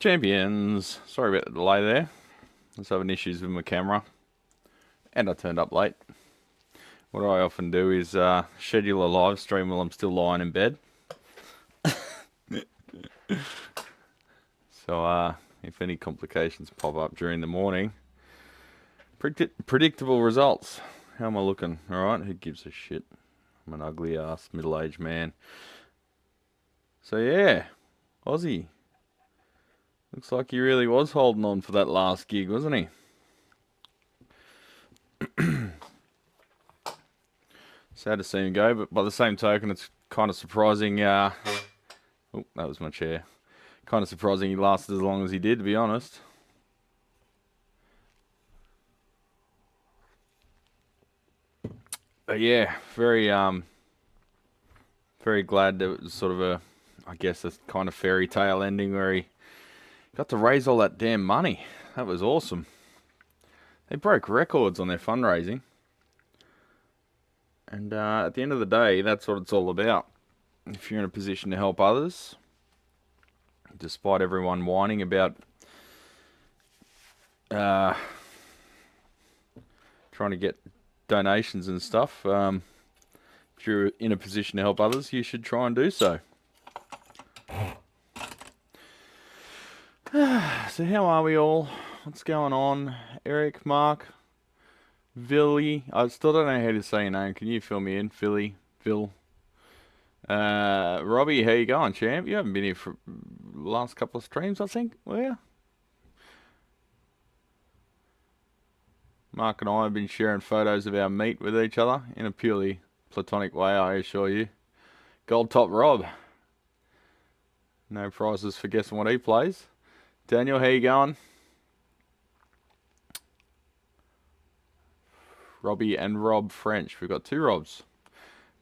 Champions, sorry about the delay there. I was having issues with my camera and I turned up late. What I often do is schedule a live stream while I'm still lying in bed. So if any complications pop up during the morning, predictable results. How am I looking? Alright, who gives a shit? I'm an ugly ass middle-aged man. So yeah, Aussie. Looks like he really was holding on for that last gig, wasn't he? Sad to see him go, but by the same token, it's kind of surprising. Oh, that was my chair. Kind of surprising he lasted as long as he did, to be honest. But yeah, very glad that it was sort of a, I guess, a kind of fairy tale ending where he got to raise all that damn money. That was awesome. They broke records on their fundraising. And at the end of the day, that's what it's all about. If you're in a position to help others, despite everyone whining about trying to get donations and stuff, if you're in a position to help others, you should try and do so. So how are we all? What's going on? Eric, Mark, Villy. I still don't know how to say your name. Can you fill me in? Philly, Phil. Robbie, how you going, champ? You haven't been here for the last couple of streams, I think. Well, yeah. Mark and I have been sharing photos of our meat with each other in a purely platonic way, I assure you. Gold Top Rob. No prizes for guessing what he plays. Daniel, how you going? Robbie and Rob French. We've got two Robs.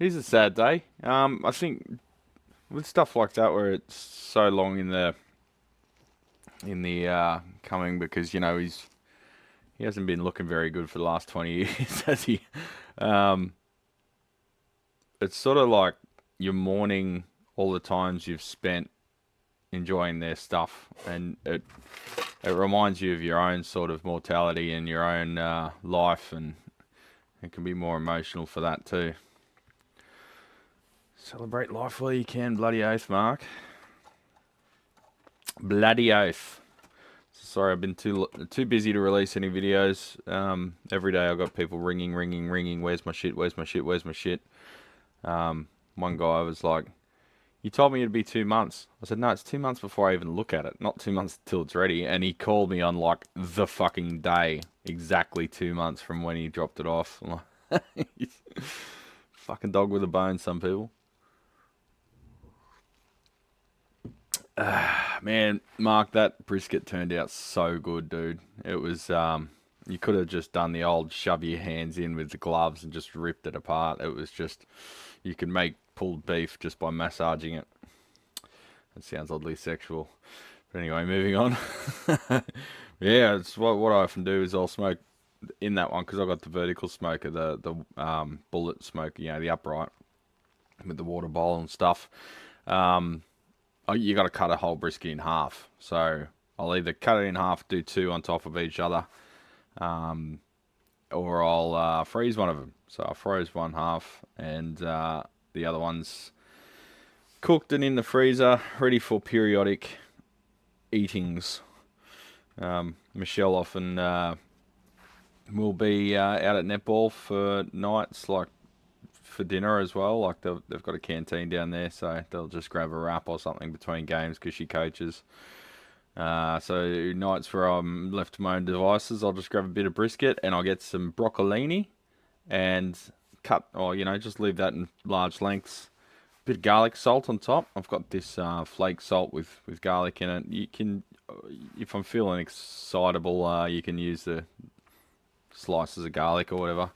It is a sad day. I think with stuff like that where it's so long in the coming, because, you know, he hasn't been looking very good for the last 20 years, has he? It's sort of like you're mourning all the times you've spent enjoying their stuff, and it reminds you of your own sort of mortality and your own life, and it can be more emotional for that too. Celebrate life while you can, bloody oath, Mark. Bloody oath. Sorry, I've been too busy to release any videos. Every day I've got people ringing. Where's my shit? Where's my shit? Where's my shit? One guy was like, you told me it'd be 2 months. I said, no, it's 2 months before I even look at it. Not 2 months till it's ready. And he called me on like the fucking day. Exactly 2 months from when he dropped it off. I'm like, fucking dog with a bone, some people. Man, Mark, that brisket turned out so good, dude. It was, you could have just done the old shove your hands in with the gloves and just ripped it apart. It was just, you can make pulled beef just by massaging it. That sounds oddly sexual. But anyway, moving on. Yeah, it's what I often do is I'll smoke in that one, because I've got the vertical smoker, the bullet smoker, you know, the upright with the water bowl and stuff. You got to cut a whole brisket in half. So I'll either cut it in half, do two on top of each other, or I'll freeze one of them. So I froze one half, and the other one's cooked and in the freezer, ready for periodic eatings. Michelle often will be out at netball for nights, like for dinner as well. Like they've got a canteen down there, so they'll just grab a wrap or something between games because she coaches. So nights where I'm left to my own devices, I'll just grab a bit of brisket and I'll get some broccolini and cut, or you know, just leave that in large lengths. Bit of garlic salt on top. I've got this flake salt with garlic in it. You can, if I'm feeling excitable, you can use the slices of garlic or whatever.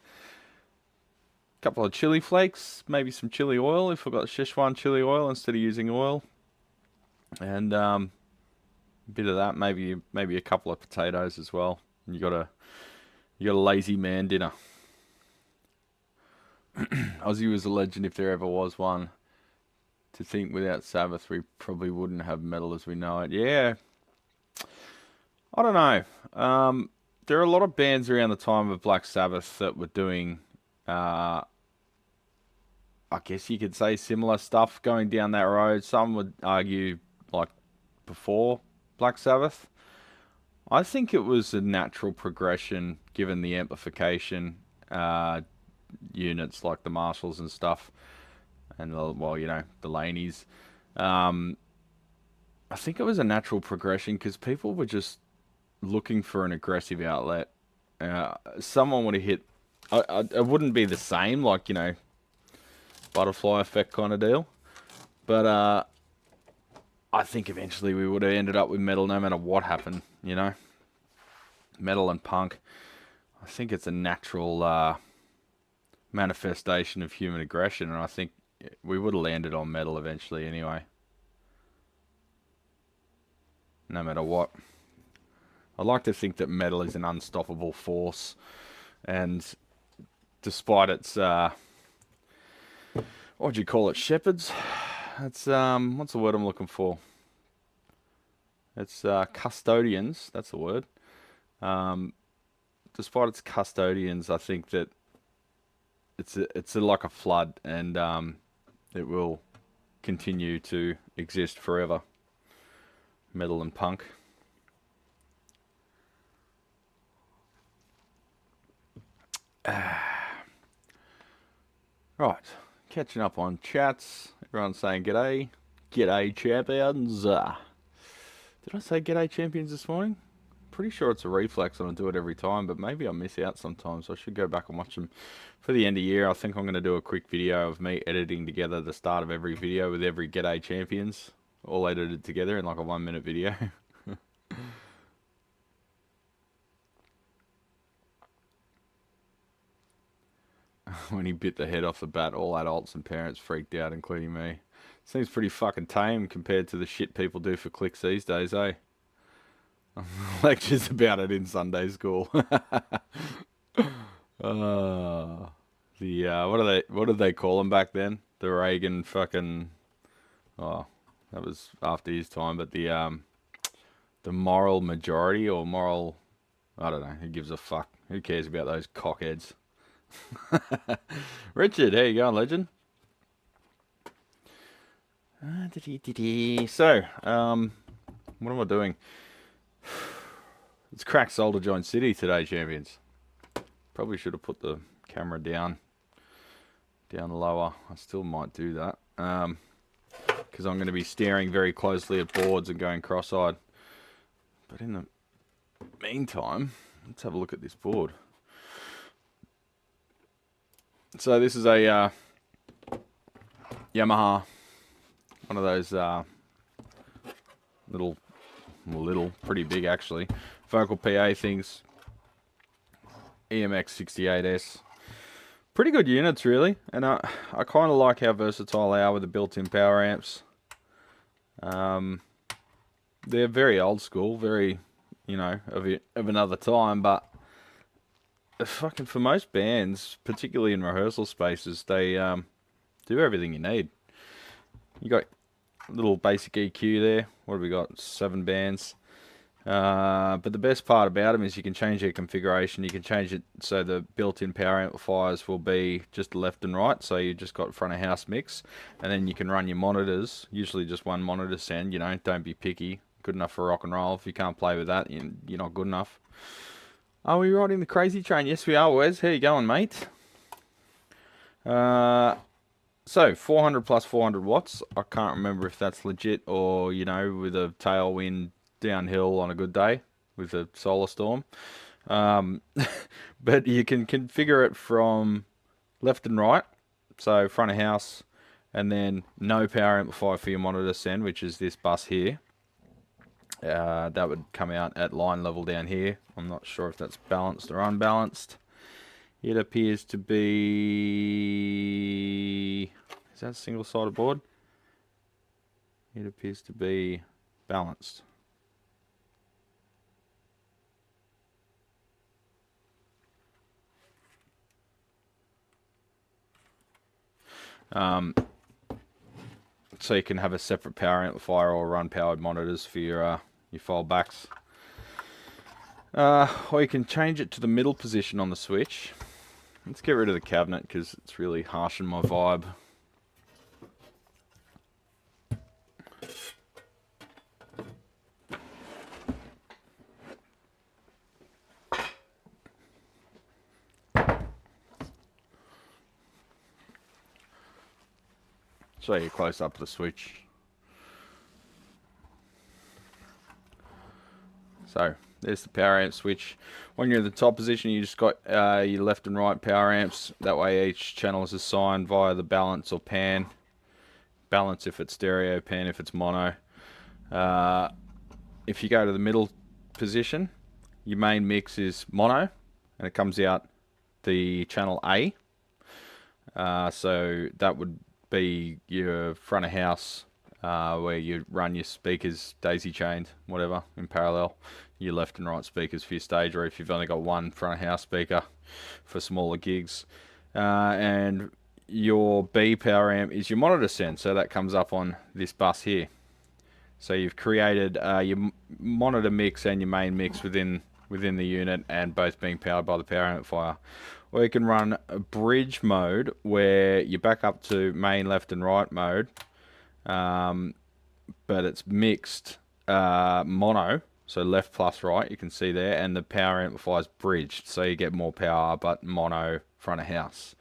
Couple of chili flakes, maybe some chili oil if I've got Szechuan chili oil instead of using oil, and a bit of that, maybe a couple of potatoes as well. And you got a lazy man dinner. Ozzy was a legend if there ever was one. To think without Sabbath we probably wouldn't have metal as we know it. Yeah, I don't know. There are a lot of bands around the time of Black Sabbath that were doing, I guess you could say, similar stuff going down that road. Some would argue like before Black Sabbath. I think it was a natural progression given the amplification units like the Marshalls and stuff, and well, you know, the Laneys. I think it was a natural progression because people were just looking for an aggressive outlet. Someone would have hit. It wouldn't be the same, like, you know, butterfly effect kind of deal, but I think eventually we would have ended up with metal no matter what happened. You know, metal and punk. I think it's a natural manifestation of human aggression, and I think we would have landed on metal eventually anyway. No matter what. I like to think that metal is an unstoppable force, and despite its, what do you call it, shepherds? It's, what's the word I'm looking for? It's custodians, that's the word. Despite its custodians, I think that it's like a flood, and it will continue to exist forever. Metal and punk. Right, catching up on chats. Everyone's saying g'day. G'day, champions. Did I say g'day, champions this morning? Pretty sure it's a reflex and I do it every time, but maybe I miss out sometimes. I should go back and watch them. For the end of year, I think I'm going to do a quick video of me editing together the start of every video with every g'day, champions, all edited together in like a 1-minute video. When he bit the head off the bat, all adults and parents freaked out, including me. Seems pretty fucking tame compared to the shit people do for clicks these days, eh? Lectures about it in Sunday school. What do they call them back then? The Reagan fucking, oh, that was after his time, but the moral majority or moral, I don't know, who gives a fuck? Who cares about those cockheads? Richard, how you going, legend? So, what am I doing? It's crack solder joint city today, champions. Probably should have put the camera down lower. I still might do that, because I'm going to be staring very closely at boards and going cross-eyed. But in the meantime, let's have a look at this board. So this is a Yamaha, one of those little, pretty big actually, vocal PA things, Emx 68S. Pretty good units really, and I kind of like how versatile they are with the built-in power amps. They're very old school, very, you know, of another time, but fucking for most bands, particularly in rehearsal spaces, they do everything you need. You got a little basic EQ there. What have we got? 7 bands. But the best part about them is you can change their configuration. You can change it so the built-in power amplifiers will be just left and right. So you just got front of house mix, and then you can run your monitors. Usually just one monitor send. You know, don't be picky. Good enough for rock and roll. If you can't play with that, you're not good enough. Are we riding the crazy train? Yes, we are, Wes. How you going, mate? So, 400 plus 400 watts. I can't remember if that's legit or, you know, with a tailwind downhill on a good day with a solar storm. But you can configure it from left and right. So, front of house, and then no power amplifier for your monitor send, which is this bus here. That would come out at line level down here. I'm not sure if that's balanced or unbalanced. It appears to be... Is that a single-sided board? It appears to be balanced. So you can have a separate power amplifier or run powered monitors for your fold backs. Or you can change it to the middle position on the switch. Let's get rid of the cabinet because it's really harshing my vibe. Show you close up the switch. So there's the power amp switch. When you're in the top position, you just got your left and right power amps. That way each channel is assigned via the balance or pan. Balance if it's stereo, pan if it's mono. If you go to the middle position, your main mix is mono, and it comes out the channel A. So that would be your front of house, where you run your speakers daisy chained, whatever, in parallel. Your left and right speakers for your stage, or if you've only got one front of house speaker for smaller gigs. And your B power amp is your monitor send, so that comes up on this bus here. So you've created your monitor mix and your main mix within the unit, and both being powered by the power amplifier. Or you can run a bridge mode where you back up to main left and right mode, but it's mixed mono, so left plus right, you can see there, and the power amplifier is bridged, so you get more power but mono front of house.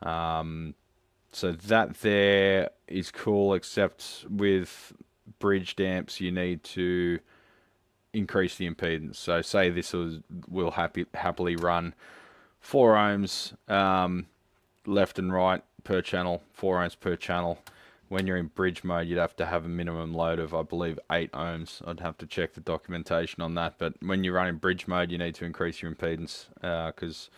So that there is cool, except with bridged amps you need to increase the impedance. So say this will happily run 4 ohms left and right per channel, 4 ohms per channel. When you're in bridge mode, you'd have to have a minimum load of, I believe, 8 ohms. I'd have to check the documentation on that. But when you're running bridge mode, you need to increase your impedance, because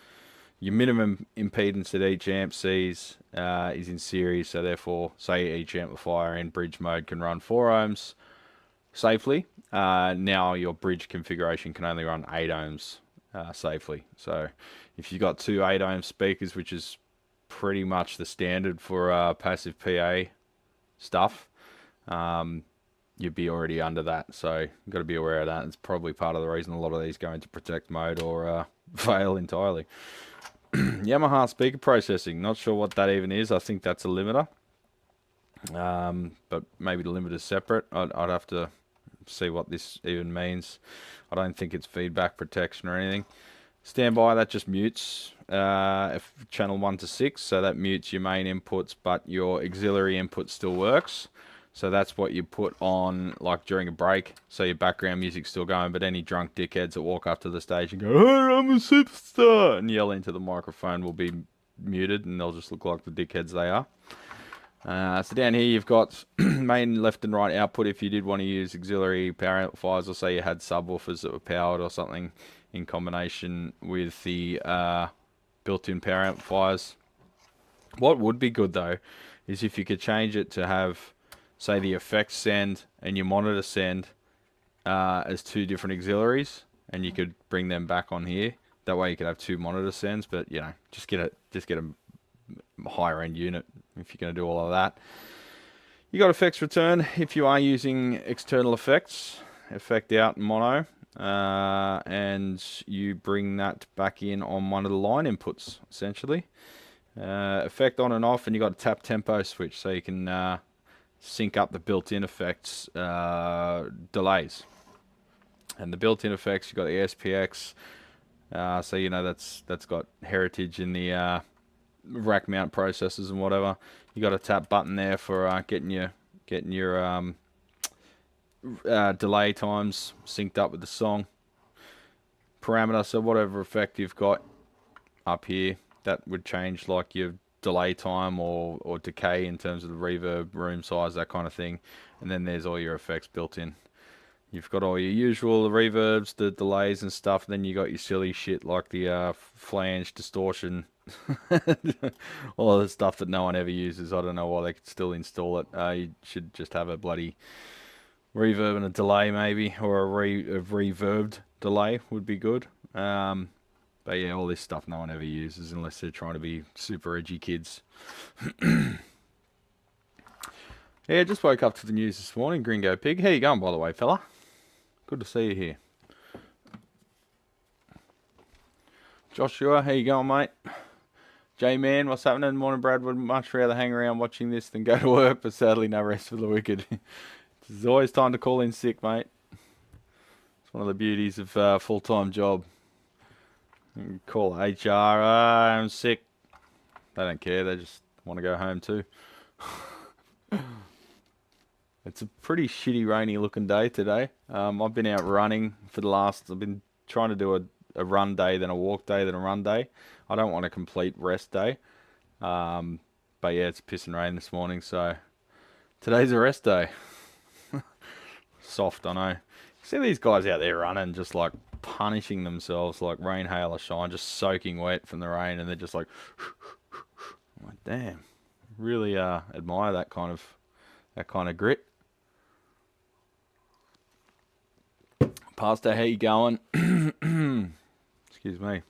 your minimum impedance that each amp sees is in series. So therefore, say each amplifier in bridge mode can run 4 ohms safely. Now your bridge configuration can only run 8 ohms safely. So if you've got 2 8 ohm speakers, which is pretty much the standard for passive PA stuff, you'd be already under that. So you've got to be aware of that. It's probably part of the reason a lot of these go into protect mode or fail entirely. Yamaha speaker processing, not sure what that even is. I think that's a limiter, but maybe the limiter's separate. I'd have to see what this even means. I don't think it's feedback protection or anything. Standby, that just mutes channel 1 to 6, so that mutes your main inputs, but your auxiliary input still works. So that's what you put on like during a break, so your background music's still going, but any drunk dickheads that walk up to the stage and go, "Hey, I'm a superstar," and yell into the microphone will be muted, and they'll just look like the dickheads they are. So down here you've got main left and right output if you did want to use auxiliary power amplifiers, or say you had subwoofers that were powered or something in combination with the built-in power amplifiers. What would be good though is if you could change it to have, say, the effects send and your monitor send as 2 different auxiliaries, and you could bring them back on here. That way you could have 2 monitor sends, but you know, just get a higher end unit if you're going to do all of that. You got effects return if you are using external effects, effect out mono, and you bring that back in on one of the line inputs essentially. Effect on and off, and you got a tap tempo switch, so you can sync up the built-in effects delays. And the built-in effects, you got the SPX, so you know that's got heritage in the rack mount processors and whatever. You got a tap button there for getting your delay times synced up with the song parameter. So whatever effect you've got up here, that would change like your delay time or decay in terms of the reverb, room size, that kind of thing. And then there's all your effects built in. You've got all your usual reverbs, the delays and stuff. Then you got your silly shit like the flange, distortion, all of the stuff that no one ever uses. I don't know why they could still install it. You should just have a bloody reverb and a delay maybe, or a reverbed delay would be good. But yeah, all this stuff no one ever uses unless they're trying to be super edgy kids. Yeah, just woke up to the news this morning. Gringo Pig. How you going, by the way, fella? Good to see you here. Joshua, how you going, mate? J-Man, what's happening? Morning, Brad. Would much rather hang around watching this than go to work, but sadly no rest for the wicked. There's always time to call in sick, mate. It's one of the beauties of a full-time job. You can call HR, I'm sick. They don't care, they just want to go home too. It's a pretty shitty rainy looking day today. I've been out running for the last, I've been trying to do a run day, then a walk day, then a run day. I don't want a complete rest day. But yeah, it's pissing rain this morning, so today's a rest day. Soft, I know. See these guys out there running, just like punishing themselves, like rain, hail, or shine, just soaking wet from the rain, and they're just like, I'm like, damn. Really admire that kind of grit. Pastor, how you going? Excuse me.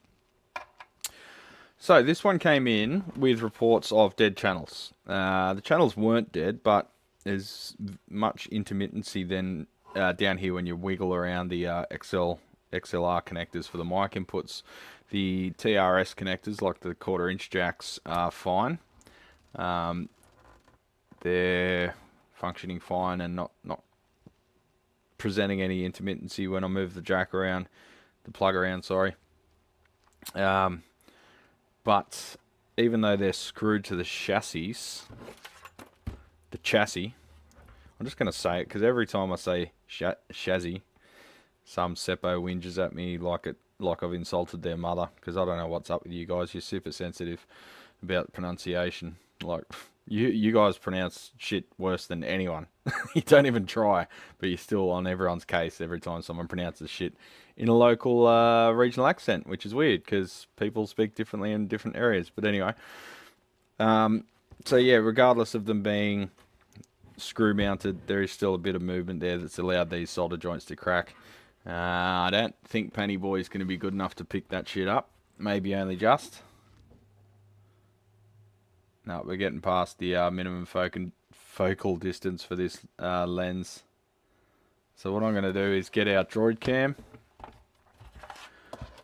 So this one came in with reports of dead channels. The channels weren't dead, but there's much intermittency then down here when you wiggle around the XLR connectors for the mic inputs. The TRS connectors, like the 1/4 inch jacks, are fine. They're functioning fine and not presenting any intermittency when I move the jack around, the plug around, sorry. But even though they're screwed to the chassis, I'm just going to say it because every time I say chassis, some seppo whinges at me like I've insulted their mother, because I don't know what's up with you guys. You're super sensitive about pronunciation. Like, you guys pronounce shit worse than anyone. You don't even try, but you're still on everyone's case every time someone pronounces shit in a local regional accent, which is weird because people speak differently in different areas. But anyway, so yeah, regardless of them being screw mounted, there is still a bit of movement there that's allowed these solder joints to crack. I don't think Penny Boy's going to be good enough to pick that shit up. Maybe only just. No, we're getting past the minimum focal distance for this lens. So what I'm going to do is get our droid cam.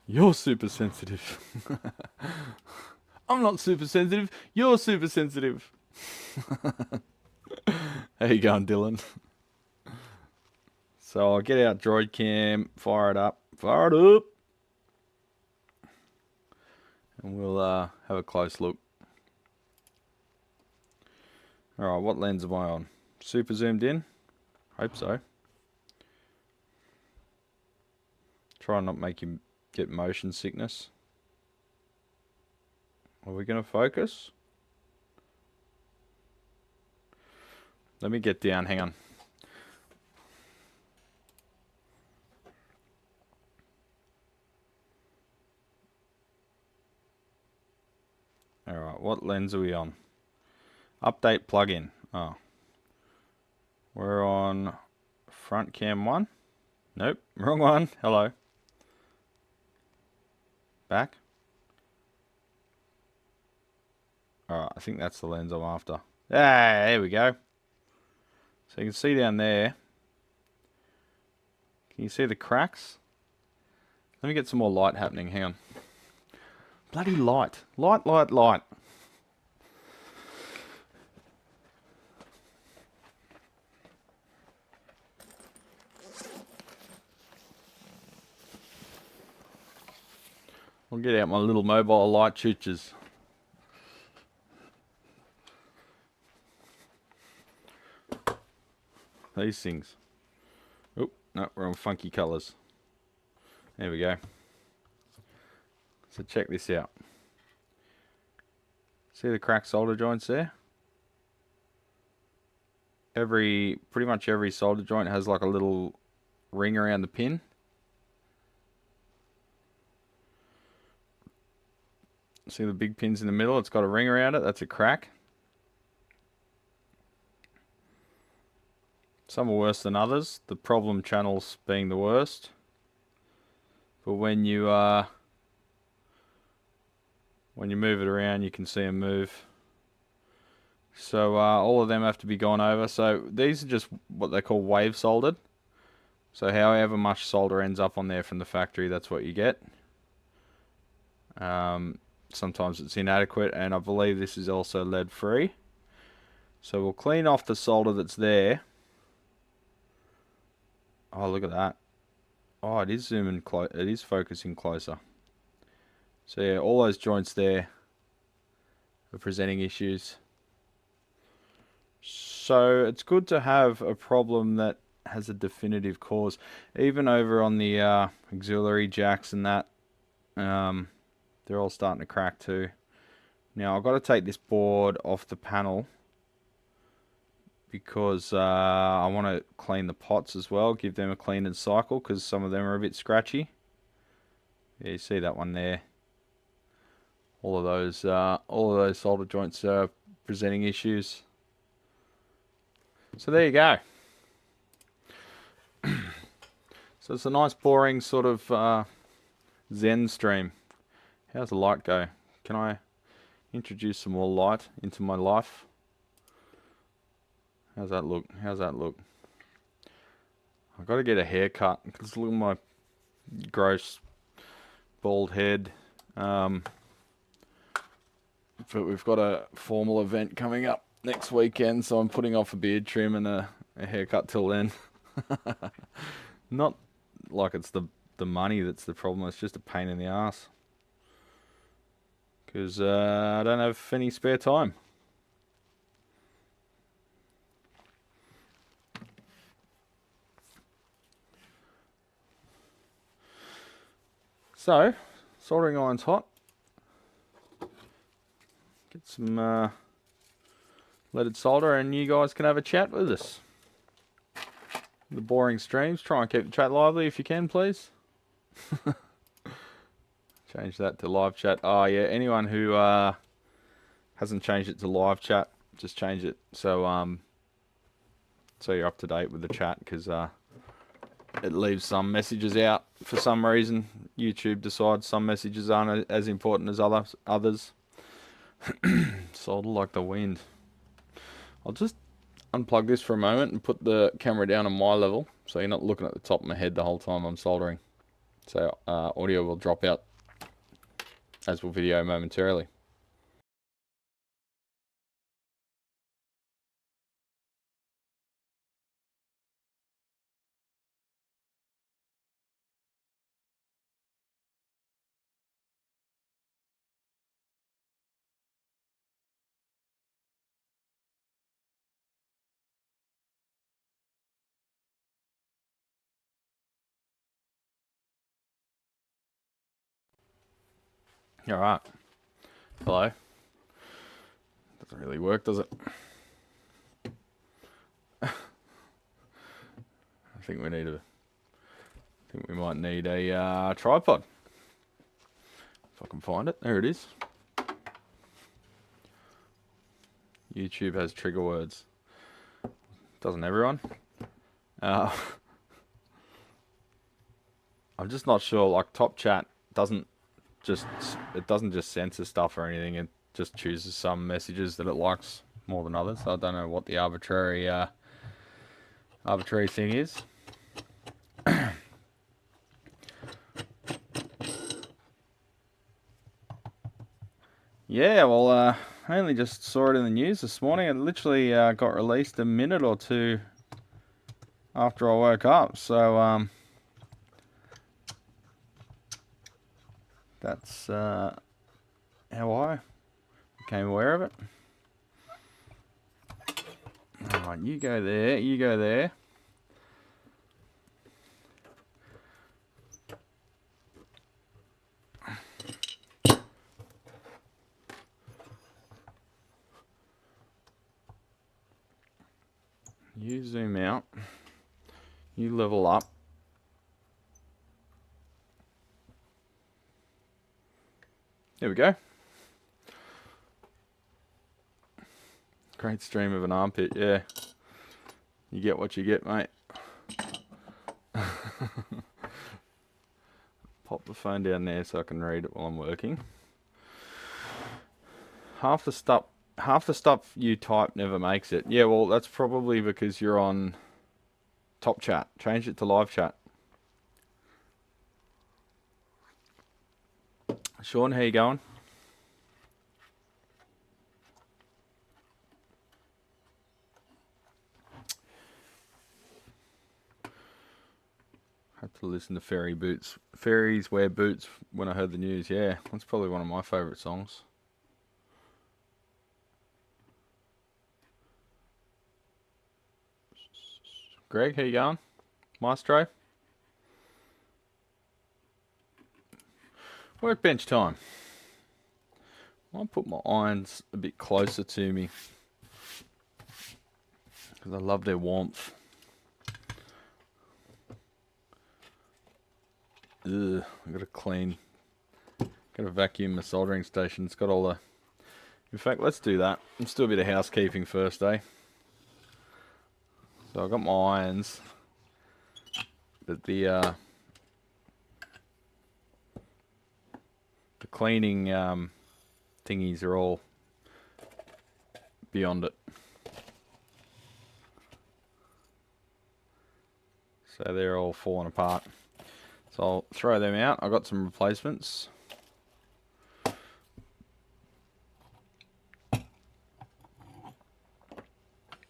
You're super sensitive. I'm not super sensitive. You're super sensitive. How you going, Dylan? So I'll get our droid cam, fire it up. And we'll have a close look. Alright, what lens am I on? Super zoomed in? Hope so. Try and not make him get motion sickness. Are we going to focus? Let me get down, hang on. Alright, what lens are we on? Update plugin. Oh. We're on front cam 1. Nope, wrong one. Hello. Back. Alright, I think that's the lens I'm after. Ah, there we go. So you can see down there. Can you see the cracks? Let me get some more light happening. Hang on. Bloody light. Light. I'll get out my little mobile light choochers. These things. Oh, no, we're on funky colours. There we go. So check this out. See the cracked solder joints there? Pretty much every solder joint has like a little ring around the pin. See the big pins in the middle? It's got a ring around it. That's a crack. Some are worse than others. The problem channels being the worst. But when you move it around, you can see them move. So all of them have to be gone over. So these are just what they call wave soldered. So however much solder ends up on there from the factory, that's what you get. Sometimes it's inadequate, and I believe this is also lead free. So we'll clean off the solder that's there. Oh, look at that. Oh, it is zooming close. It is focusing closer. So yeah, all those joints there are presenting issues. So it's good to have a problem that has a definitive cause. Even over on the auxiliary jacks and that, they're all starting to crack too. Now I've got to take this board off the panel because I want to clean the pots as well, give them a clean and cycle because some of them are a bit scratchy. Yeah, you see that one there. All of those solder joints are presenting issues. So there you go. So it's a nice boring sort of Zen stream. How's the light go? Can I introduce some more light into my life? How's that look? How's that look? I've got to get a haircut because look at my gross bald head. But we've got a formal event coming up next weekend, so I'm putting off a beard trim and a haircut till then. Not like it's the money that's the problem, it's just a pain in the ass. Because I don't have any spare time. So, soldering iron's hot. Get some leaded solder and you guys can have a chat with us. The boring streams, try and keep the chat lively if you can, please. Change that to live chat. Oh yeah, anyone who hasn't changed it to live chat, just change it so so you're up to date with the chat, because it leaves some messages out for some reason. YouTube decides some messages aren't as important as others. Solder like the wind. I'll just unplug this for a moment and put the camera down on my level so you're not looking at the top of my head the whole time I'm soldering. So audio will drop out, as will video momentarily. Alright. Hello. Doesn't really work, does it? I think we might need a tripod. If I can find it. There it is. YouTube has trigger words. Doesn't everyone? I'm just not sure, like Top Chat doesn't just censor stuff or anything. It just chooses some messages that it likes more than others. So I don't know what the arbitrary thing is. Yeah, well, I only just saw it in the news this morning. It literally got released a minute or two after I woke up. So that's how I became aware of it. Alright, you go there, you go there. You zoom out. You level up. There we go. Great stream of an armpit, yeah. You get what you get, mate. Pop the phone down there so I can read it while I'm working. Half the stuff you type never makes it. Yeah, well, that's probably because you're on Top Chat. Change it to live chat. Sean, how you going? Had to listen to Fairies Wear Boots when I heard the news. Yeah, that's probably one of my favourite songs. Greg, how you going? Maestro? Workbench time. I'll put my irons a bit closer to me because I love their warmth. Ugh, I've got to clean. Got to vacuum my soldering station. It's got all the... In fact, let's do that. Let's do a bit of housekeeping first, eh? So I've got my irons, but the cleaning thingies are all beyond it. So they're all falling apart. So I'll throw them out. I've got some replacements.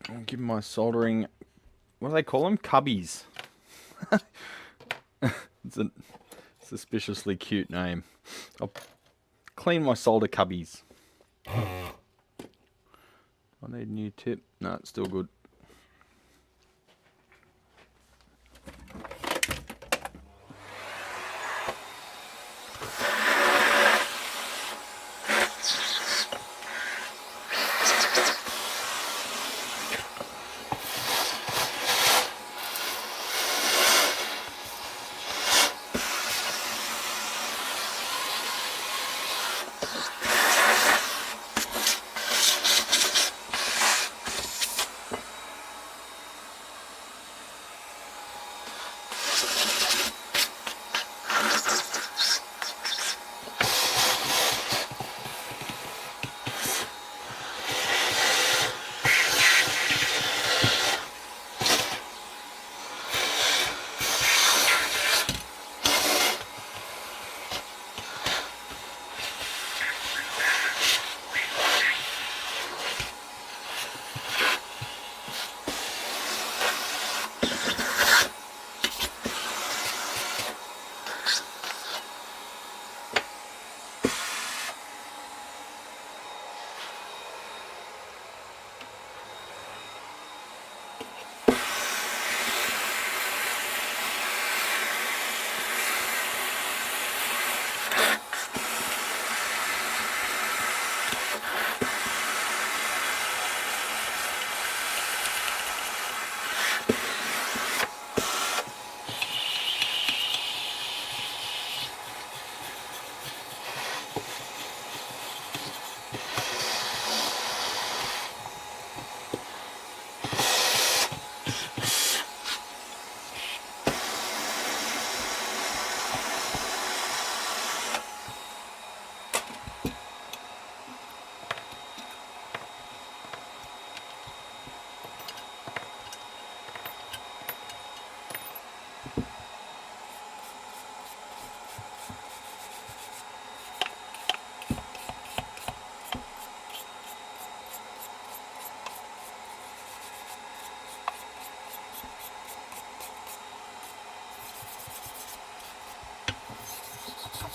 I'll give my soldering, what do they call them? Cubbies. It's a suspiciously cute name. I'll clean my solder cubbies. I need a new tip. No, it's still good.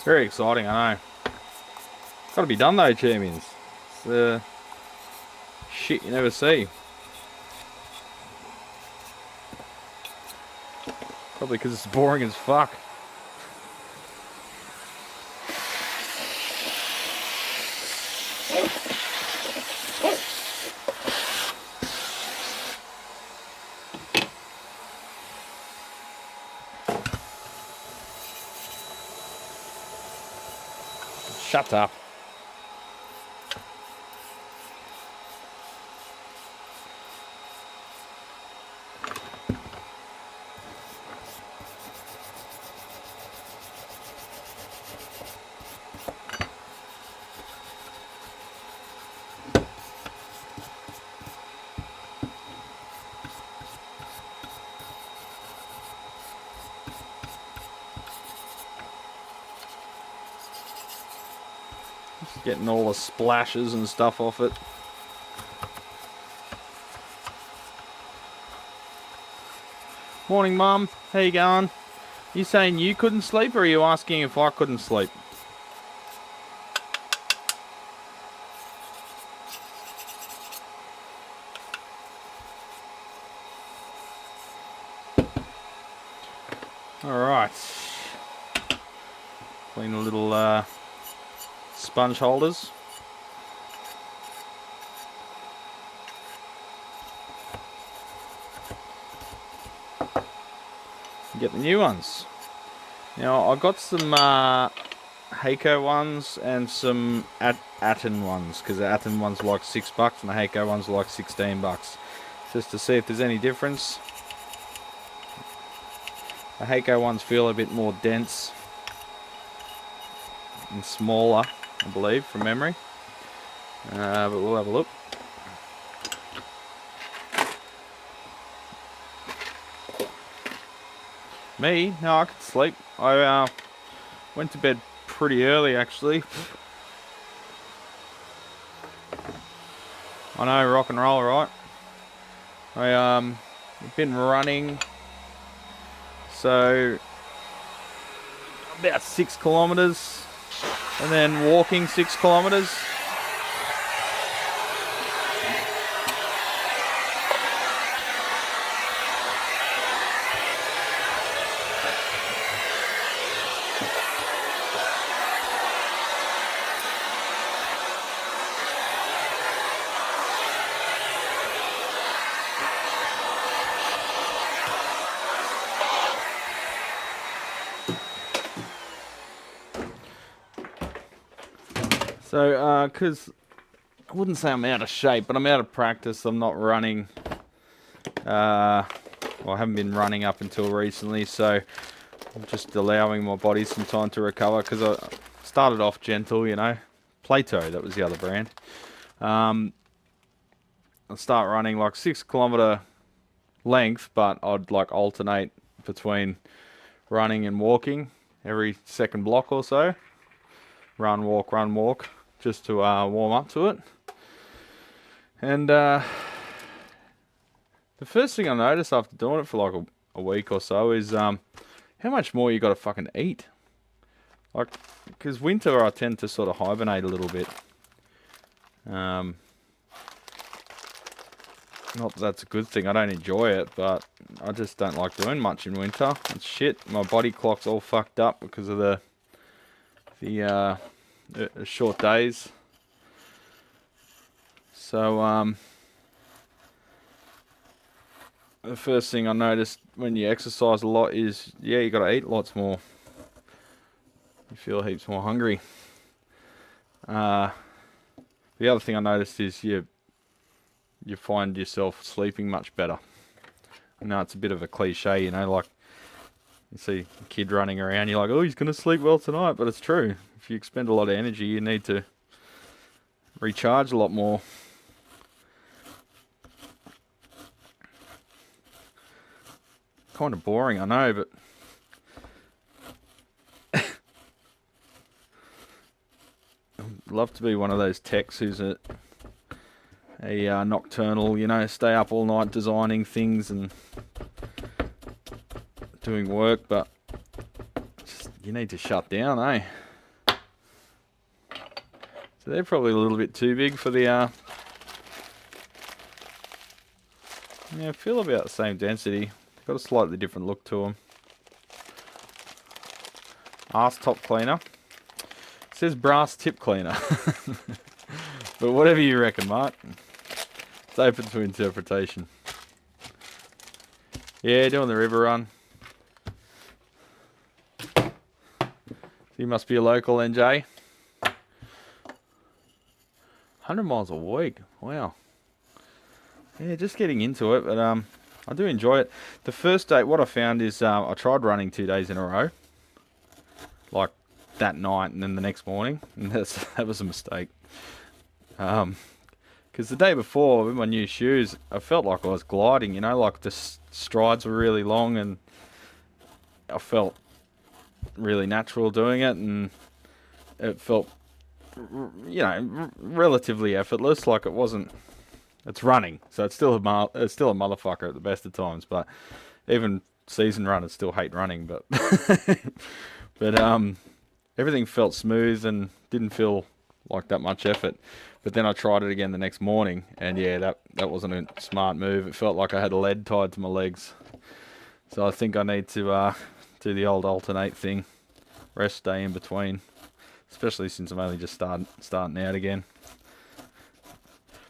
Very exciting, I know. Got to be done though, champions. It's shit you never see. Probably because it's boring as fuck. Shut up. Getting all the splashes and stuff off it. Morning, Mum. How you going? You saying you couldn't sleep, or are you asking if I couldn't sleep? Alright. Clean the little sponge holders. Get the new ones. Now I got some Hakko ones and some Aten ones, because the Aten ones are like $6 and the Hakko ones are like $16, just to see if there's any difference. The Hakko ones feel a bit more dense and smaller, I believe, from memory, but we'll have a look. Me? No, I could sleep. I went to bed pretty early, actually. I know, rock and roll, right? I've been running, so about 6 kilometers, and then walking 6 kilometers. So, because I wouldn't say I'm out of shape, but I'm out of practice. I'm not running. Well, I haven't been running up until recently, so I'm just allowing my body some time to recover, because I started off gentle, you know. Plato, that was the other brand. I'll start running like 6 kilometer length, but I'd like alternate between running and walking every second block or so. Run, walk, just to warm up to it. And the first thing I noticed after doing it for like a week or so is how much more you got to fucking eat. Like, because winter I tend to sort of hibernate a little bit. Not that that's a good thing, I don't enjoy it, but I just don't like doing much in winter. It's shit. My body clock's all fucked up because of the short days. So the first thing I noticed when you exercise a lot is, yeah, you got to eat lots more. You feel heaps more hungry. The other thing I noticed is you find yourself sleeping much better. I know it's a bit of a cliche, you know, like you see a kid running around, you're like, oh, he's going to sleep well tonight, but it's true. If you expend a lot of energy, you need to recharge a lot more. Kind of boring, I know, but I'd love to be one of those techs who's a nocturnal, you know, stay up all night designing things and doing work, but just, you need to shut down, eh? So they're probably a little bit too big for the yeah, I feel about the same density. Got a slightly different look to them. Arse top cleaner. It says brass tip cleaner. But whatever you reckon, Mark. It's open to interpretation. Yeah, doing the river run. You must be a local, NJ. 100 miles a week. Wow. Yeah, just getting into it, but I do enjoy it. The first day, what I found is I tried running 2 days in a row. Like that night and then the next morning. And that was a mistake. Because the day before, with my new shoes, I felt like I was gliding, you know, like the strides were really long and I felt really natural doing it, and it felt you know, relatively effortless. Like it wasn't. It's running, so it's still a motherfucker at the best of times. But even season runners still hate running. But but everything felt smooth and didn't feel like that much effort. But then I tried it again the next morning, and yeah, that wasn't a smart move. It felt like I had lead tied to my legs. So I think I need to do the old alternate thing, rest day in between, especially since I'm only just starting out again.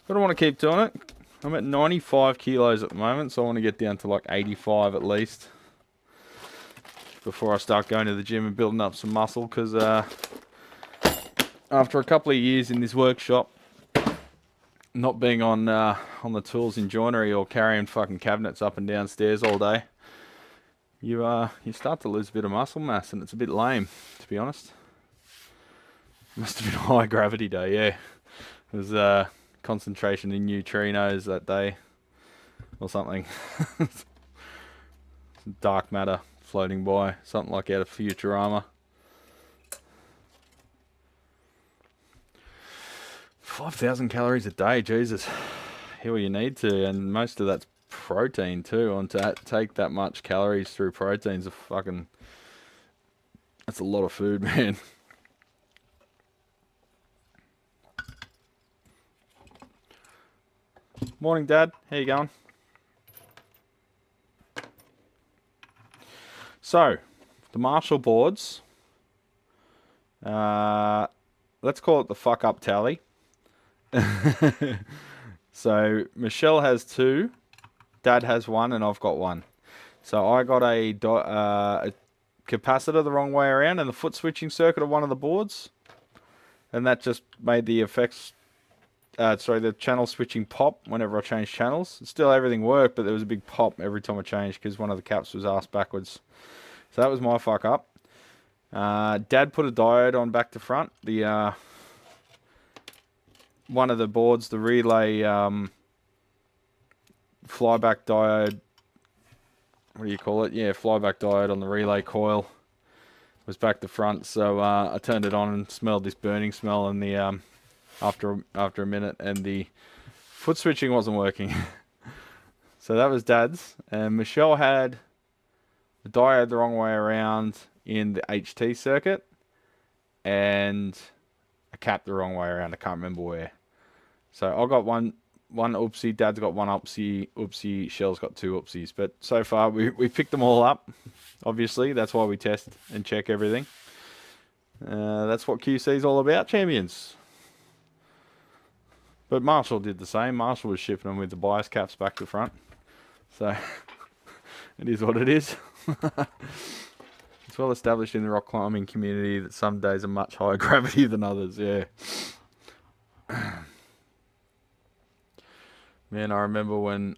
But I want to keep doing it. I'm at 95 kilos at the moment, so I want to get down to like 85 at least before I start going to the gym and building up some muscle. Because after a couple of years in this workshop, not being on the tools in joinery or carrying fucking cabinets up and down stairs all day, you start to lose a bit of muscle mass, and it's a bit lame, to be honest. Must have been a high gravity day, yeah. It was concentration in neutrinos that day, or something. Dark matter floating by, something like out of Futurama. 5,000 calories a day, Jesus. Here you need to, and most of that's protein too. And to take that much calories through proteins, that's a lot of food, man. Morning, Dad. How you going? So, the Marshall boards. Let's call it the fuck up tally. So, Michelle has 2, Dad has 1, and I've got 1. So, I got a capacitor the wrong way around in the foot switching circuit of one of the boards. And that just made the the channel switching pop whenever I changed channels. Still, everything worked, but there was a big pop every time I changed because one of the caps was asked backwards. So that was my fuck up. Dad put a diode on back to front. The one of the boards, the relay flyback diode. What do you call it? Yeah, flyback diode on the relay coil was back to front. So I turned it on and smelled this burning smell, and the after a minute, and the foot switching wasn't working. So that was Dad's, and Michelle had the diode the wrong way around in the HT circuit, and a cap the wrong way around. I can't remember where. So I got one oopsie, Dad's got one oopsie, Shell's got 2 oopsies. But so far we picked them all up. Obviously, that's why we test and check everything. That's what QC is all about, champions. But Marshall did the same. Marshall was shipping them with the bias caps back to front. So it is what it is. It's well established in the rock climbing community that some days are much higher gravity than others, yeah. Man, I remember when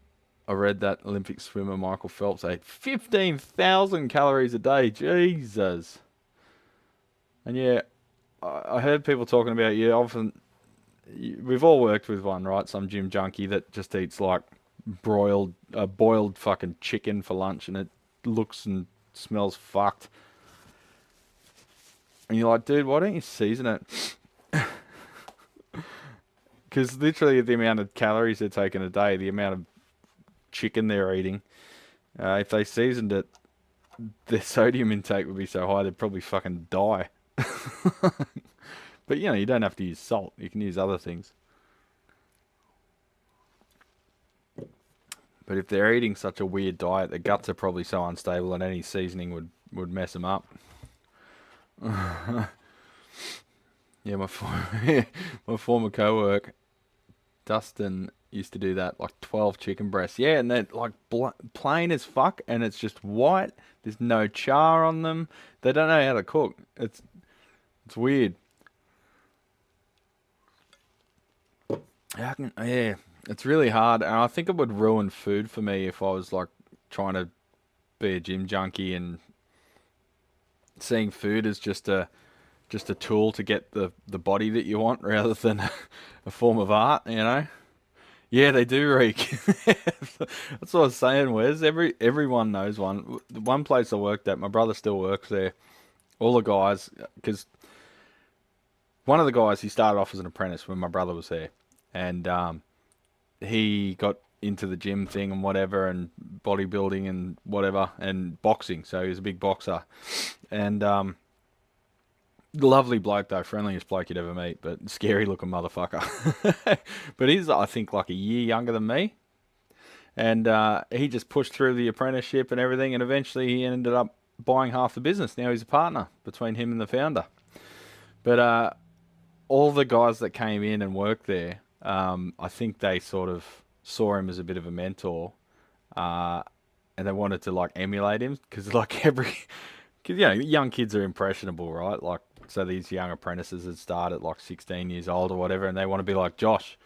I read that Olympic swimmer Michael Phelps ate 15,000 calories a day. Jesus. And yeah, I heard people talking about, we've all worked with one, right? Some gym junkie that just eats like boiled fucking chicken for lunch, and it looks and smells fucked. And you're like, dude, why don't you season it? Because literally the amount of calories they're taking a day, the amount of chicken they're eating, if they seasoned it, their sodium intake would be so high they'd probably fucking die. But you don't have to use salt. You can use other things. But if they're eating such a weird diet, their guts are probably so unstable, and any seasoning would mess them up. Yeah, my former co-work, Dustin, used to do that, like 12 chicken breasts. Yeah, and they're like plain as fuck, and it's just white. There's no char on them. They don't know how to cook. It's weird. Yeah, it's really hard, and I think it would ruin food for me if I was like trying to be a gym junkie and seeing food as just a tool to get the body that you want rather than a form of art, Yeah, they do reek. That's what I was saying, Wes. Everyone knows one. The one place I worked at, my brother still works there. All the guys, because one of the guys, he started off as an apprentice when my brother was there, and he got into the gym thing and whatever, and bodybuilding and whatever, and boxing. So he was a big boxer, and lovely bloke though, friendliest bloke you'd ever meet, but scary looking motherfucker. But he's, I think, like a year younger than me, and he just pushed through the apprenticeship and everything, and eventually he ended up buying half the business. Now he's a partner between him and the founder. But all the guys that came in and worked there, I think they sort of saw him as a bit of a mentor, and they wanted to like emulate him, because like cause, you know, young kids are impressionable, right? Like, so these young apprentices that start at like 16 years old or whatever, and they want to be like Josh.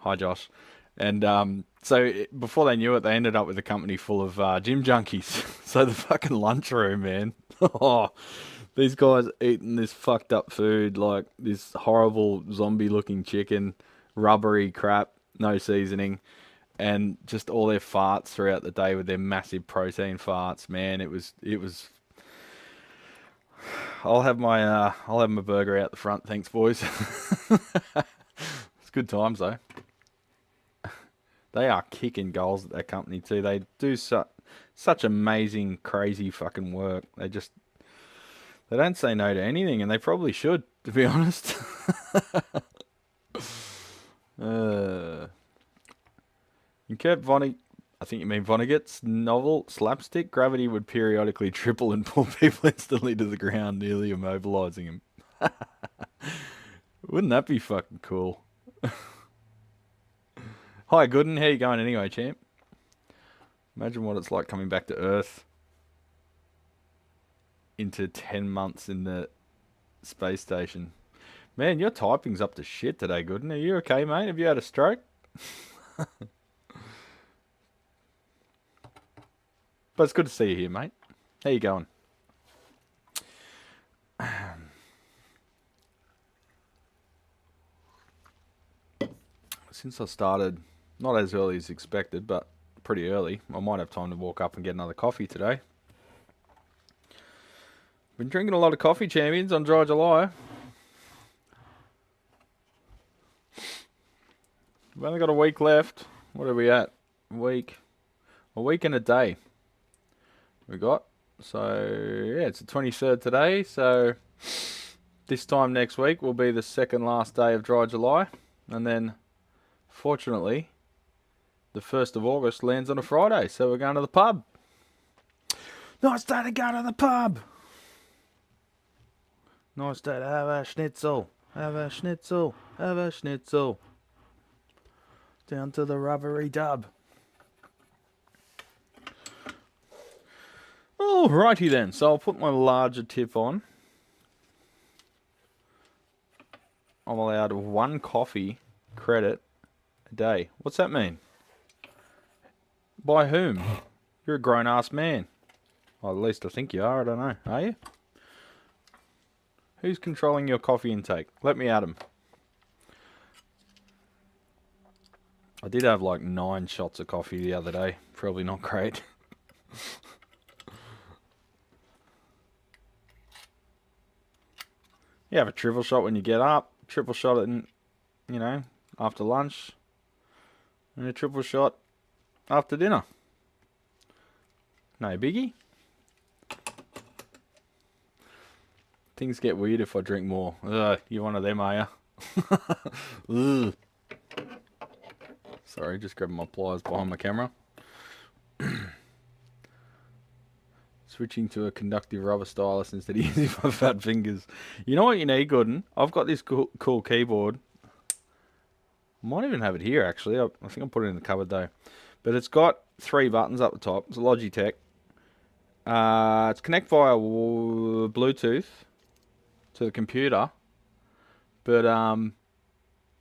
Hi, Josh. And so before they knew it, they ended up with a company full of gym junkies. So the fucking lunchroom, man. Oh, these guys eating this fucked up food, like this horrible zombie-looking chicken, rubbery crap, no seasoning, and just all their farts throughout the day with their massive protein farts. Man, it was. I'll have my burger out the front, thanks, boys. It's good times though. They are kicking goals at that company too. They do such amazing, crazy fucking work. They don't say no to anything, and they probably should, to be honest. In Kurt Vonnegut, I think you mean Vonnegut's novel Slapstick, gravity would periodically triple and pull people instantly to the ground, nearly immobilizing them. Wouldn't that be fucking cool? Hi, Gooden. How you going anyway, champ? Imagine what it's like coming back to Earth into 10 months in the space station. Man, your typing's up to shit today, Gooden. Are you okay, mate? Have you had a stroke? But it's good to see you here, mate. How you going? Since I started, not as early as expected, but pretty early, I might have time to walk up and get another coffee today. Been drinking a lot of coffee, champions, on Dry July. We've only got a week left. What are we at? A week and a day we got. So, yeah, it's the 23rd today. So, this time next week will be the second last day of Dry July. And then, fortunately, the 1st of August lands on a Friday. So, we're going to the pub. Nice day to go to the pub. Nice day to have a schnitzel. Have a schnitzel. Have a schnitzel. Down to the rubbery dub. Alrighty then. So I'll put my larger tip on. I'm allowed 1 coffee credit a day. What's that mean? By whom? You're a grown-ass man. Well, at least I think you are. I don't know. Are you? Who's controlling your coffee intake? Let me at him. I did have like 9 shots of coffee the other day. Probably not great. You have a triple shot when you get up. Triple shot in, you know, after lunch. And a triple shot after dinner. No biggie. Things get weird if I drink more. You one of them, are you? Sorry, just grabbing my pliers behind my camera. Switching to a conductive rubber stylus instead of using my fat fingers. You know what you need, Gooden? I've got this cool keyboard. I might even have it here, actually. I think I'll put it in the cupboard, though. But it's got 3 buttons up the top. It's a Logitech. It's connect via Bluetooth to the computer. But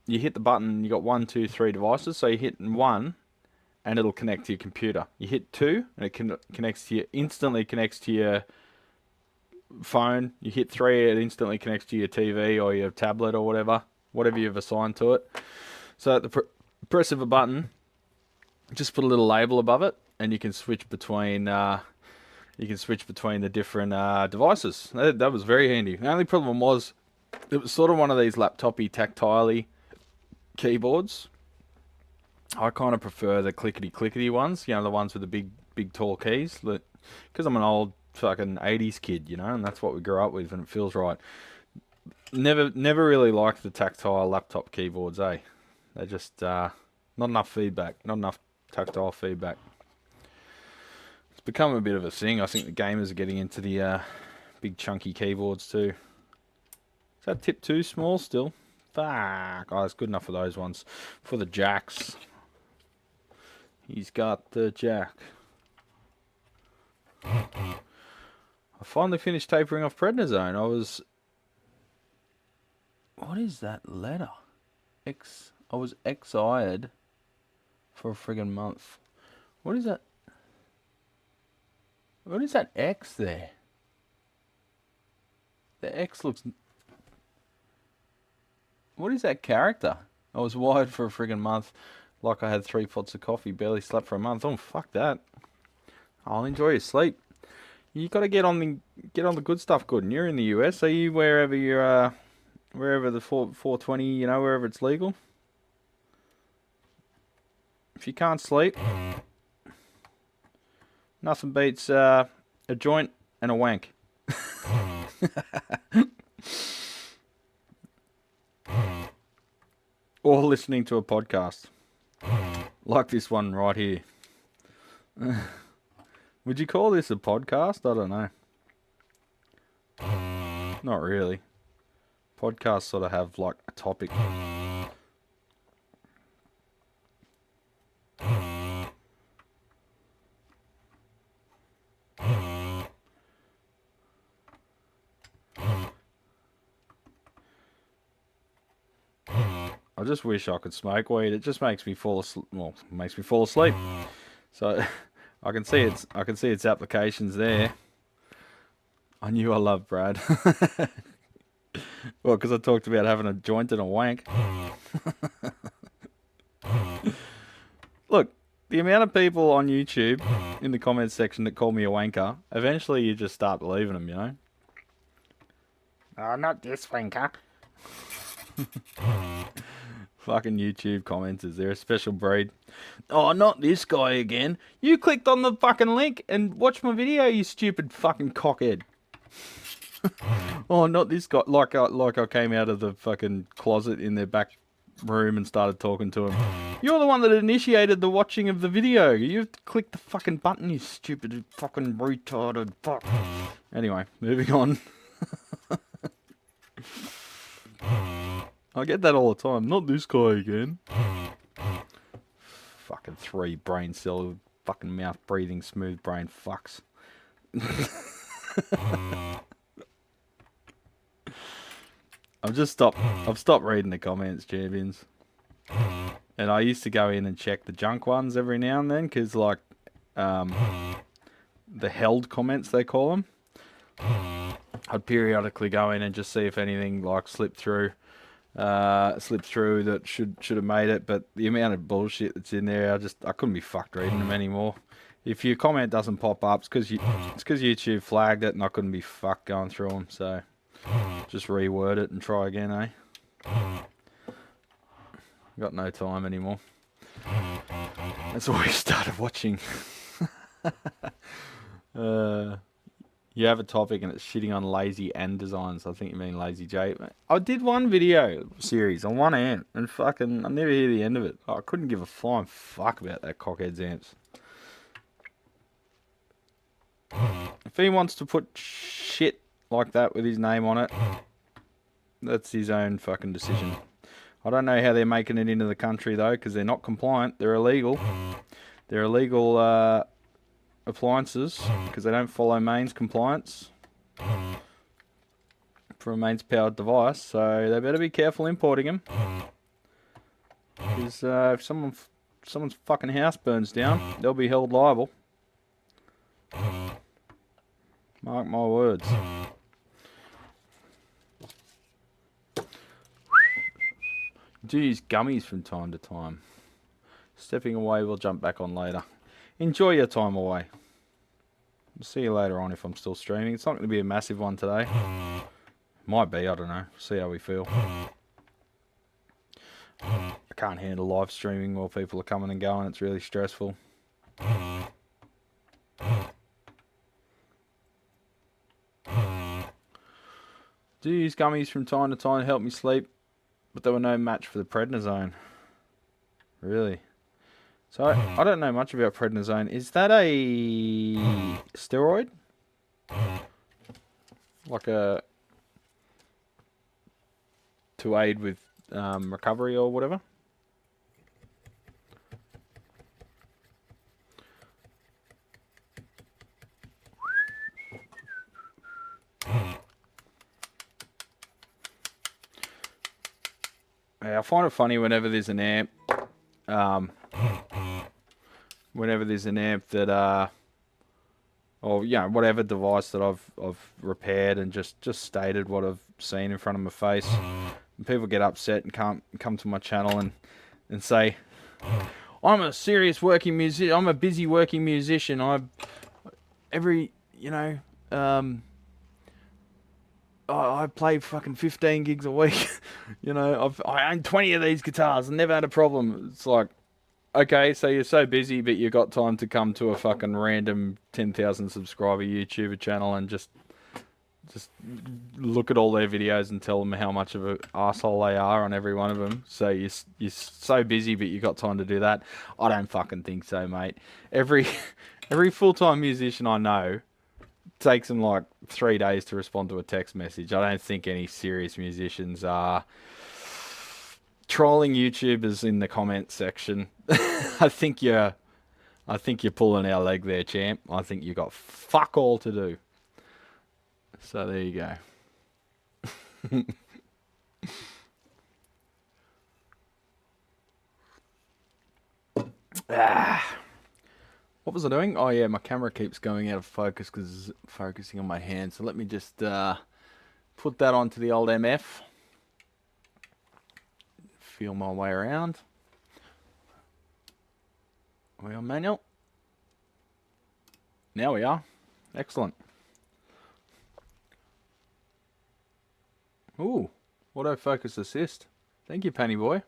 you hit the button, you got 1, 2, 3 devices. So you hit 1, and it'll connect to your computer. You hit 2, and it instantly connects to your phone. You hit 3, it instantly connects to your TV or your tablet or whatever you've assigned to it. So at the press of a button, just put a little label above it, and you can switch between the different devices. That was very handy. The only problem was It was sort of one of these laptopy, tactile keyboards. I kind of prefer the clickety-clickety ones, you know, the ones with the big tall keys. Because I'm an old fucking 80s kid, you know, and that's what we grew up with, and it feels right. Never really liked the tactile laptop keyboards, eh? They're just not enough feedback, not enough tactile feedback. It's become a bit of a thing. I think the gamers are getting into the big chunky keyboards too. Is that tip too small still? Fuck. Oh, it's good enough for those ones. For the jacks. He's got the jack. I finally finished tapering off prednisone. I was... What is that letter? I was X-ired for a friggin' month. What is that? What is that X there? The X looks... What is that character? I was wired for a friggin' month, like I had 3 pots of coffee, barely slept for a month. Oh, fuck that. I'll enjoy your sleep. You got to get on the good stuff good. And you're in the US. Are you wherever you're, wherever the 420, you know, wherever it's legal? If you can't sleep, nothing beats a joint and a wank. Or listening to a podcast. Like this one right here. Would you call this a podcast? I don't know. Not really. Podcasts sort of have like a topic. I just wish I could smoke weed. It just makes me fall asleep. Well, makes me fall asleep. So I can see its applications there. I knew I loved Brad. Well, because I talked about having a joint and a wank. Look, the amount of people on YouTube in the comments section that call me a wanker, eventually you just start believing them, you know? Oh, not this wanker. Fucking YouTube commenters, they're a special breed. Oh, not this guy again. You clicked on the fucking link and watched my video, you stupid fucking cockhead. Oh, not this guy. Like I came out of the fucking closet in their back room and started talking to him. You're the one that initiated the watching of the video. You clicked the fucking button, you stupid fucking retarded fuck. Anyway, moving on. I get that all the time. Not this guy again. Fucking 3 brain cell, fucking mouth breathing, smooth brain fucks. I've stopped reading the comments, champions. And I used to go in and check the junk ones every now and then, because like the held comments they call them. I'd periodically go in and just see if anything like slipped through that should have made it. But the amount of bullshit that's in there, I couldn't be fucked reading them anymore. If your comment doesn't pop up, it's because YouTube flagged it, and I couldn't be fucked going through them. So just reword it and try again, eh? Got no time anymore. That's why we started watching. You have a topic and it's shitting on lazy and designs. I think you mean Lazy J. I did one video series on one amp and fucking I never hear the end of it. I couldn't give a flying fuck about that cockhead's amps. If he wants to put shit like that with his name on it, that's his own fucking decision. I don't know how they're making it into the country though, because they're not compliant. They're illegal. They're illegal appliances because they don't follow mains compliance for a mains powered device. So they better be careful importing them. Because if someone's fucking house burns down, they'll be held liable. Mark my words. Do use gummies from time to time. Stepping away, we'll jump back on later. Enjoy your time away. I'll see you later on if I'm still streaming. It's not going to be a massive one today. Might be, I don't know. See how we feel. I can't handle live streaming while people are coming and going. It's really stressful. Do use gummies from time to time to help me sleep, but there were no match for the prednisone. Really? So I don't know much about prednisone. Is that a steroid? Like a... to aid with recovery or whatever? Yeah, I find it funny whenever there's an amp, that, or you know, whatever device that I've repaired and just stated what I've seen in front of my face, and people get upset and can't come to my channel and say, I'm a serious working musician. I'm a busy working musician. I play fucking 15 gigs a week. You know, I own 20 of these guitars and never had a problem. It's like, okay, so you're so busy, but you got time to come to a fucking random 10,000 subscriber YouTuber channel and just look at all their videos and tell them how much of an asshole they are on every one of them. So you're so busy, but you got time to do that. I don't fucking think so, mate. Every full-time musician I know takes them like 3 days to respond to a text message. I don't think any serious musicians are trolling YouTubers in the comment section. I think you're pulling our leg there, champ. I think you got fuck all to do. So there you go. What was I doing? Oh yeah, my camera keeps going out of focus because it's focusing on my hand. So let me just put that onto the old MF. Feel my way around. Are we on manual? Now we are. Excellent. Ooh, autofocus assist. Thank you, Penny Boy.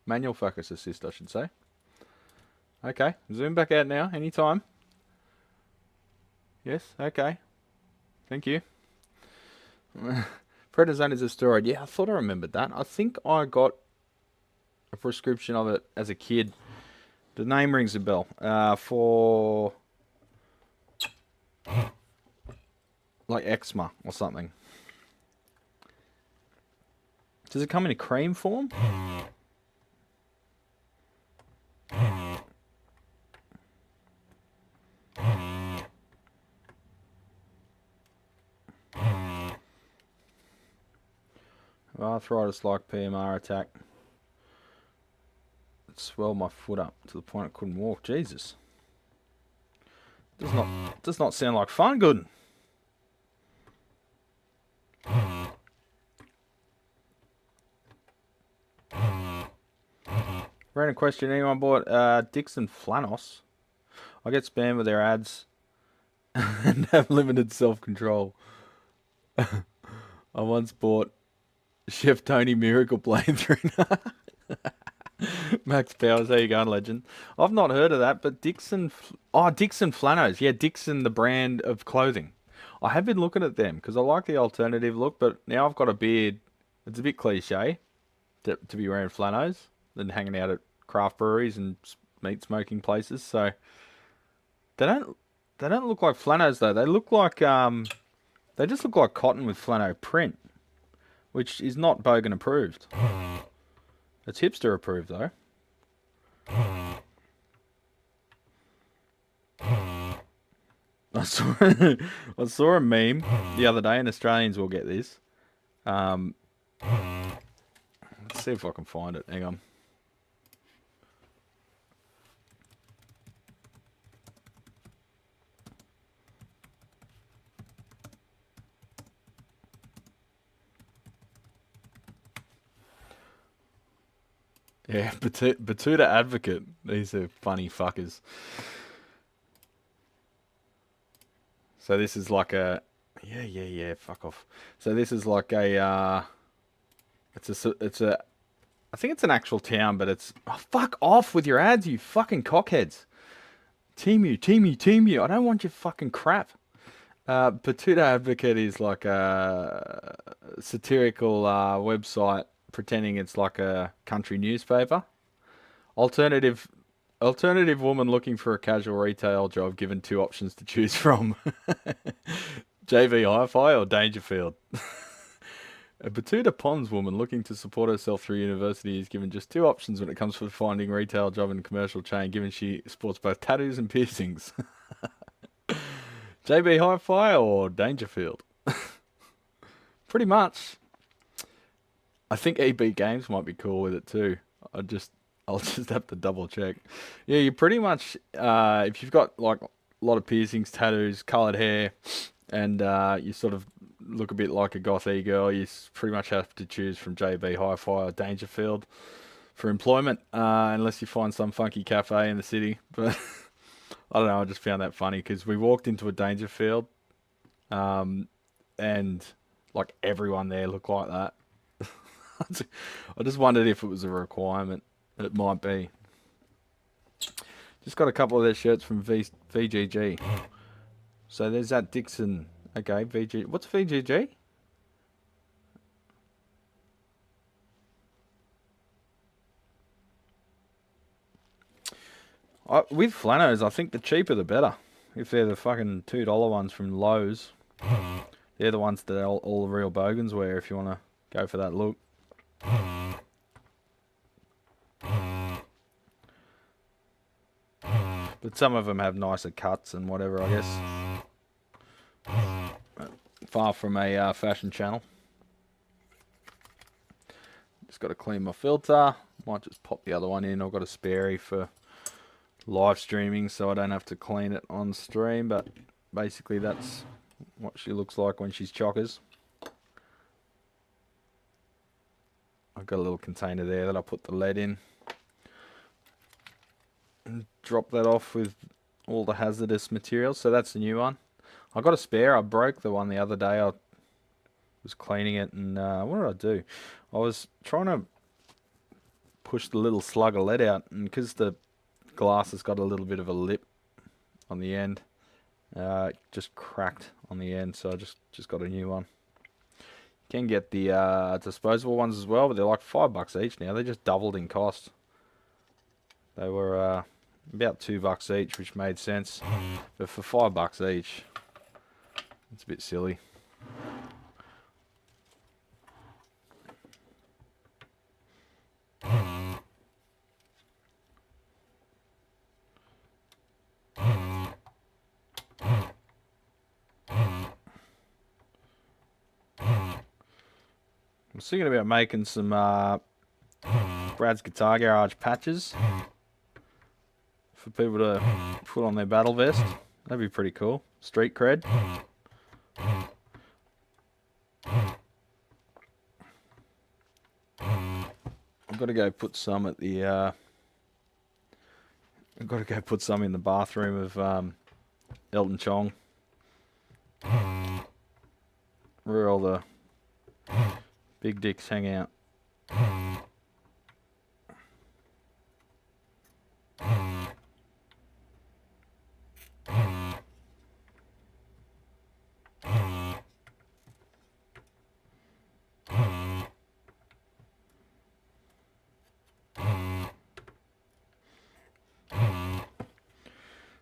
Manual focus assist, I should say. Okay, zoom back out now, anytime. Yes, okay. Thank you. Prednisone is a steroid. Yeah, I thought I remembered that. I think I got a prescription of it as a kid. The name rings a bell. For like eczema or something. Does it come in a cream form? Arthritis like PMR attack. It swelled my foot up to the point I couldn't walk. Jesus. Does not sound like fun, good. Random question, anyone bought Dixon Flanos? I get spammed with their ads and have limited self-control. I once bought Chef Tony Miracle Playthrough. Max Powers, how you going, legend? I've not heard of that, but Dixon Flanos. Yeah, Dixon, the brand of clothing. I have been looking at them because I like the alternative look, but now I've got a beard. It's a bit cliche to be wearing Flanos and hanging out at craft breweries and meat smoking places. So they don't look like Flanos though. They look like they just look like cotton with Flano print, which is not Bogan approved. It's hipster approved though. I saw a meme the other day, and Australians will get this. Let's see if I can find it. Hang on. Yeah, Batuta Advocate. These are funny fuckers. So this is like a Yeah. Fuck off. So this is like a. It's a. I think it's an actual town, but it's. Oh, fuck off with your ads, you fucking cockheads. Team you. I don't want your fucking crap. Batuta Advocate is like a satirical website pretending it's like a country newspaper. Alternative woman looking for a casual retail job given 2 options to choose from. JV Hi-Fi or Dangerfield. A Batuta Ponds woman looking to support herself through university is given just 2 options when it comes to finding retail job in a commercial chain, given she sports both tattoos and piercings. JB Hi-Fi or Dangerfield? Pretty much. I think EB Games might be cool with it too. I'll just have to double check. Yeah, you pretty much, if you've got like a lot of piercings, tattoos, coloured hair, and you sort of look a bit like a goth girl, you pretty much have to choose from JB Hi-Fi or Dangerfield for employment, unless you find some funky cafe in the city. But I don't know, I just found that funny because we walked into a Dangerfield, and like everyone there looked like that. I just wondered if it was a requirement. It might be. Just got a couple of their shirts from VGG. So there's that Dixon. Okay, VG. What's VGG? With Flanos, I think the cheaper the better. If they're the fucking $2 ones from Lowe's, they're the ones that all the real bogans wear if you want to go for that look. But some of them have nicer cuts and whatever, I guess. Far from a fashion channel. Just got to clean my filter. Might just pop the other one in. I've got a spare for live streaming so I don't have to clean it on stream. But basically that's what she looks like when she's chockers. I've got a little container there that I put the lead in. And drop that off with all the hazardous materials. So that's the new one. I got a spare. I broke the one the other day. I was cleaning it and what did I do? I was trying to push the little slug of lead out, and because the glass has got a little bit of a lip on the end, it just cracked on the end, so I just got a new one. You can get the disposable ones as well, but they're like $5 each now. They just doubled in cost. They were about $2 each, which made sense, but for $5 each, it's a bit silly. I was thinking about making some Brad's Guitar Garage patches for people to put on their battle vest. That'd be pretty cool. Street cred. I've got to go put some at the I've got to go put some in the bathroom of Elton Chong, where all the big dicks hang out.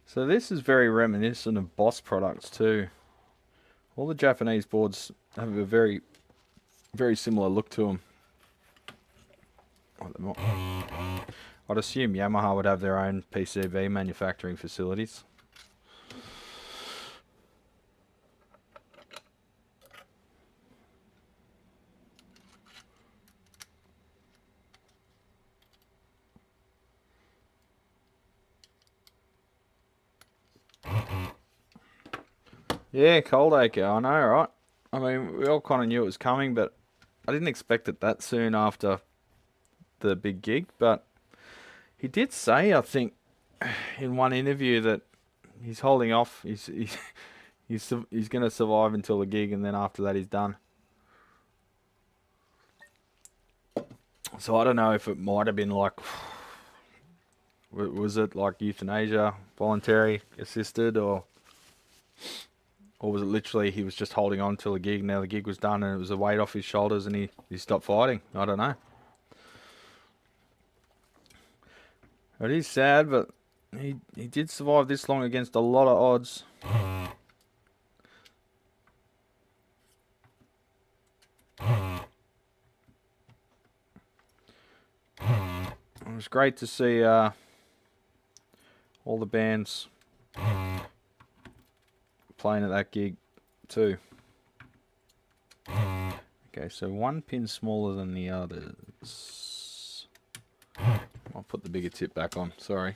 So this is very reminiscent of Boss products too. All the Japanese boards have a very, very similar look to them. I'd assume Yamaha would have their own PCB manufacturing facilities. Yeah, Cold Acre, I know, right? I mean, we all kind of knew it was coming, but I didn't expect it that soon after the big gig. But he did say, I think, in one interview that he's holding off. He's He's going to survive until the gig, and then after that he's done. So I don't know if it might have been like, was it like euthanasia, voluntary, assisted, or was it literally he was just holding on till the gig, now the gig was done and it was a weight off his shoulders and he stopped fighting? I don't know. It is sad, but he did survive this long against a lot of odds. It was great to see all the bands playing at that gig too. Okay, so one pin smaller than the others. I'll put the bigger tip back on, sorry.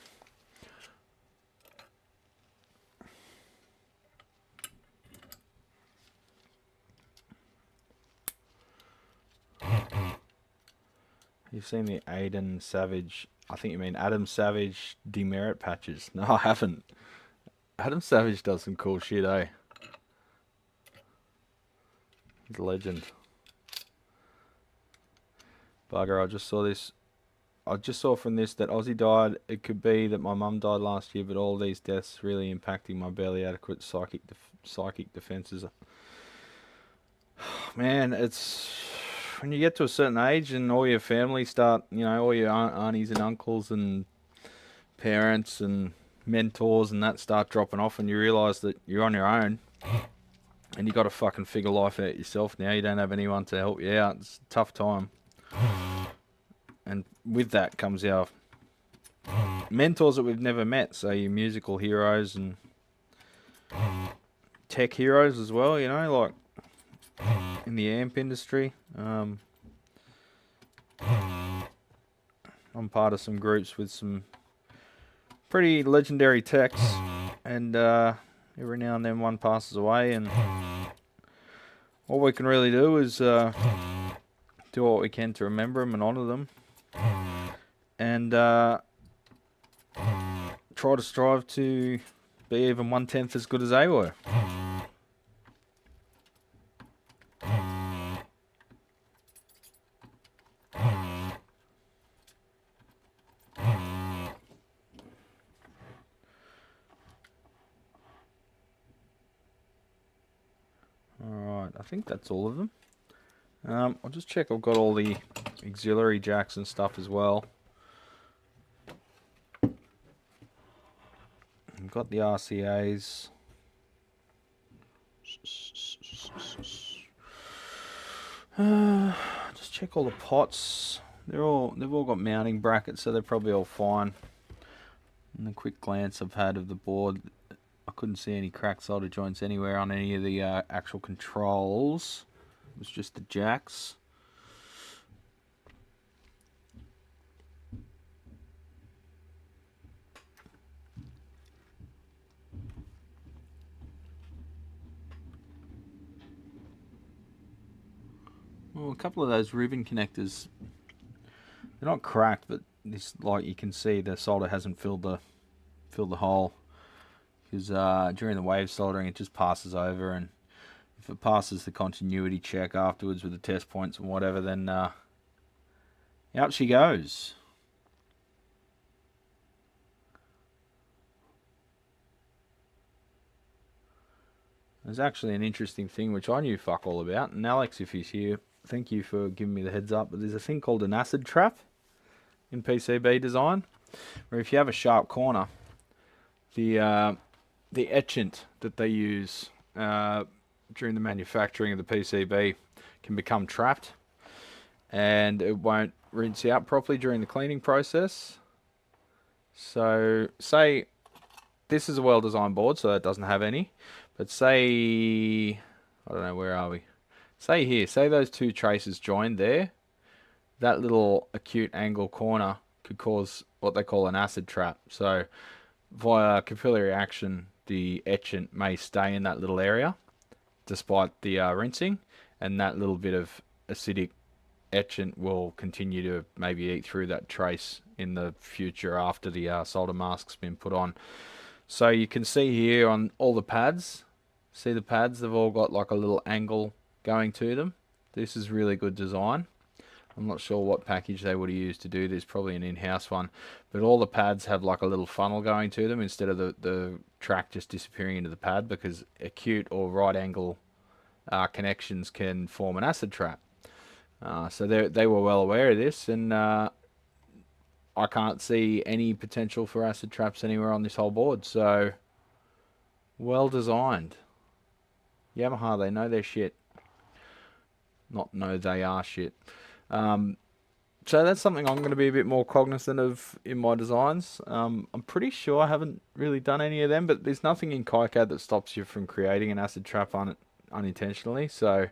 You've seen the Aiden Savage, I think you mean Adam Savage demerit patches. No, I haven't. Adam Savage does some cool shit, eh? He's a legend. Bugger, I just saw this. I just saw from this that Ozzy died. It could be that my mum died last year, but all these deaths really impacting my barely adequate psychic defenses. Man, it's when you get to a certain age and all your family start, you know, all your aunties and uncles and parents and mentors and that start dropping off, and you realise that you're on your own and you got to fucking figure life out yourself now. You don't have anyone to help you out. It's a tough time. And with that comes our mentors that we've never met, so your musical heroes and tech heroes as well, you know, like in the amp industry. I'm part of some groups with some pretty legendary techs, and every now and then one passes away, and all we can really do is do what we can to remember them and honour them, and try to strive to be even 1/10 as good as they were. Alright, I think that's all of them. I'll just check I've got all the auxiliary jacks and stuff as well. I've got the RCAs. Just check all the pots. They've all got mounting brackets, so they're probably all fine. And the quick glance I've had of the board, I couldn't see any cracked solder joints anywhere on any of the actual controls. It was just the jacks. Well, a couple of those ribbon connectors, they're not cracked, but this, like you can see, the solder hasn't filled the hole, because during the wave soldering it just passes over, and if it passes the continuity check afterwards with the test points and whatever, then out she goes. There's actually an interesting thing which I knew fuck all about, and Alex, if he's here, thank you for giving me the heads up, but there's a thing called an acid trap in PCB design, where if you have a sharp corner, the etchant that they use during the manufacturing of the PCB can become trapped, and it won't rinse out properly during the cleaning process. So say this is a well-designed board, so it doesn't have any, but say, I don't know, where are we? Say here, say those two traces joined there, that little acute angle corner could cause what they call an acid trap. So via capillary action, the etchant may stay in that little area despite the rinsing, and that little bit of acidic etchant will continue to maybe eat through that trace in the future after the solder mask's been put on. So you can see here on all the pads, See the pads? They've all got like a little angle going to them. This is really good design. I'm not sure what package they would have used to do this, probably an in-house one. But all the pads have like a little funnel going to them instead of the track just disappearing into the pad, because acute or right angle connections can form an acid trap. So they were well aware of this, and I can't see any potential for acid traps anywhere on this whole board. So, well designed. Yamaha, they know their shit. Not know they are shit. So that's something I'm going to be a bit more cognizant of in my designs. I'm pretty sure I haven't really done any of them, but there's nothing in KiCad that stops you from creating an acid trap unintentionally. So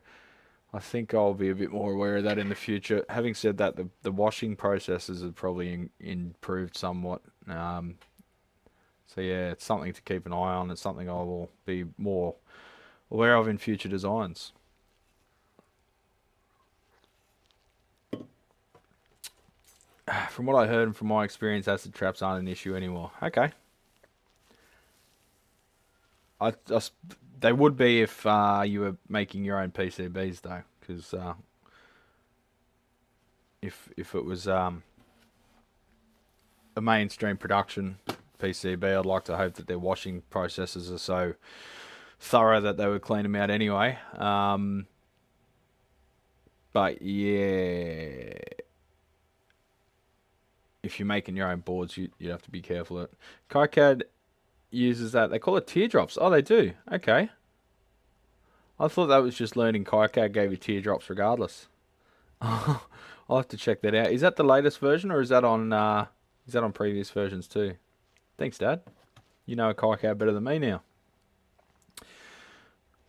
I think I'll be a bit more aware of that in the future. Having said that, the washing processes have probably improved somewhat. So yeah, it's something to keep an eye on. It's something I will be more aware of in future designs. From what I heard and from my experience, acid traps aren't an issue anymore. Okay. They would be if you were making your own PCBs though, because if it was a mainstream production PCB, I'd like to hope that their washing processes are so thorough that they would clean them out anyway. But yeah, if you're making your own boards, you have to be careful of it. KiCad uses that. They call it teardrops. Oh, they do. Okay. I thought that was just learning KiCad gave you teardrops regardless. I'll have to check that out. Is that the latest version, or is that on previous versions too? Thanks, Dad. You know KiCad better than me now.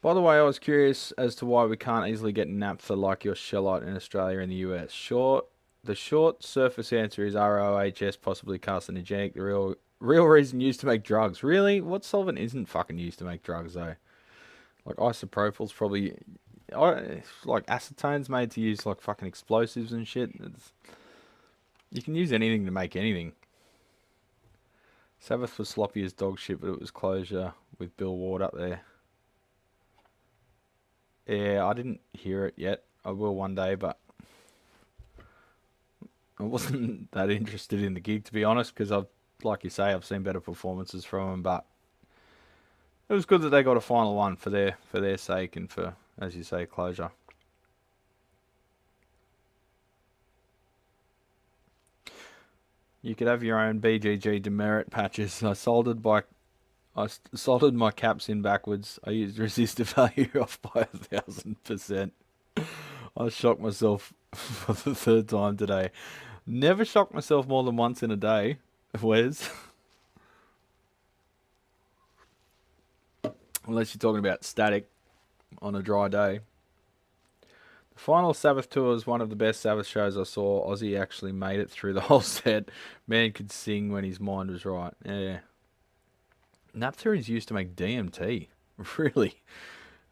By the way, I was curious as to why we can't easily get naphtha like your Shellite in Australia and the US. The short surface answer is ROHS, possibly carcinogenic. The real reason used to make drugs. Really? What solvent isn't fucking used to make drugs though? Like isopropyl's probably, like acetone's made to use like fucking explosives and shit. You can use anything to make anything. Sabbath was sloppy as dog shit, but it was closure with Bill Ward up there. Yeah, I didn't hear it yet. I will one day, but I wasn't that interested in the gig, to be honest, because like you say, I've seen better performances from them, but it was good that they got a final one for their sake and for, as you say, closure. You could have your own BGG demerit patches. I soldered my caps in backwards. I used resistor value off by 1,000%. I shocked myself for the third time today. Never shocked myself more than once in a day, Wes. Unless you're talking about static on a dry day. The final Sabbath tour is one of the best Sabbath shows I saw. OZZY actually made it through the whole set. Man could sing when his mind was right. Yeah. Naphtha is used to make DMT. Really?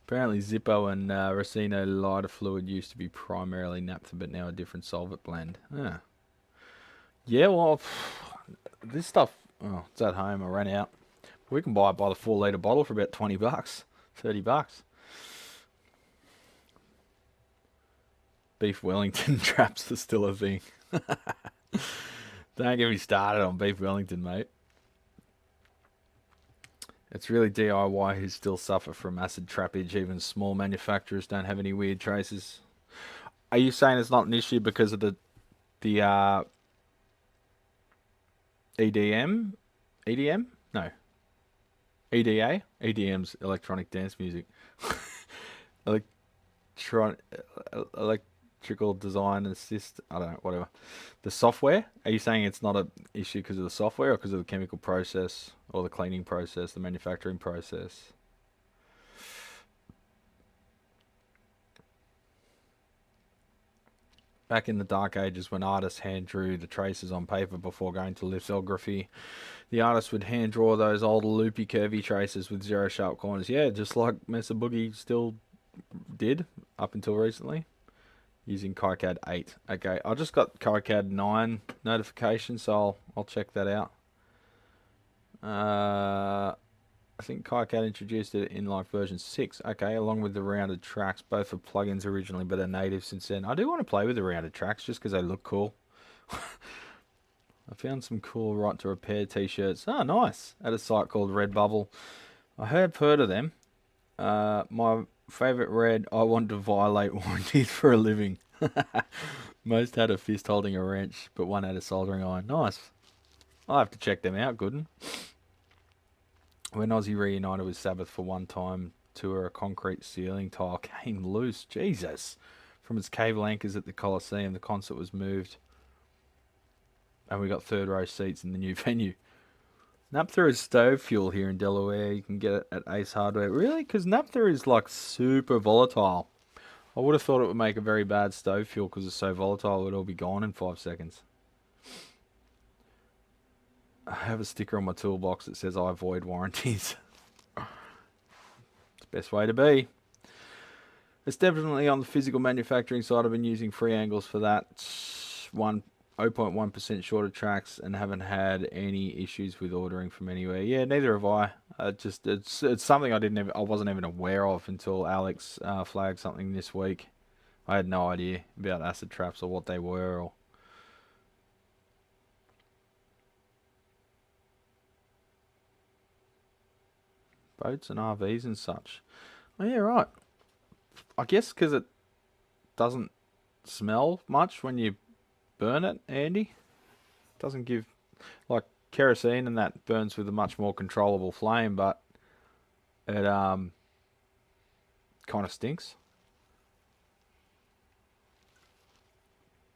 Apparently Zippo and Racino lighter fluid used to be primarily naphtha, but now a different solvent blend. Yeah, well, this stuff, oh, it's at home. I ran out. We can buy it by the 4 litre bottle for about 20 bucks, 30 bucks. Beef Wellington traps are still a thing. Don't get me started on beef Wellington, mate. It's really DIY who still suffer from acid trappage. Even small manufacturers don't have any weird traces. Are you saying it's not an issue because of the EDM? EDM? No. EDA? EDM's electronic dance music. Electrical design assist. I don't know, whatever. The software? Are you saying it's not an issue because of the software or because of the chemical process or the cleaning process, the manufacturing process? Back in the dark ages when artists hand drew the traces on paper before going to lithography, the artist would hand draw those old loopy curvy traces with 0 sharp corners. Yeah, just like Mesa Boogie still did up until recently. Using KiCad 8. Okay, I just got KiCad 9 notification, so I'll check that out. I think KiCad introduced it in like version 6. Okay, along with the rounded tracks, both for plugins originally, but are native since then. I do want to play with the rounded tracks just because they look cool. I found some cool right to repair t-shirts. Oh, nice. At a site called Redbubble. I have heard of them. My favourite read, I want to violate warranties for a living. Most had a fist holding a wrench, but one had a soldering iron. Nice. I'll have to check them out, Gooden. When Aussie reunited with Sabbath for one time tour, a concrete ceiling tile came loose. Jesus. From its cable anchors at the Coliseum, the concert was moved. And we got third row seats in the new venue. Naphtha is stove fuel here in Delaware. You can get it at Ace Hardware. Really? Because naphtha is like super volatile. I would have thought it would make a very bad stove fuel because it's so volatile it would all be gone in 5 seconds. I have a sticker on my toolbox that says I avoid warranties. It's the best way to be. It's definitely on the physical manufacturing side. I've been using free angles for that. 0.1% shorter tracks and haven't had any issues with ordering from anywhere. Yeah, neither have I. It's something I wasn't even aware of until Alex flagged something this week. I had no idea about acid traps or what they were. Or boats and RVs and such. Oh yeah, right. I guess because it doesn't smell much when you burn it, Andy. Doesn't give, like kerosene and that burns with a much more controllable flame, but it kind of stinks.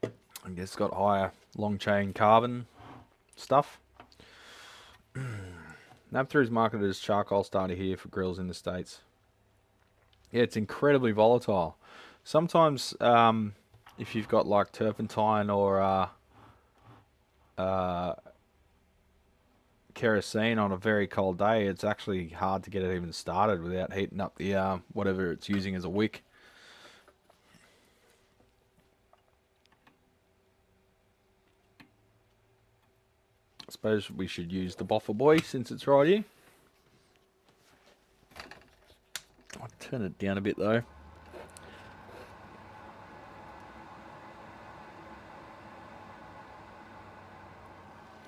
I guess it's got higher long chain carbon stuff. Naphtha is marketed as charcoal starter here for grills in the States. Yeah, it's incredibly volatile. Sometimes if you've got like turpentine or kerosene on a very cold day, it's actually hard to get it even started without heating up the whatever it's using as a wick. I suppose we should use the BOFA boy since it's right here. I'll turn it down a bit though.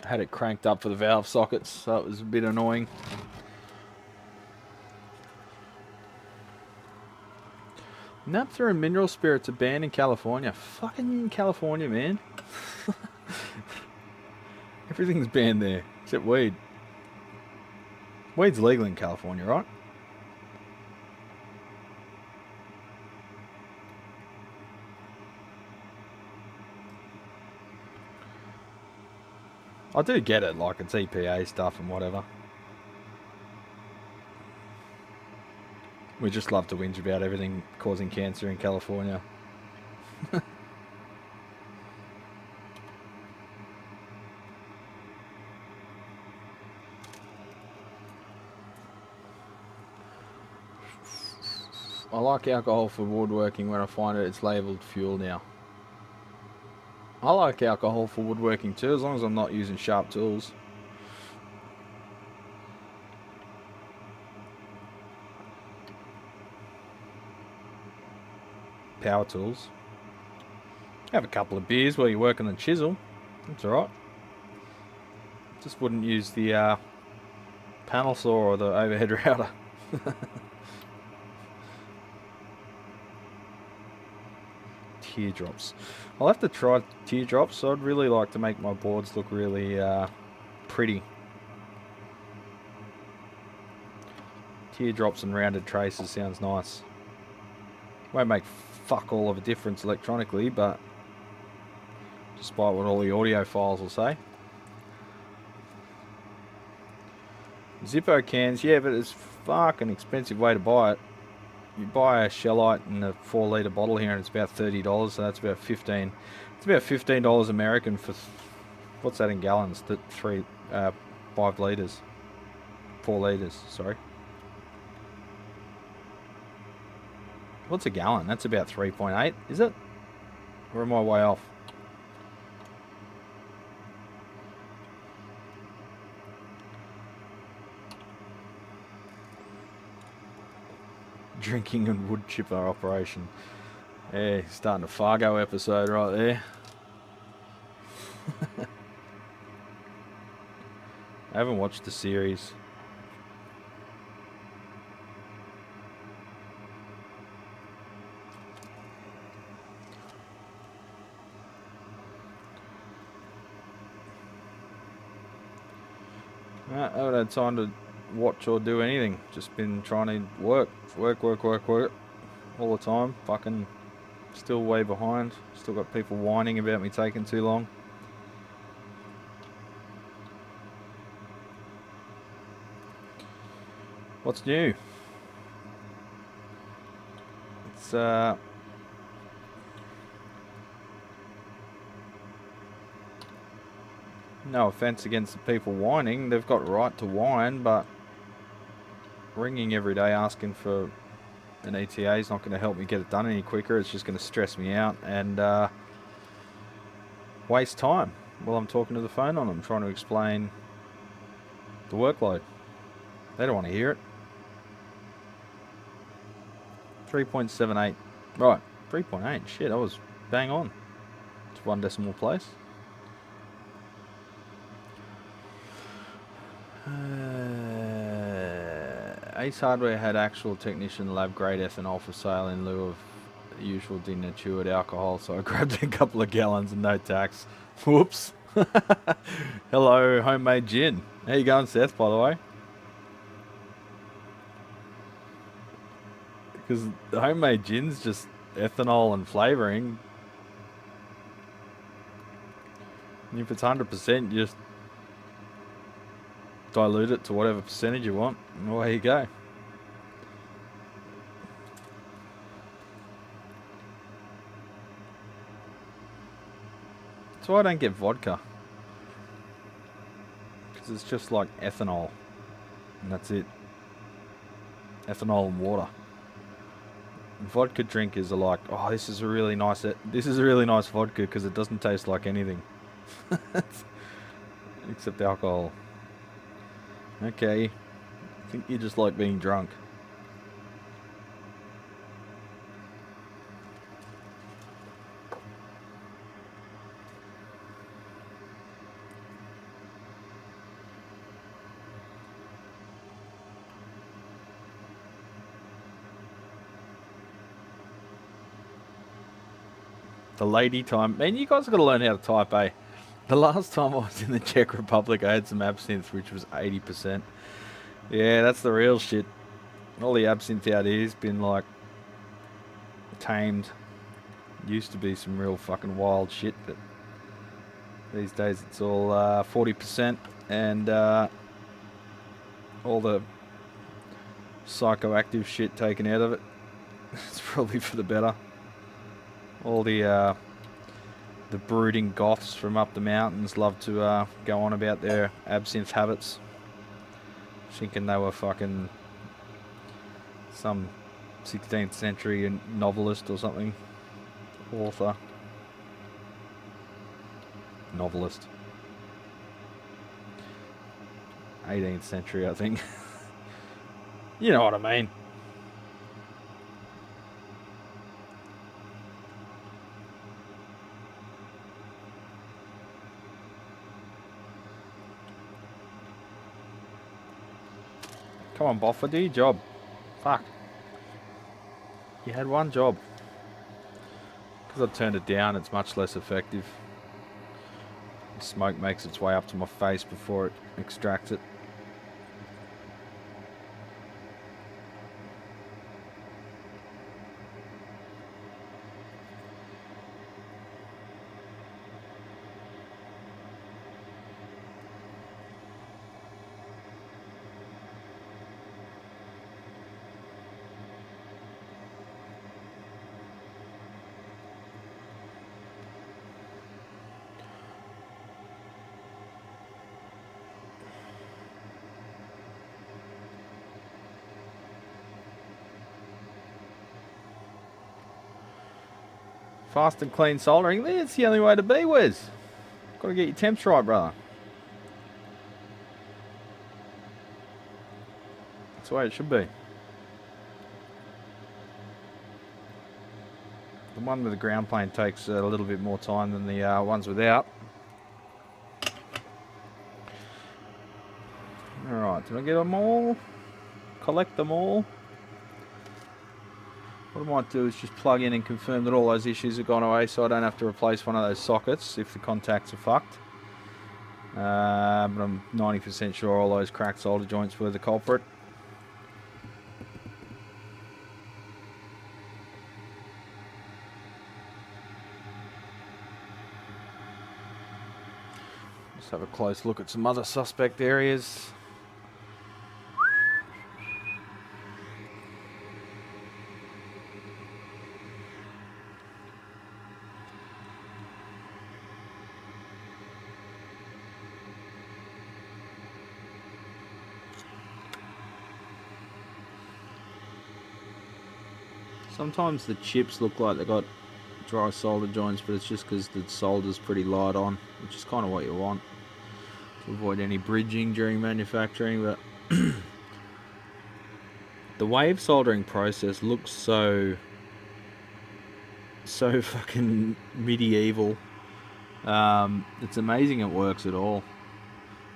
I had it cranked up for the valve sockets, so it was a bit annoying. Naphtha and mineral spirits are banned in California. Fucking California, man. Everything's banned there, except weed. Weed's legal in California, right? I do get it, like it's EPA stuff and whatever. We just love to whinge about everything causing cancer in California. I like alcohol for woodworking when I find it's labelled fuel now. I like alcohol for woodworking too, as long as I'm not using sharp tools. Power tools. Have a couple of beers while you're working the chisel. That's alright. Just wouldn't use the panel saw or the overhead router. Teardrops. I'll have to try teardrops. I'd really like to make my boards look really pretty. Teardrops and rounded traces sounds nice. Won't make fuck all of a difference electronically, but despite what all the audio files will say. Zippo cans, yeah, but it's fucking expensive way to buy it. You buy a Shellite in a 4 litre bottle here and it's about $30, so that's about 15. It's about $15 American for, what's that in gallons? 5 litres. 4 litres, sorry. What's a gallon? That's about 3.8, is it? Or am I way off? drinking and wood chipper operation. Yeah, starting a Fargo episode right there. I haven't watched the series. I haven't had time to watch or do anything. Just been trying to work all the time. Fucking still way behind. Still got people whining about me taking too long. What's new? It's no offense against the people whining. They've got right to whine, but ringing every day asking for an ETA is not going to help me get it done any quicker. It's just going to stress me out and waste time while I'm talking to the phone on them, trying to explain the workload. They don't want to hear it. 3.78. Right, 3.8. Shit, I was bang on. It's 1 decimal place. Ace Hardware had actual technician lab grade ethanol for sale in lieu of the usual denatured alcohol, so I grabbed a couple of gallons and no tax. Whoops. Hello, homemade gin. How you going, Seth, by the way? Because the homemade gin's just ethanol and flavouring. And if it's 100%, you just dilute it to whatever percentage you want, and away you go. That's why I don't get vodka. Because it's just like ethanol. And that's it. Ethanol and water. Vodka drinkers are like, oh, this is a really nice vodka because it doesn't taste like anything. Except alcohol. Okay. I think you just like being drunk. The lady time. Man, you guys have got to learn how to type, eh? The last time I was in the Czech Republic, I had some absinthe, which was 80%. Yeah, that's the real shit. All the absinthe out here has been, like, tamed. Used to be some real fucking wild shit, but these days it's all 40% and all the psychoactive shit taken out of it. It's probably for the better. All the brooding goths from up the mountains love to go on about their absinthe habits, thinking they were fucking some 16th century novelist or something. Author. Novelist. 18th century, I think. You know what I mean. Come on, BOFA, do your job. Fuck. You had one job. Because I've turned it down, it's much less effective. The smoke makes its way up to my face before it extracts it. Fast and clean soldering. That's the only way to be, Wes. Got to get your temps right, brother. That's the way it should be. The one with the ground plane takes a little bit more time than the ones without. Alright, did I get them all? Collect them all? What I might do is just plug in and confirm that all those issues have gone away so I don't have to replace one of those sockets if the contacts are fucked. But I'm 90% sure all those cracked solder joints were the culprit. Just have a close look at some other suspect areas. Sometimes the chips look like they've got dry solder joints, but it's just because the solder's pretty light on, which is kind of what you want to avoid any bridging during manufacturing. But the wave soldering process looks so fucking medieval. It's amazing it works at all.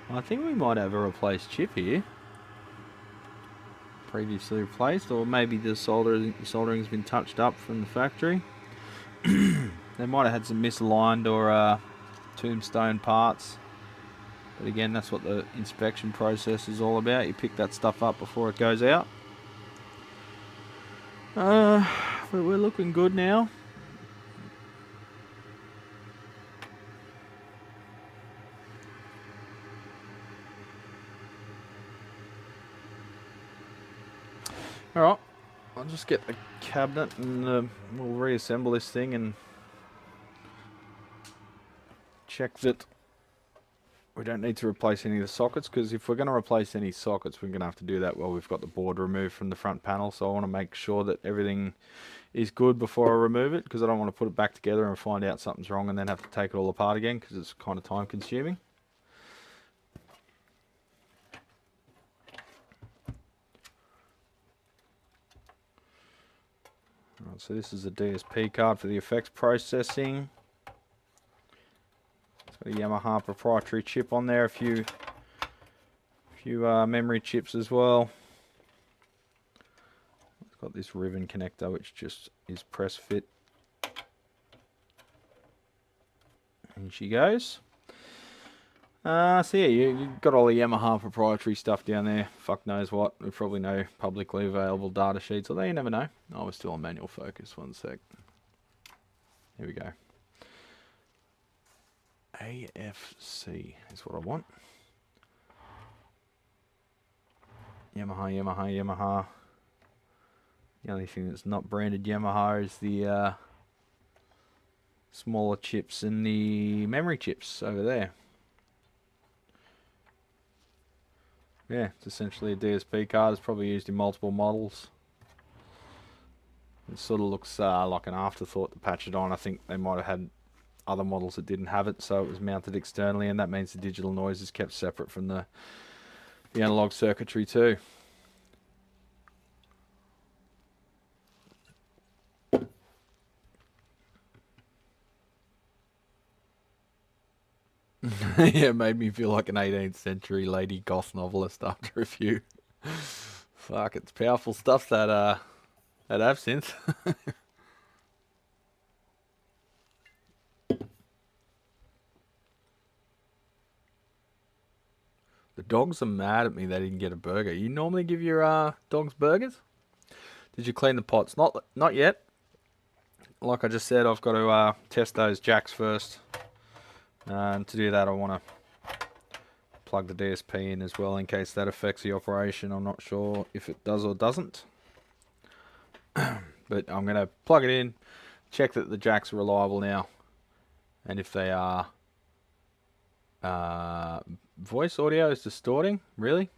I think we might have a replaced chip here. Previously replaced, or maybe the soldering's been touched up from the factory. They might have had some misaligned or tombstone parts, but again, that's what the inspection process is all about. You pick that stuff up before it goes out. But we're looking good now. Alright, I'll just get the cabinet and we'll reassemble this thing and check that we don't need to replace any of the sockets, because if we're going to replace any sockets, we're going to have to do that while we've got the board removed from the front panel. So I want to make sure that everything is good before I remove it, because I don't want to put it back together and find out something's wrong and then have to take it all apart again, because it's kind of time consuming. Right, so this is a DSP card for the effects processing. It's got a Yamaha proprietary chip on there, a few memory chips as well. It's got this ribbon connector which just is press fit. And she goes. So yeah, you've got all the Yamaha proprietary stuff down there. Fuck knows what. We probably know publicly available data sheets, although you never know. Oh, we're still on manual focus. One sec. Here we go. AFC is what I want. Yamaha. The only thing that's not branded Yamaha is the smaller chips and the memory chips over there. Yeah, it's essentially a DSP card. It's probably used in multiple models. It sort of looks like an afterthought to patch it on. I think they might have had other models that didn't have it, so it was mounted externally, and that means the digital noise is kept separate from the analog circuitry too. Yeah, it made me feel like an 18th century lady goth novelist after a few. Fuck, it's powerful stuff, that absinthe. The dogs are mad at me they didn't get a burger. You normally give your dogs burgers? Did you clean the pots? Not yet. Like I just said, I've got to test those jacks first. And to do that, I want to plug the DSP in as well in case that affects the operation. I'm not sure if it does or doesn't. But I'm going to plug it in, check that the jacks are reliable now. And if they are, voice audio is distorting, really?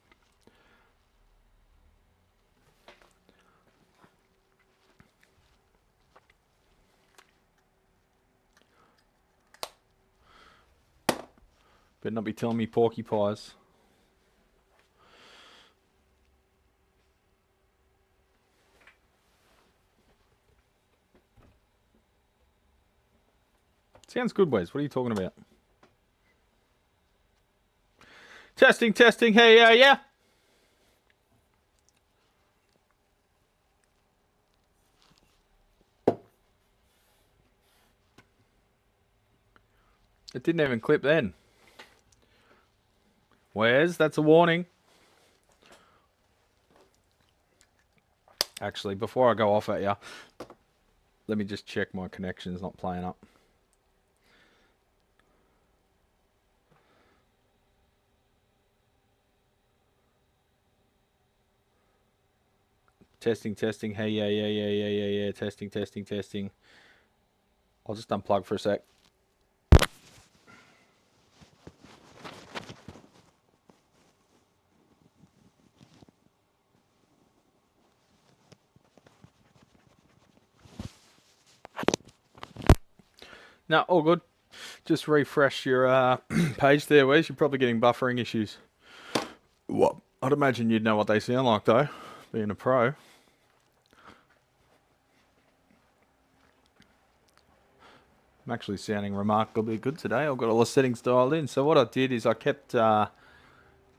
Better not be telling me porky pies. Sounds good, Wes. What are you talking about? Testing, testing. Hey, yeah. It didn't even clip then. Wes, that's a warning. Actually, before I go off at you, let me just check my connection's not playing up. Testing, testing. Hey, yeah. Testing, testing, testing. I'll just unplug for a sec. No, all good. Just refresh your page there, Wes. You're probably getting buffering issues. What? I'd imagine you'd know what they sound like, though, being a pro. I'm actually sounding remarkably good today. I've got all the settings dialed in. So what I did is I kept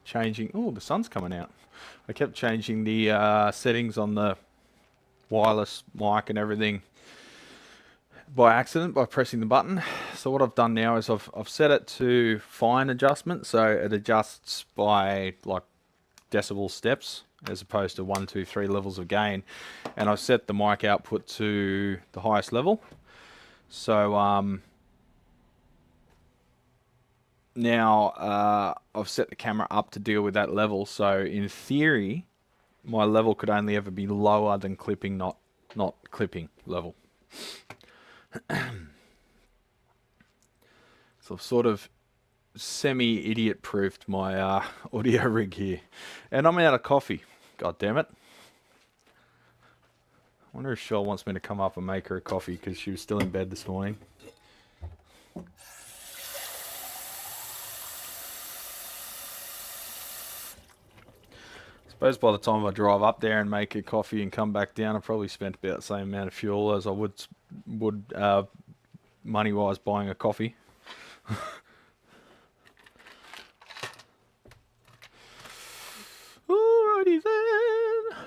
changing... Oh, the sun's coming out. I kept changing the settings on the wireless mic and everything by accident by pressing the button. So what I've done now is I've set it to fine adjustment, so it adjusts by like decibel steps as opposed to 1, 2, 3 levels of gain, and I've set the mic output to the highest level. So now I've set the camera up to deal with that level, so in theory my level could only ever be lower than clipping, not clipping level. So I've sort of semi-idiot proofed my audio rig here. And I'm out of coffee. God damn it. I wonder if Shell wants me to come up and make her a coffee because she was still in bed this morning. I suppose by the time I drive up there and make a coffee and come back down, I probably spent about the same amount of fuel as I would money-wise buying a coffee. Alrighty then.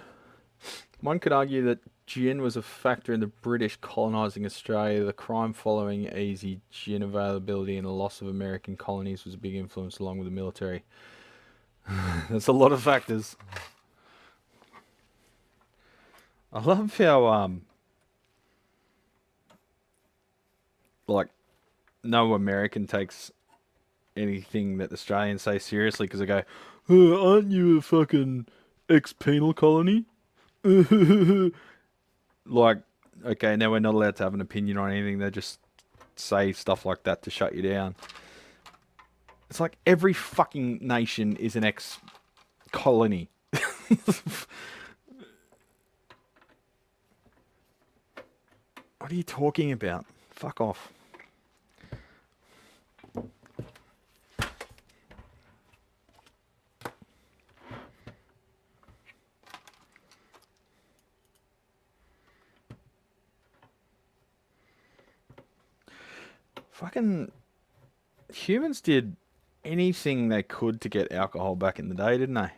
One could argue that gin was a factor in the British colonising Australia. The crime following easy gin availability and the loss of American colonies was a big influence along with the military. There's a lot of factors. I love how like no American takes anything that Australians say seriously because they go, oh, aren't you a fucking ex-penal colony? Like, okay, now we're not allowed to have an opinion on anything. They just say stuff like that to shut you down. It's like every fucking nation is an ex-colony. What are you talking about? Fuck off. Fucking humans did anything they could to get alcohol back in the day, didn't they?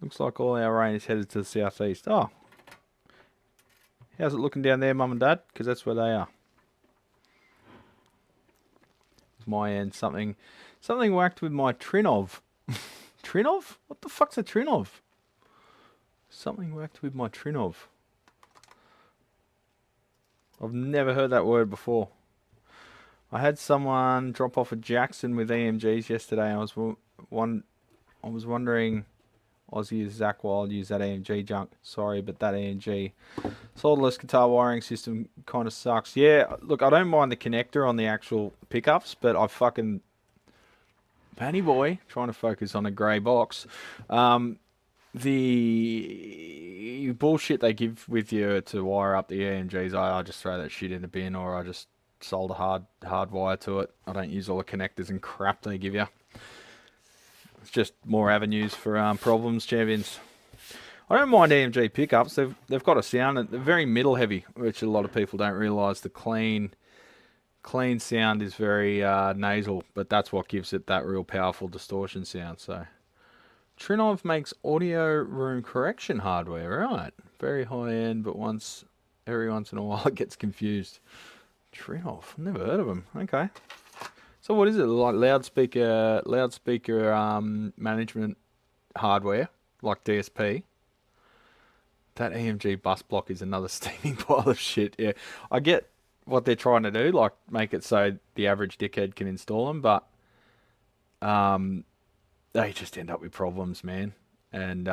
Looks like all our rain is headed to the southeast. Oh. How's it looking down there, Mum and Dad? Because that's where they are. It's my end. Something whacked with my Trinov. Trinov? What the fuck's a Trinov? Something whacked with my Trinov. I've never heard that word before. I had someone drop off at Jackson with EMGs yesterday. I was wondering, Aussie is Zach Wild use that EMG junk. Sorry, but that EMG solderless guitar wiring system kind of sucks. Yeah, look, I don't mind the connector on the actual pickups, but I fucking Panny boy trying to focus on a grey box. The bullshit they give with you to wire up the EMGs, I just throw that shit in the bin, or I just solder hard wire to it. I don't use all the connectors and crap they give you. It's just more avenues for problems, champions. I don't mind EMG pickups. They've got a sound. They're very middle heavy, which a lot of people don't realise. The clean sound is very nasal, but that's what gives it that real powerful distortion sound. So Trinov makes audio room correction hardware, right? Very high end, but every once in a while it gets confused. Trinov, never heard of them. Okay. So what is it? Like loudspeaker management hardware, like DSP. That EMG bus block is another steaming pile of shit. Yeah, I get what they're trying to do, like make it so the average dickhead can install them, but they just end up with problems, man. And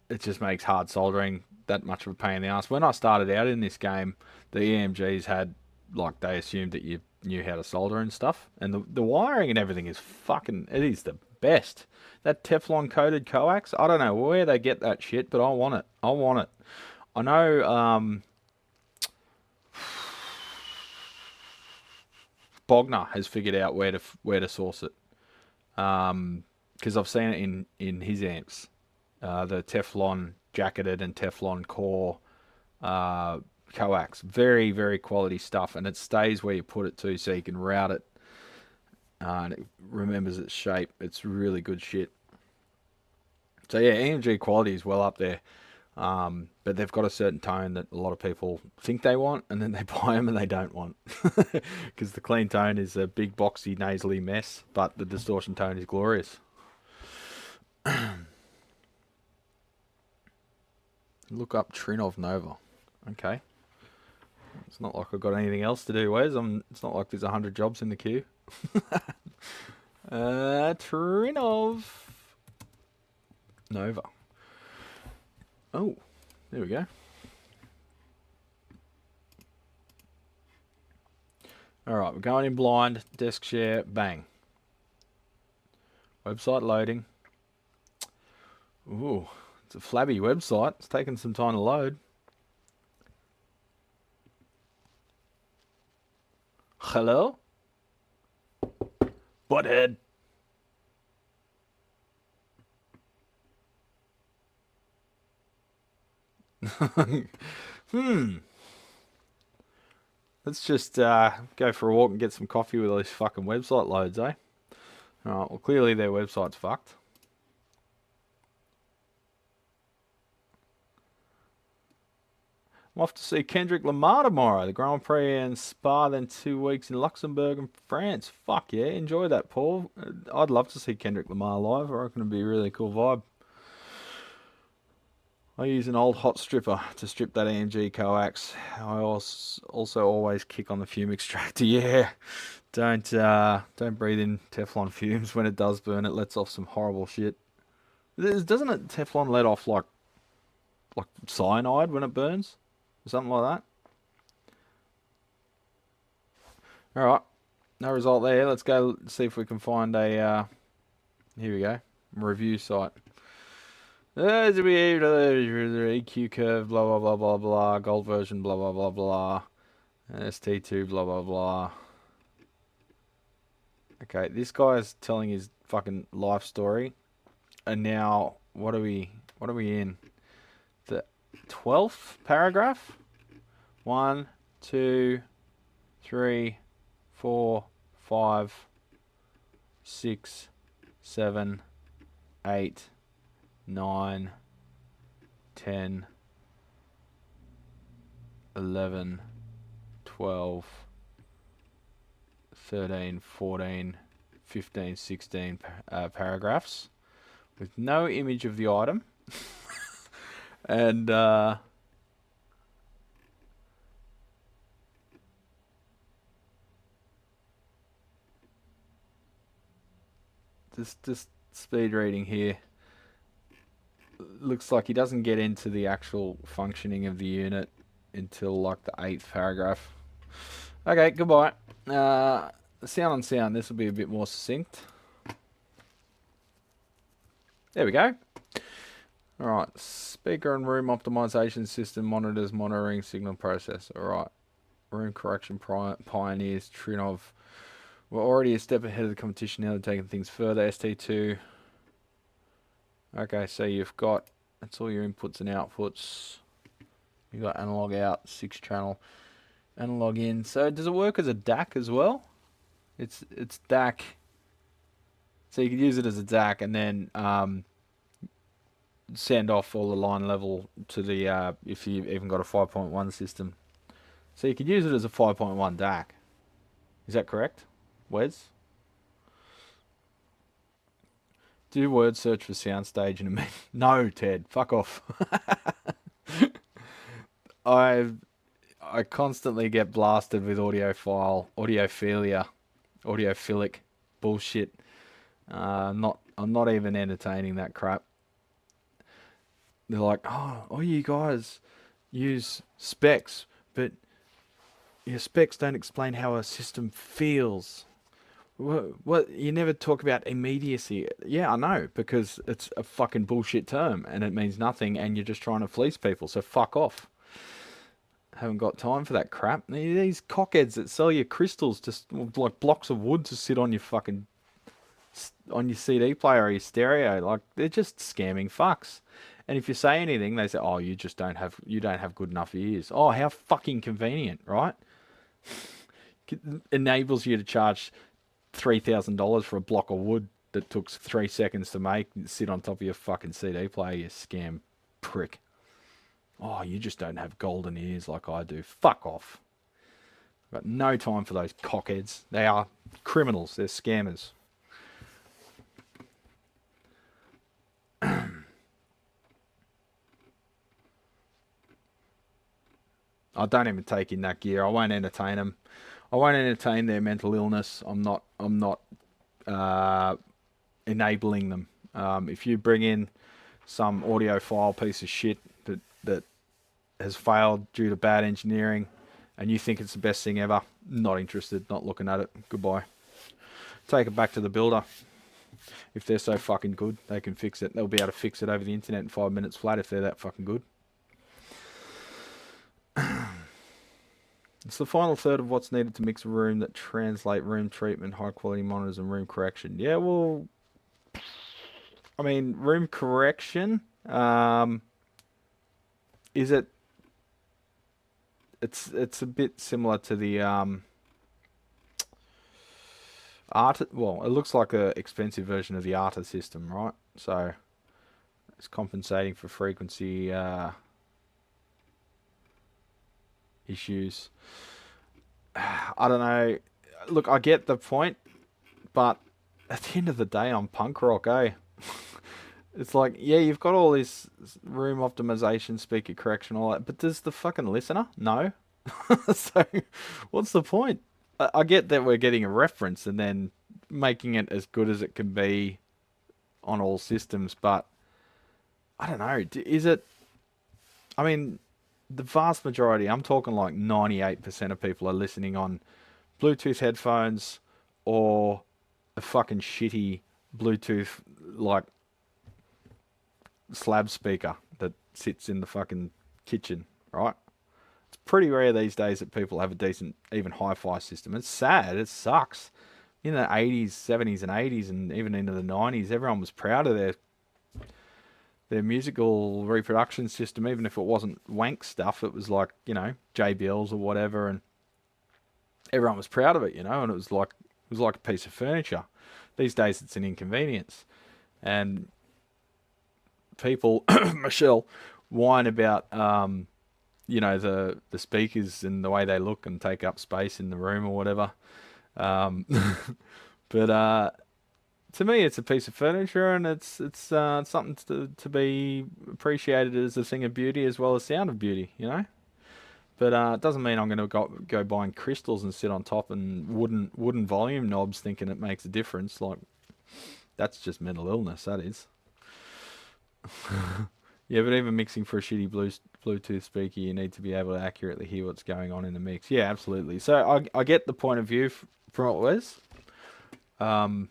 it just makes hard soldering that much of a pain in the ass. When I started out in this game, the EMGs had, like, they assumed that you knew how to solder and stuff. And the wiring and everything is it is the best. That Teflon coated coax, I don't know where they get that shit, but I want it. I want it. I know Bogner has figured out where to source it. Because I've seen it in his amps. The Teflon jacketed and Teflon core coax. Very, very quality stuff. And it stays where you put it to, so you can route it. And it remembers its shape. It's really good shit. So yeah, EMG quality is well up there. But they've got a certain tone that a lot of people think they want, and then they buy them and they don't want. Because the clean tone is a big, boxy, nasally mess, but the distortion tone is glorious. Look up Trinov Nova. Okay. It's not like I've got anything else to do, Wes. It's not like there's 100 jobs in the queue. Trinov Nova. Oh, there we go. Alright, we're going in blind. Desk share. Bang. Website loading. Ooh, it's a flabby website. It's taking some time to load. Hello? Butthead. Let's just go for a walk and get some coffee with all these fucking website loads, eh? Alright, well, clearly their website's fucked. I'm off to see Kendrick Lamar tomorrow. The Grand Prix and Spa, then 2 weeks in Luxembourg and France. Fuck yeah, enjoy that, Paul. I'd love to see Kendrick Lamar live. I reckon it'd be a really cool vibe. I use an old hot stripper to strip that EMG coax. I also always kick on the fume extractor. Yeah, don't breathe in Teflon fumes. When it does burn, it lets off some horrible shit. Doesn't it Teflon let off like cyanide when it burns? Or something like that. Alright, no result there. Let's go see if we can find a, here we go, review site. EQ curve, blah, blah, blah, blah, blah, gold version, blah, blah, blah, blah, ST2, blah, blah, blah. Okay, this guy is telling his fucking life story. And now, what are we in? The 12th paragraph? 1, 2, 3, 4, 5, 6, 7, 8, 9, 10, 11, 12, 13, 14, 15, 16 paragraphs with no image of the item. And just speed reading here. Looks like he doesn't get into the actual functioning of the unit until like the 8th paragraph. Okay, goodbye. Sound on sound, this will be a bit more succinct. There we go. Alright, speaker and room optimization system monitors monitoring signal process. Alright, room correction pioneers, Trinov. We're already a step ahead of the competition now. They're taking things further. ST2. Okay, so you've got, that's all your inputs and outputs. You've got analog out, 6 channel, analog in. So does it work as a DAC as well? It's DAC. So you could use it as a DAC and then send off all the line level to the, if you've even got a 5.1 system. So you could use it as a 5.1 DAC. Is that correct, Wes? Do word search for soundstage in a minute. No, Ted, fuck off. I constantly get blasted with audiophilia, audiophilic bullshit. I'm not even entertaining that crap. They're like, oh, you guys use specs, but your specs don't explain how a system feels. What you never talk about immediacy. Yeah, I know, because it's a fucking bullshit term and it means nothing and you're just trying to fleece people, so fuck off. Haven't got time for that crap. These cockheads that sell you crystals, just like blocks of wood to sit on your fucking, on your CD player or your stereo, like they're just scamming fucks. And if you say anything, they say, "Oh, you don't have good enough ears." Oh, how fucking convenient, right? Enables you to charge $3,000 for a block of wood that took 3 seconds to make and sit on top of your fucking CD player, you scam prick. Oh, you just don't have golden ears like I do. Fuck off. I've got no time for those cockheads. They are criminals. They're scammers. I don't even take in that gear. I won't entertain them. I won't entertain their mental illness. I'm not enabling them. If you bring in some audiophile piece of shit that has failed due to bad engineering and you think it's the best thing ever, not interested, not looking at it. Goodbye. Take it back to the builder. If they're so fucking good, they can fix it. They'll be able to fix it over the internet in 5 minutes flat if they're that fucking good. It's the final third of what's needed to mix a room that translate room treatment, high quality monitors, and room correction. Yeah, well, I mean, room correction, is it? It's a bit similar to the Arta. Well, it looks like a expensive version of the Arta system, right? So it's compensating for frequency issues. I don't know. Look, I get the point, but at the end of the day, I'm punk rock, eh? It's like, yeah, you've got all this room optimization, speaker correction, all that, but does the fucking listener? No. So, what's the point? I get that we're getting a reference and then making it as good as it can be on all systems, but I don't know. Is it? I mean, the vast majority, I'm talking like 98% of people are listening on Bluetooth headphones or a fucking shitty Bluetooth like slab speaker that sits in the fucking kitchen, right? It's pretty rare these days that people have a decent, even hi-fi system. It's sad. It sucks. In the 80s, 70s and 80s and even into the 90s, everyone was proud of their musical reproduction system, even if it wasn't wank stuff. It was like, JBLs or whatever, and everyone was proud of it, and it was like a piece of furniture. These days it's an inconvenience. And people, Michelle, whine about the speakers and the way they look and take up space in the room or whatever. But to me, it's a piece of furniture, and it's something to be appreciated as a thing of beauty as well as sound of beauty, But it doesn't mean I'm going to go buying crystals and sit on top and wooden volume knobs thinking it makes a difference. Like, that's just mental illness, that is. Yeah, but even mixing for a shitty Bluetooth speaker, you need to be able to accurately hear what's going on in the mix. Yeah, absolutely. So I get the point of view from what Wes. But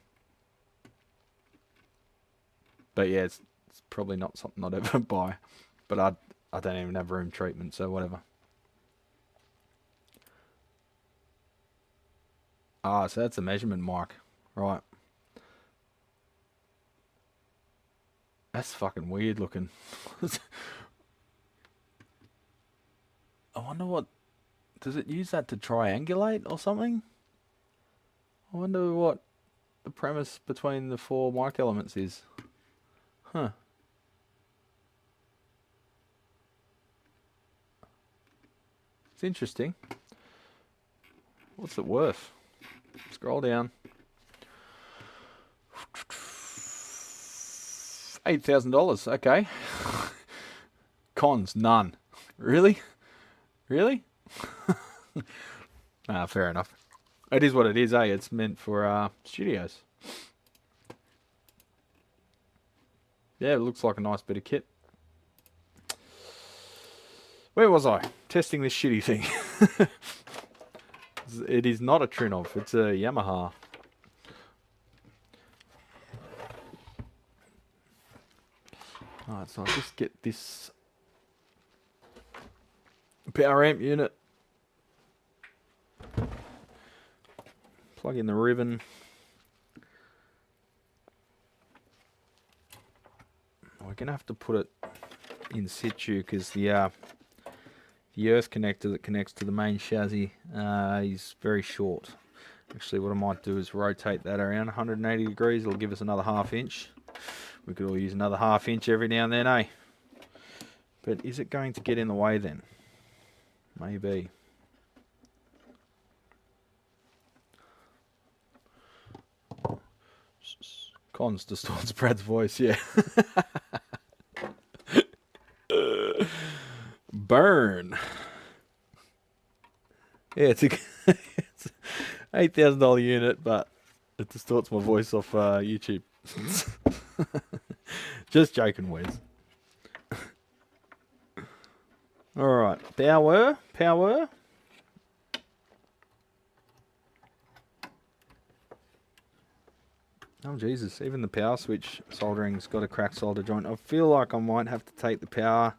yeah, it's probably not something I'd ever buy. But I don't even have room treatment, so whatever. Ah, so that's a measurement mic, right? That's fucking weird looking. I wonder what... Does it use that to triangulate or something? I wonder what the premise between the 4 mic elements is. Huh. It's interesting. What's it worth? Scroll down. $8,000. Okay. Cons, none. Really? Really? Ah, fair enough. It is what it is, eh? It's meant for studios. Yeah, it looks like a nice bit of kit. Where was I? Testing this shitty thing. It is not a Trinov, it's a Yamaha. Alright, so I'll just get this power amp unit. Plug in the ribbon. We're going to have to put it in situ because the earth connector that connects to the main chassis is very short. Actually, what I might do is rotate that around 180 degrees. It'll give us another ½ inch. We could all use another ½ inch every now and then, eh? But is it going to get in the way then? Maybe. Cons distorts Brad's voice, yeah. Burn. Yeah, it's an $8,000 unit, but it distorts my voice off YouTube. Just joking, Wes. Alright, power. Oh Jesus, even the power switch soldering's got a cracked solder joint. I feel like I might have to take the power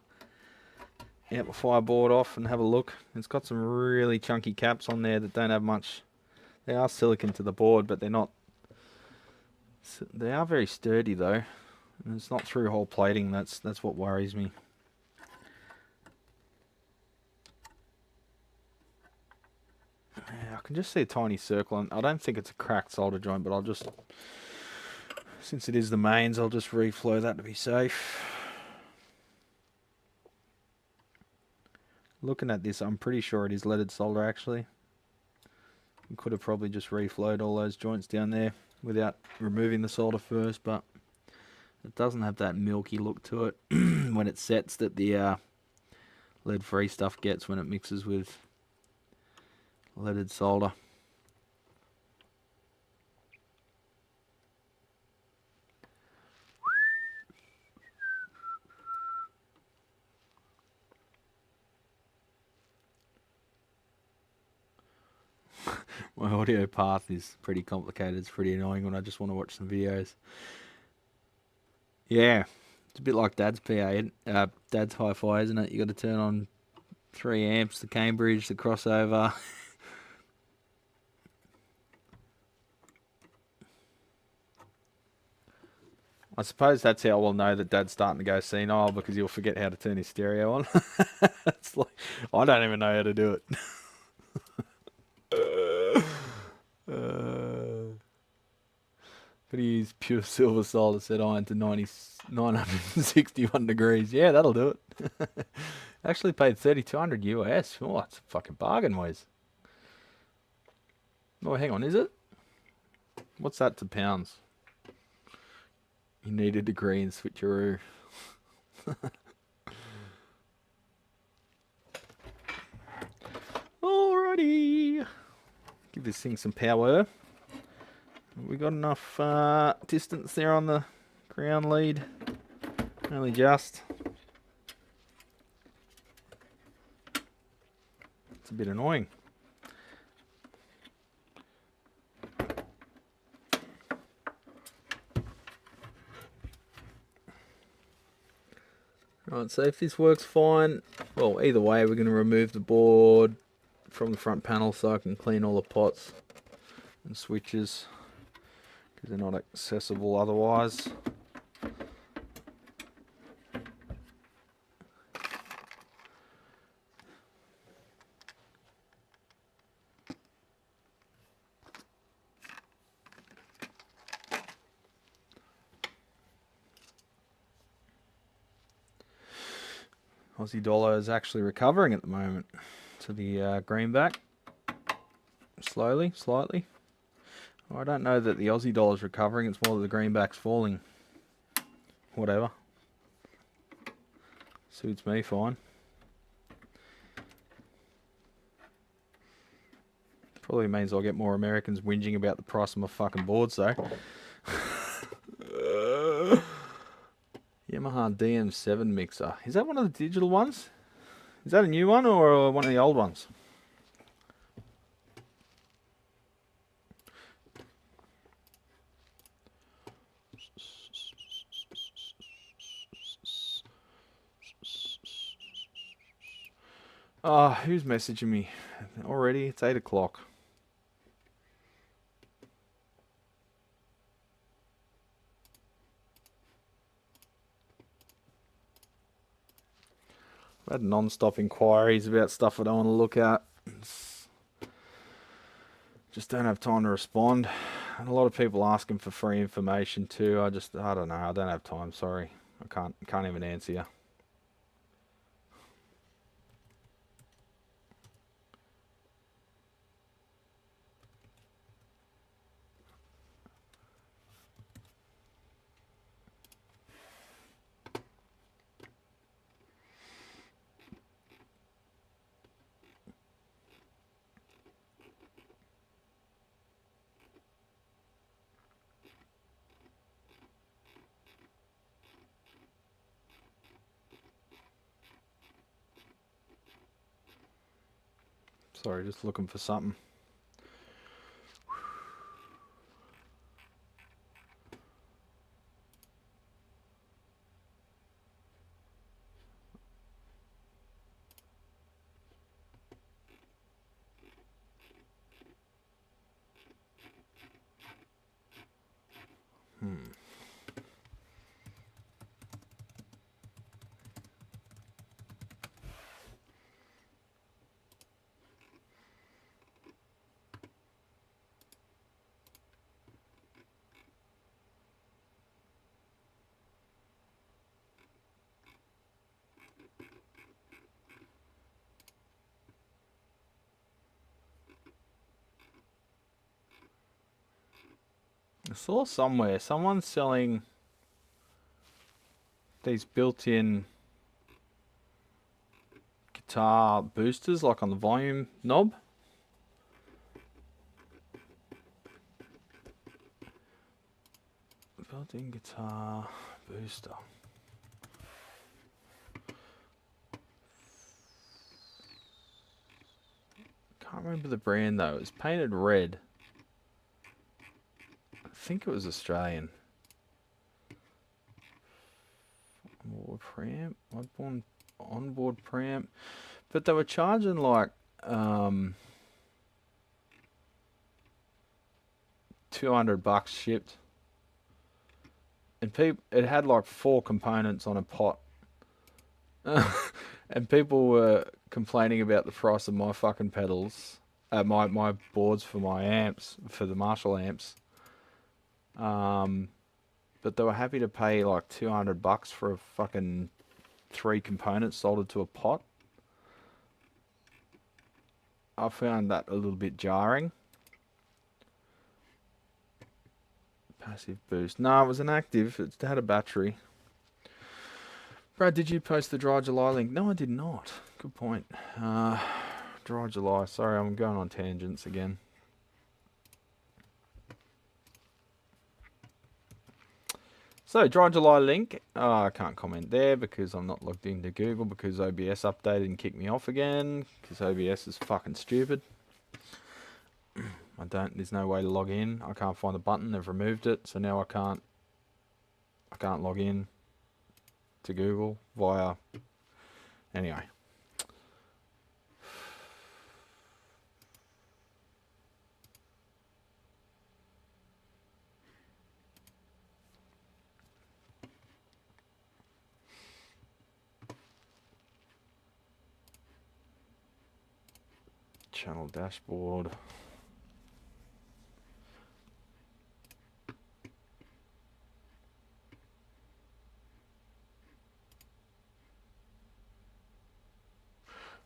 amplifier board off and have a look. It's got some really chunky caps on there that don't have much. They are silicon to the board, but they're not. They are very sturdy though. And it's not through hole plating. That's what worries me. Yeah, I can just see a tiny circle, and I don't think it's a cracked solder joint, but I'll just, since it is the mains, I'll just reflow that to be safe. Looking at this, I'm pretty sure it is leaded solder actually. We could have probably just reflowed all those joints down there without removing the solder first, but it doesn't have that milky look to it when it sets that the lead-free stuff gets when it mixes with leaded solder. My audio path is pretty complicated. It's pretty annoying when I just want to watch some videos. Yeah, it's a bit like Dad's PA, Dad's hi-fi, isn't it? You got to turn on 3 amps, the Cambridge, the crossover. I suppose that's how we'll know that Dad's starting to go senile, because he'll forget how to turn his stereo on. It's like, I don't even know how to do it. But he used pure silver solder set iron to 961 degrees. Yeah, that'll do it. Actually paid $3,200 US. Oh, that's a fucking bargain, Wes. Oh, hang on, is it? What's that to pounds? You need a degree in switcheroo. Alrighty. Give this thing some power. We got enough distance there on the ground lead. Only just. It's a bit annoying. Right, so if this works fine, well, either way, we're going to remove the board from the front panel so I can clean all the pots and switches, because they're not accessible otherwise. Aussie dollar is actually recovering at the moment to the greenback. Slowly, slightly. I don't know that the Aussie dollar's recovering, it's more that the greenback's falling. Whatever. Suits me fine. Probably means I'll get more Americans whinging about the price of my fucking boards though. Yamaha DM7 mixer. Is that one of the digital ones? Is that a new one or one of the old ones? Oh, who's messaging me? Already? It's 8 o'clock. I've had non-stop inquiries about stuff I don't want to look at. Just don't have time to respond. And a lot of people asking for free information too. I don't know. I don't have time. Sorry. I can't even answer you. Sorry, just looking for something. I saw somewhere someone's selling these built-in guitar boosters, like on the volume knob. Built-in guitar booster. Can't remember the brand though. It was painted red. I think it was Australian. Onboard preamp, onboard preamp, but they were charging like $200 shipped, and it had like 4 components on a pot, and people were complaining about the price of my fucking pedals, my boards for my amps, for the Marshall amps. But they were happy to pay like $200 for a fucking 3 components soldered to a pot. I found that a little bit jarring. Passive boost. No, it was an active. It had a battery. Brad, did you post the Dry July link? No, I did not. Good point. Dry July. Sorry, I'm going on tangents again. So, Dry July link, I can't comment there because I'm not logged into Google because OBS updated and kicked me off again because OBS is fucking stupid. There's no way to log in. I can't find the button, they've removed it, so now I can't log in to Google via, anyway. Channel dashboard.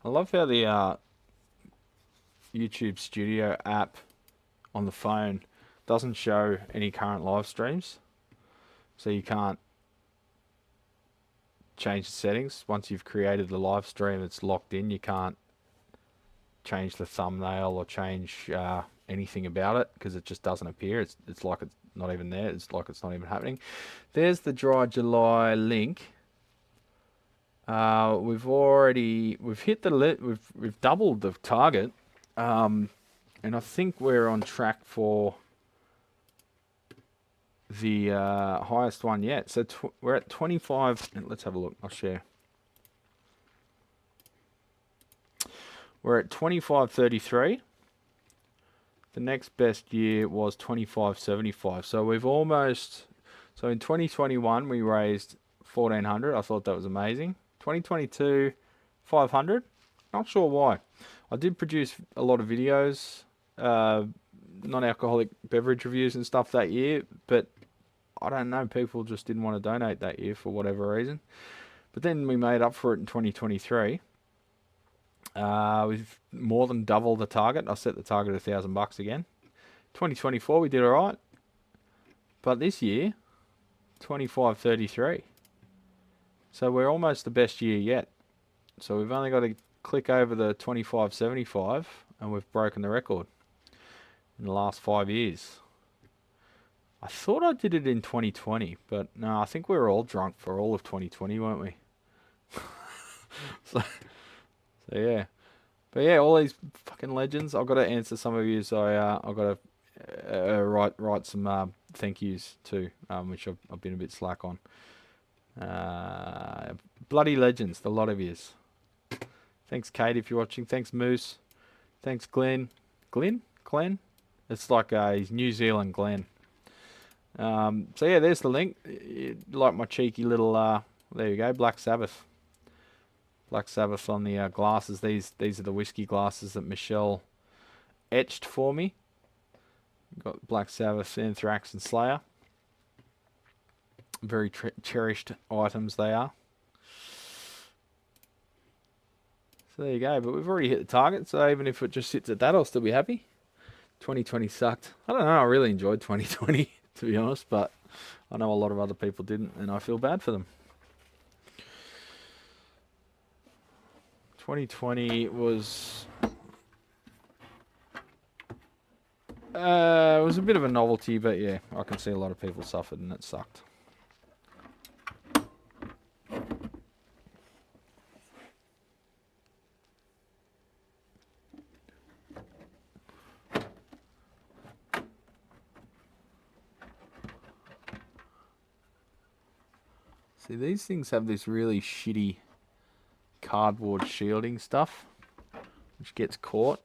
I love how the YouTube Studio app on the phone doesn't show any current live streams, so you can't change the settings. Once you've created the live stream, it's locked in. You can't change the thumbnail or change anything about it because it just doesn't appear. It's like it's not even there. It's like it's not even happening. There's the Dry July link. We've hit the we've doubled the target, and I think we're on track for the highest one yet. So we're at 25. Let's have a look. I'll share. We're at 2533. The next best year was 2575. So we've almost. So in 2021 we raised 1400. I thought that was amazing. 2022 500. Not sure why. I did produce a lot of videos, non-alcoholic beverage reviews and stuff that year, but I don't know, people just didn't want to donate that year for whatever reason. But then we made up for it in 2023. We've more than doubled the target. I set the target at $1,000 again. 2024 we did alright. But this year, 2533. So we're almost the best year yet. So we've only got to click over the 2575 and we've broken the record in the last 5 years. I thought I did it in 2020, but no, I think we were all drunk for all of 2020, weren't we? so yeah. But yeah, all these fucking legends. I've got to answer some of you, so I've got to write some thank yous too, which I've been a bit slack on. Bloody legends, the lot of yous. Thanks, Kate, if you're watching. Thanks, Moose. Thanks, Glenn. Glenn? It's like he's New Zealand Glenn. So yeah, there's the link. Like my cheeky little, there you go, Black Sabbath. Black Sabbath on the glasses. These are the whiskey glasses that Michelle etched for me. Got Black Sabbath, Anthrax, and Slayer. Very cherished items they are. So there you go. But we've already hit the target, so even if it just sits at that, I'll still be happy. 2020 sucked. I don't know. I really enjoyed 2020, to be honest, but I know a lot of other people didn't, and I feel bad for them. 2020 was it was a bit of a novelty, but yeah, I can see a lot of people suffered and it sucked. See, these things have this really shitty cardboard shielding stuff, which gets caught.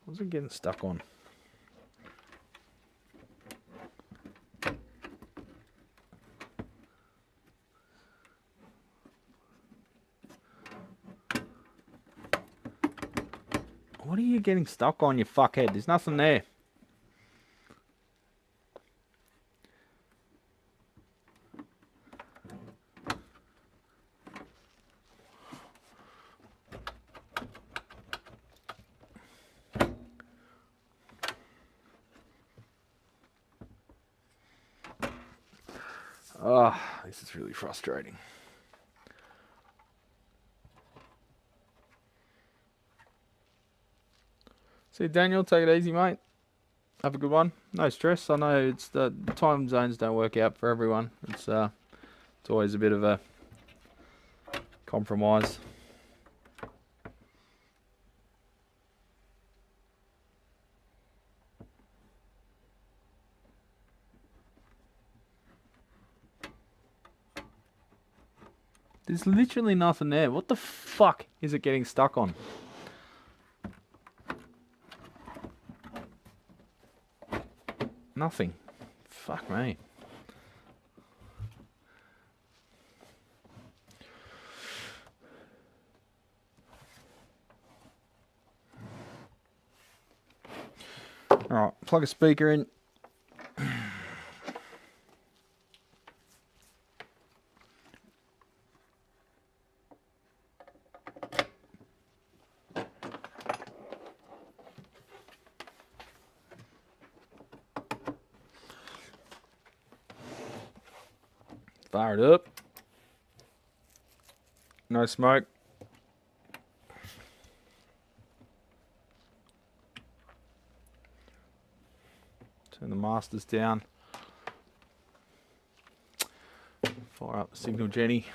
What's it getting stuck on? What are you getting stuck on, you fuckhead? There's nothing there. Oh, this is really frustrating. See, Daniel, take it easy, mate. Have a good one. No stress. I know it's the time zones don't work out for everyone. It's always a bit of a compromise. There's literally nothing there. What the fuck is it getting stuck on? Nothing. Fuck me. Alright, plug a speaker in. Fire it up. No smoke. Turn the masters down. Fire up the signal Jenny.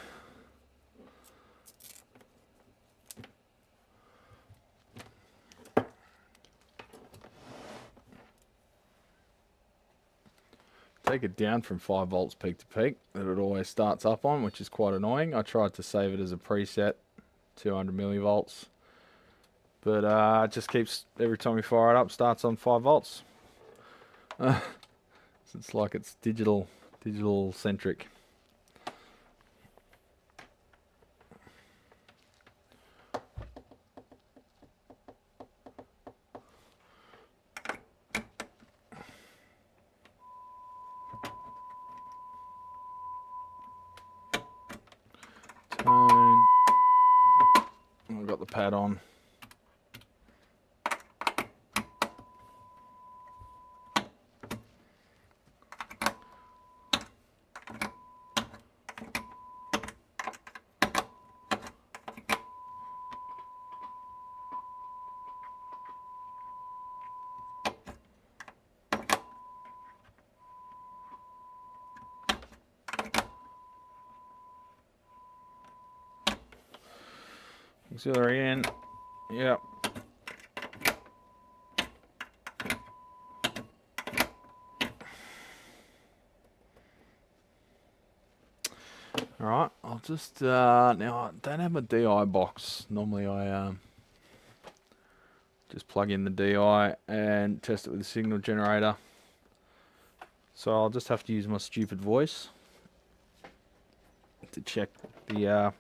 Take it down from 5 volts peak to peak that it always starts up on, which is quite annoying. I tried to save it as a preset, 200 millivolts, but it just keeps, every time you fire it up, starts on 5 volts. It's like it's digital centric. Tone. I've got the pad on. Auxiliary in. Yep. Alright, I'll just now I don't have my DI box. Normally I just plug in the DI and test it with a signal generator. So I'll just have to use my stupid voice to check the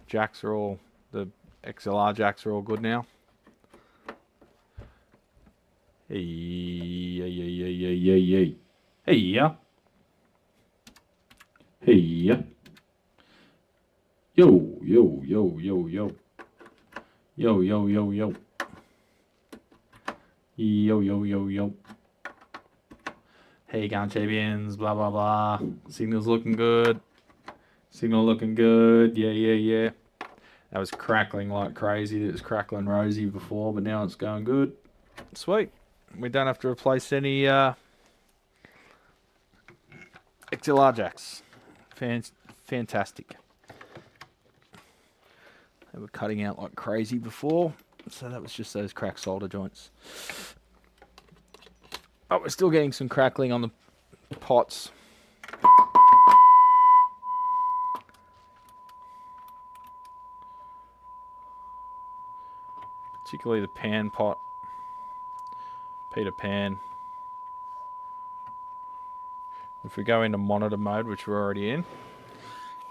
jacks are all, the XLR jacks are all good now. Hey, yeah. Hey, yeah. Hey, yeah. Yo. Yo. Hey, Gun Champions, blah, blah, blah. Signal's looking good. Signal looking good. Yeah. That was crackling like crazy. It was crackling rosy before, but now it's going good. Sweet. We don't have to replace any XLR jacks. Fantastic. They were cutting out like crazy before, so that was just those cracked solder joints. Oh, we're still getting some crackling on the pots. Particularly the pan pot, Peter Pan. If we go into monitor mode, which we're already in,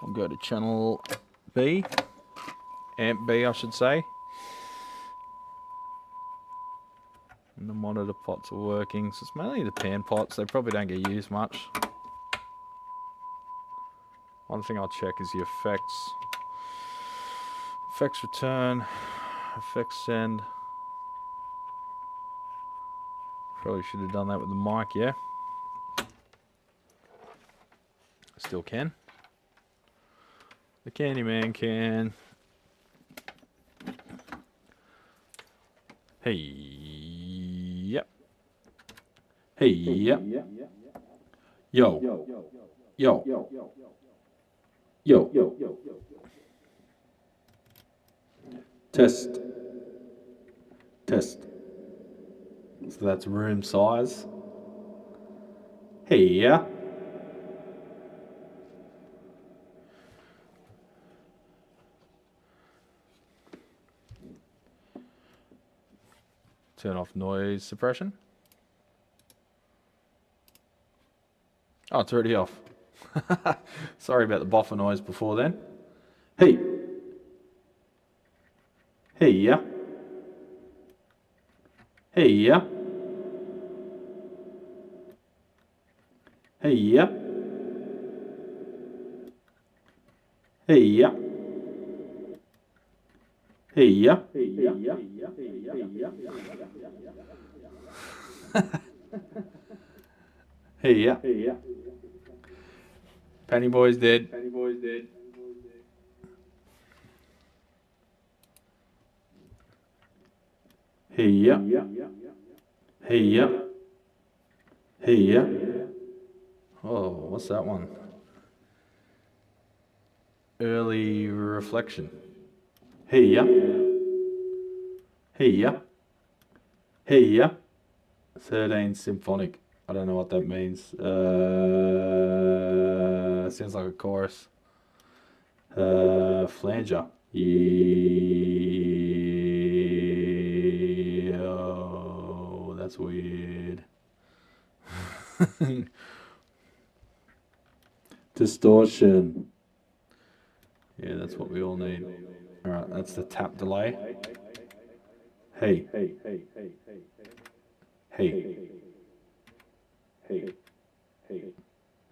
I'll go to channel B, amp B I should say. And the monitor pots are working, so it's mainly the pan pots, they probably don't get used much. One thing I'll check is the effects. Effects return. Effects send. Probably should have done that with the mic, yeah. Still can. The Candyman can. Hey, yep. Hey, yep. Yo. Test. So that's room size. Hey, yeah. Turn off noise suppression. Oh, it's already off. Sorry about the BOFA noise before then. Hey. Hey, yeah. Hey, yeah. Hey, yeah. Hey, yeah. Hey, yeah. Hey, yeah. Penny Boy's dead. Hey, yeah. Hey, yeah. Hey, yeah. Oh, what's that one? Early reflection. Hey, yeah. Hey, yeah. Hey, yeah. 13 symphonic. I don't know what that means. Sounds like a chorus. Flanger. Yeah. Oh, that's weird. Distortion. Yeah, that's what we all need. Alright, that's the tap delay. Hey. Hey.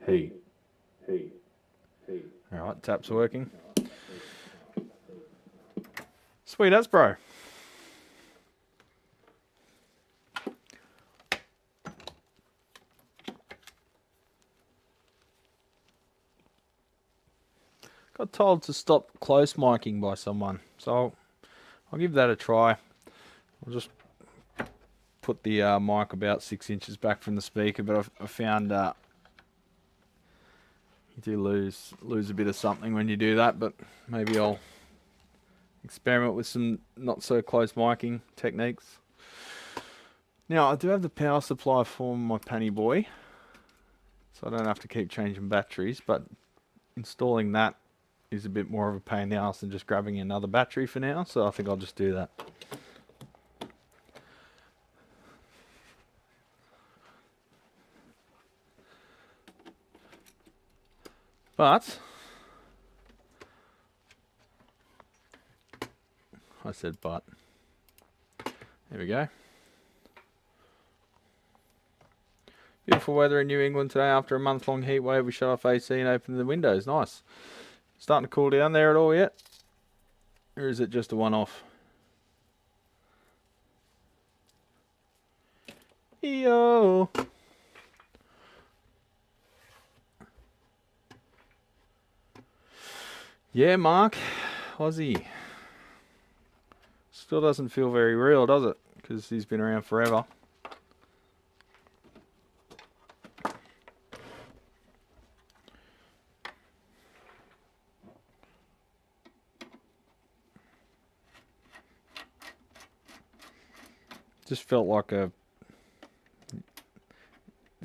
Hey. Alright, tap's working. Sweet as, bro. Got told to stop close miking by someone, so I'll give that a try. I'll just put the mic about 6 inches back from the speaker, but I found you do lose a bit of something when you do that, but maybe I'll experiment with some not so close miking techniques. Now, I do have the power supply for my Penny Boy, so I don't have to keep changing batteries, but installing that is a bit more of a pain in the ass than just grabbing another battery for now, so I think I'll just do that. But I said but. There we go. Beautiful weather in New England today. After a month-long heat wave, we shut off AC and opened the windows. Nice. Starting to cool down there at all yet? Or is it just a one-off? Yo. Yeah, Mark. OZZY. Still doesn't feel very real, does it? Because he's been around forever. Just felt like the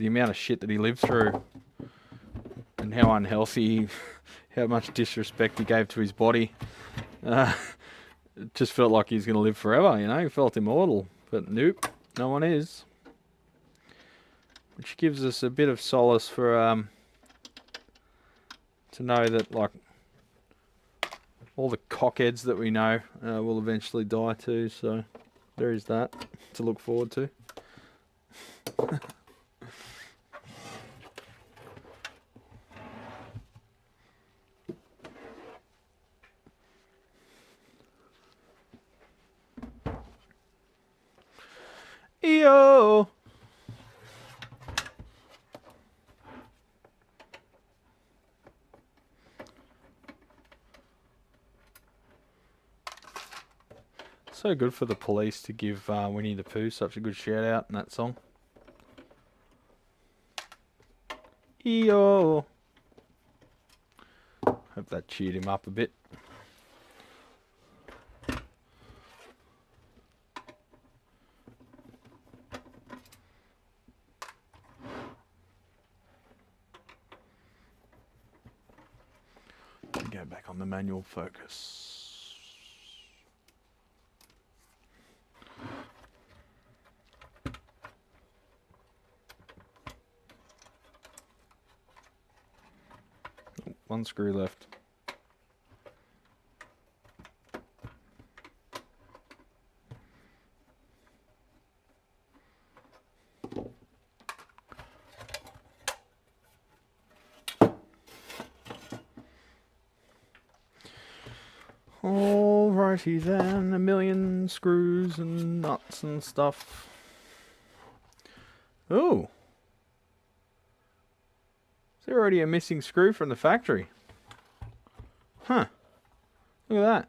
amount of shit that he lived through and how unhealthy, how much disrespect he gave to his body. It just felt like he's going to live forever, you know. He felt immortal, but nope, no one is. Which gives us a bit of solace for to know that, like, all the cockheads that we know will eventually die too. So there is that to look forward to. Yo. So good for the Police to give Winnie the Pooh such a good shout out in that song. Yo. Hope that cheered him up a bit. Go back on the manual focus. One screw left. Alrighty then, a million screws and nuts and stuff. Ooh. Is there already a missing screw from the factory? Huh. Look at that.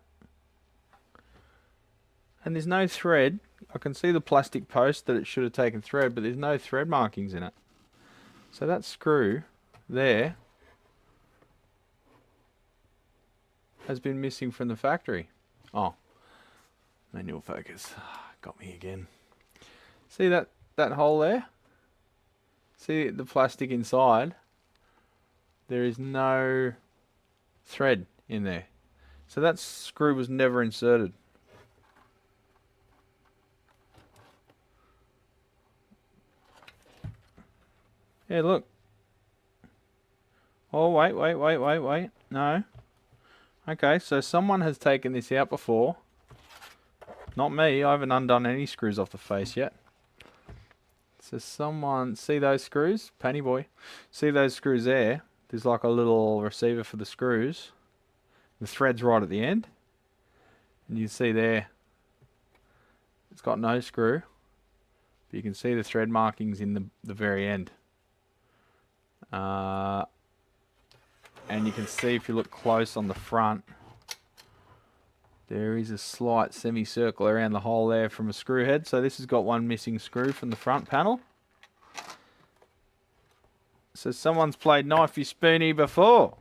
And there's no thread. I can see the plastic post that it should have taken thread, but there's no thread markings in it. So that screw there has been missing from the factory. Oh, manual focus. Got me again. See that hole there? See the plastic inside? There is no thread in there. So that screw was never inserted. Yeah, look. Oh, wait. No. Okay, so someone has taken this out before. Not me, I haven't undone any screws off the face yet. So someone, see those screws? Penny boy. See those screws there? There's like a little receiver for the screws. The thread's right at the end. And you see there, it's got no screw. But you can see the thread markings in the very end. And you can see if you look close on the front, there is a slight semicircle around the hole there from a screw head. So this has got one missing screw from the front panel. So someone's played knifey spoony before.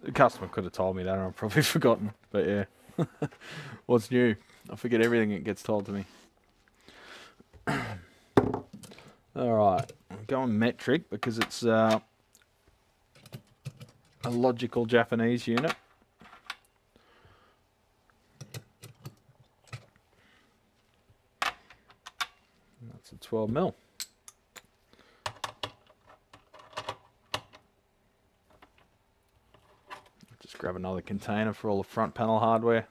The customer could have told me that and I've probably forgotten. But yeah, what's new? I forget everything that gets told to me. Alright, I'm going metric because it's a logical Japanese unit. That's a 12mm. Just grab another container for all the front panel hardware.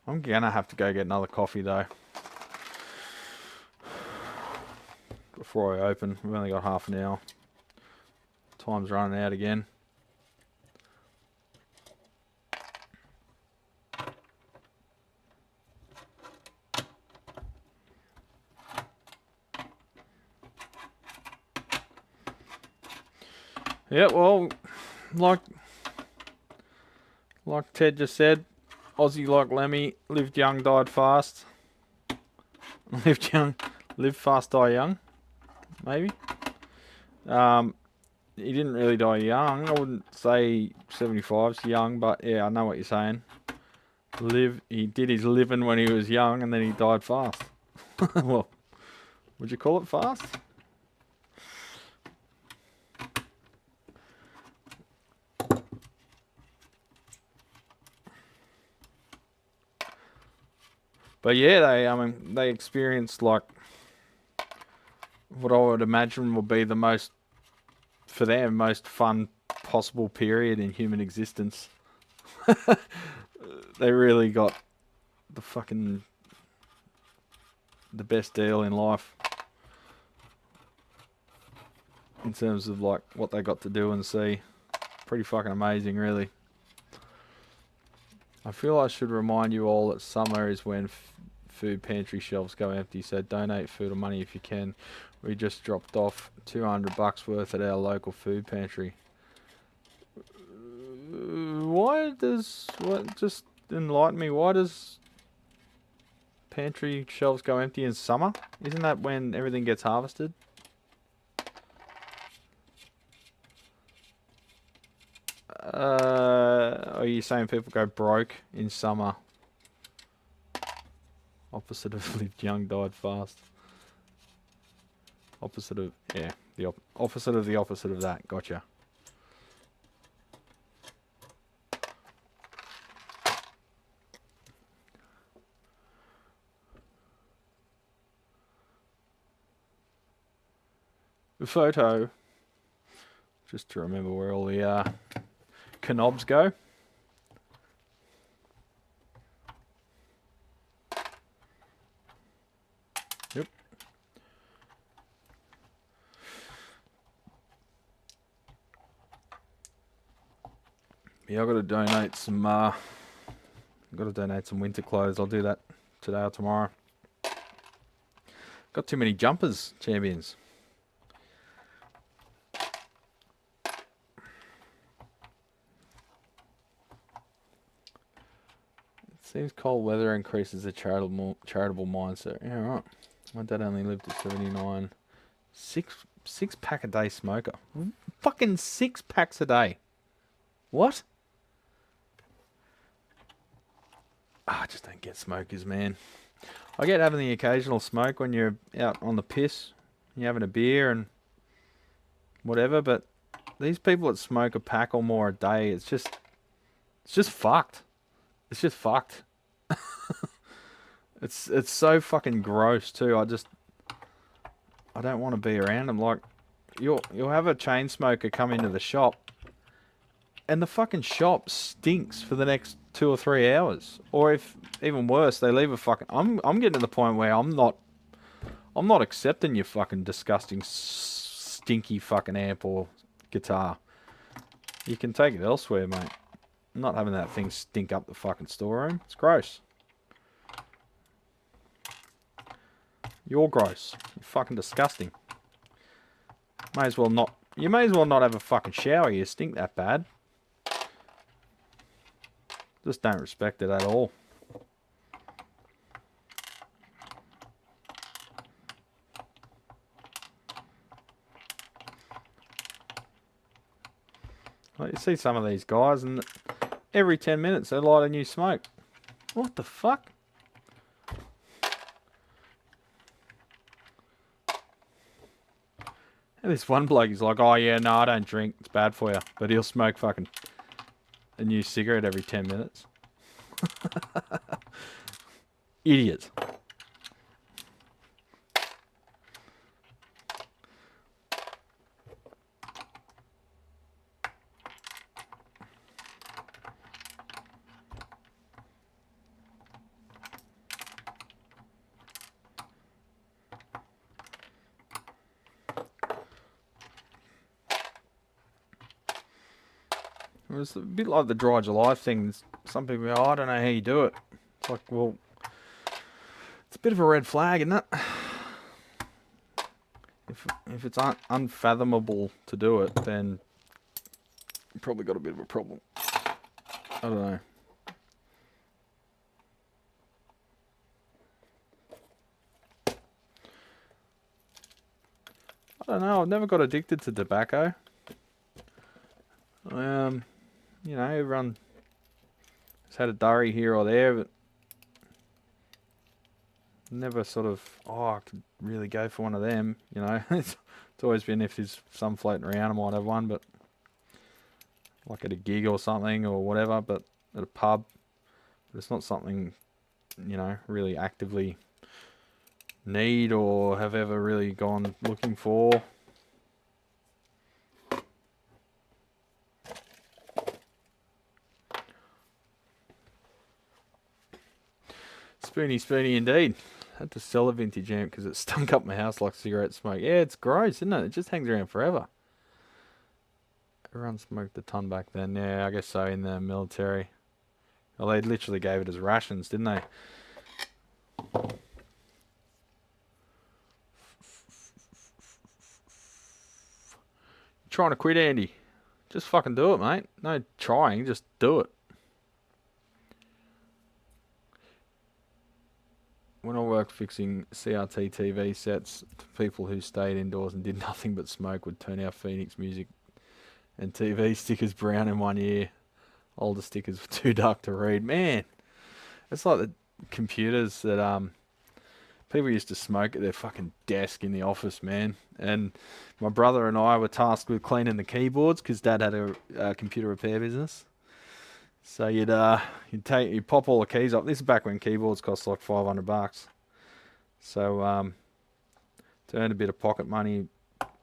I'm gonna have to go get another coffee though before I open. We've only got half an hour. Time's running out again. Yeah, well, like Ted just said, Aussie like Lemmy, lived young, died fast. Lived young, live fast, die young, maybe. He didn't really die young. I wouldn't say 75's young, but yeah, I know what you're saying. He did his living when he was young, and then he died fast. Well, would you call it fast? But yeah, they experienced like what I would imagine will be the most, for them, most fun possible period in human existence. They really got the best deal in life in terms of like what they got to do and see. Pretty fucking amazing, really. I feel I should remind you all that summer is when food pantry shelves go empty, so donate food or money if you can. We just dropped off $200 worth at our local food pantry. Just enlighten me, why does pantry shelves go empty in summer? Isn't that when everything gets harvested? Are you saying people go broke in summer? Opposite of lived young, died fast. Opposite of, yeah, the opposite of the opposite of that. Gotcha. The photo, just to remember where all the knobs go. Yep. Yeah, I've got to donate some. Got to donate some winter clothes. I'll do that today or tomorrow. Got too many jumpers, champions. It seems cold weather increases the charitable mindset. Yeah, right. My dad only lived to 79. Six pack a day smoker. Fucking 6 packs a day. What? I just don't get smokers, man. I get having the occasional smoke when you're out on the piss, you're having a beer and whatever, but these people that smoke a pack or more a day, it's just fucked. It's just fucked. It's so fucking gross too. I don't want to be around them. Like, you'll have a chain smoker come into the shop, and the fucking shop stinks for the next 2 or 3 hours. Or if even worse, they leave a fucking. I'm getting to the point where I'm not accepting your fucking disgusting, stinky fucking amp or guitar. You can take it elsewhere, mate. I'm not having that thing stink up the fucking storeroom. It's gross. You're gross. You're fucking disgusting. May as well not. You may as well not have a fucking shower. You stink that bad. Just don't respect it at all. Like, you see some of these guys, and every 10 minutes they light a new smoke. What the fuck? And this one bloke is like, oh yeah, no, I don't drink. It's bad for you. But he'll smoke fucking a new cigarette every 10 minutes. Idiot. It's a bit like the dry July thing. Some people go, oh, I don't know how you do it. It's like, well, it's a bit of a red flag, isn't it? If it's unfathomable to do it, then you probably got a bit of a problem. I don't know. I don't know. I've never got addicted to tobacco. You know, everyone has had a durry here or there, but never sort of, oh, I could really go for one of them, you know. It's always been if there's some floating around, I might have one, but like at a gig or something or whatever, but at a pub. But it's not something, you know, really actively need or have ever really gone looking for. Spoony indeed. I had to sell a vintage amp because it stunk up my house like cigarette smoke. Yeah, it's gross, isn't it? It just hangs around forever. Everyone smoked a ton back then. Yeah, I guess so, in the military. Well, they literally gave it as rations, didn't they? Trying to quit, Andy? Just fucking do it, mate. No trying, just do it. When I worked fixing CRT TV sets for people who stayed indoors and did nothing but smoke, would turn our Phoenix music and TV stickers brown in 1 year. Older stickers were too dark to read. Man, it's like the computers that people used to smoke at their fucking desk in the office, man. And my brother and I were tasked with cleaning the keyboards because Dad had a computer repair business. So you'd pop all the keys off. This is back when keyboards cost like $500. So to earn a bit of pocket money,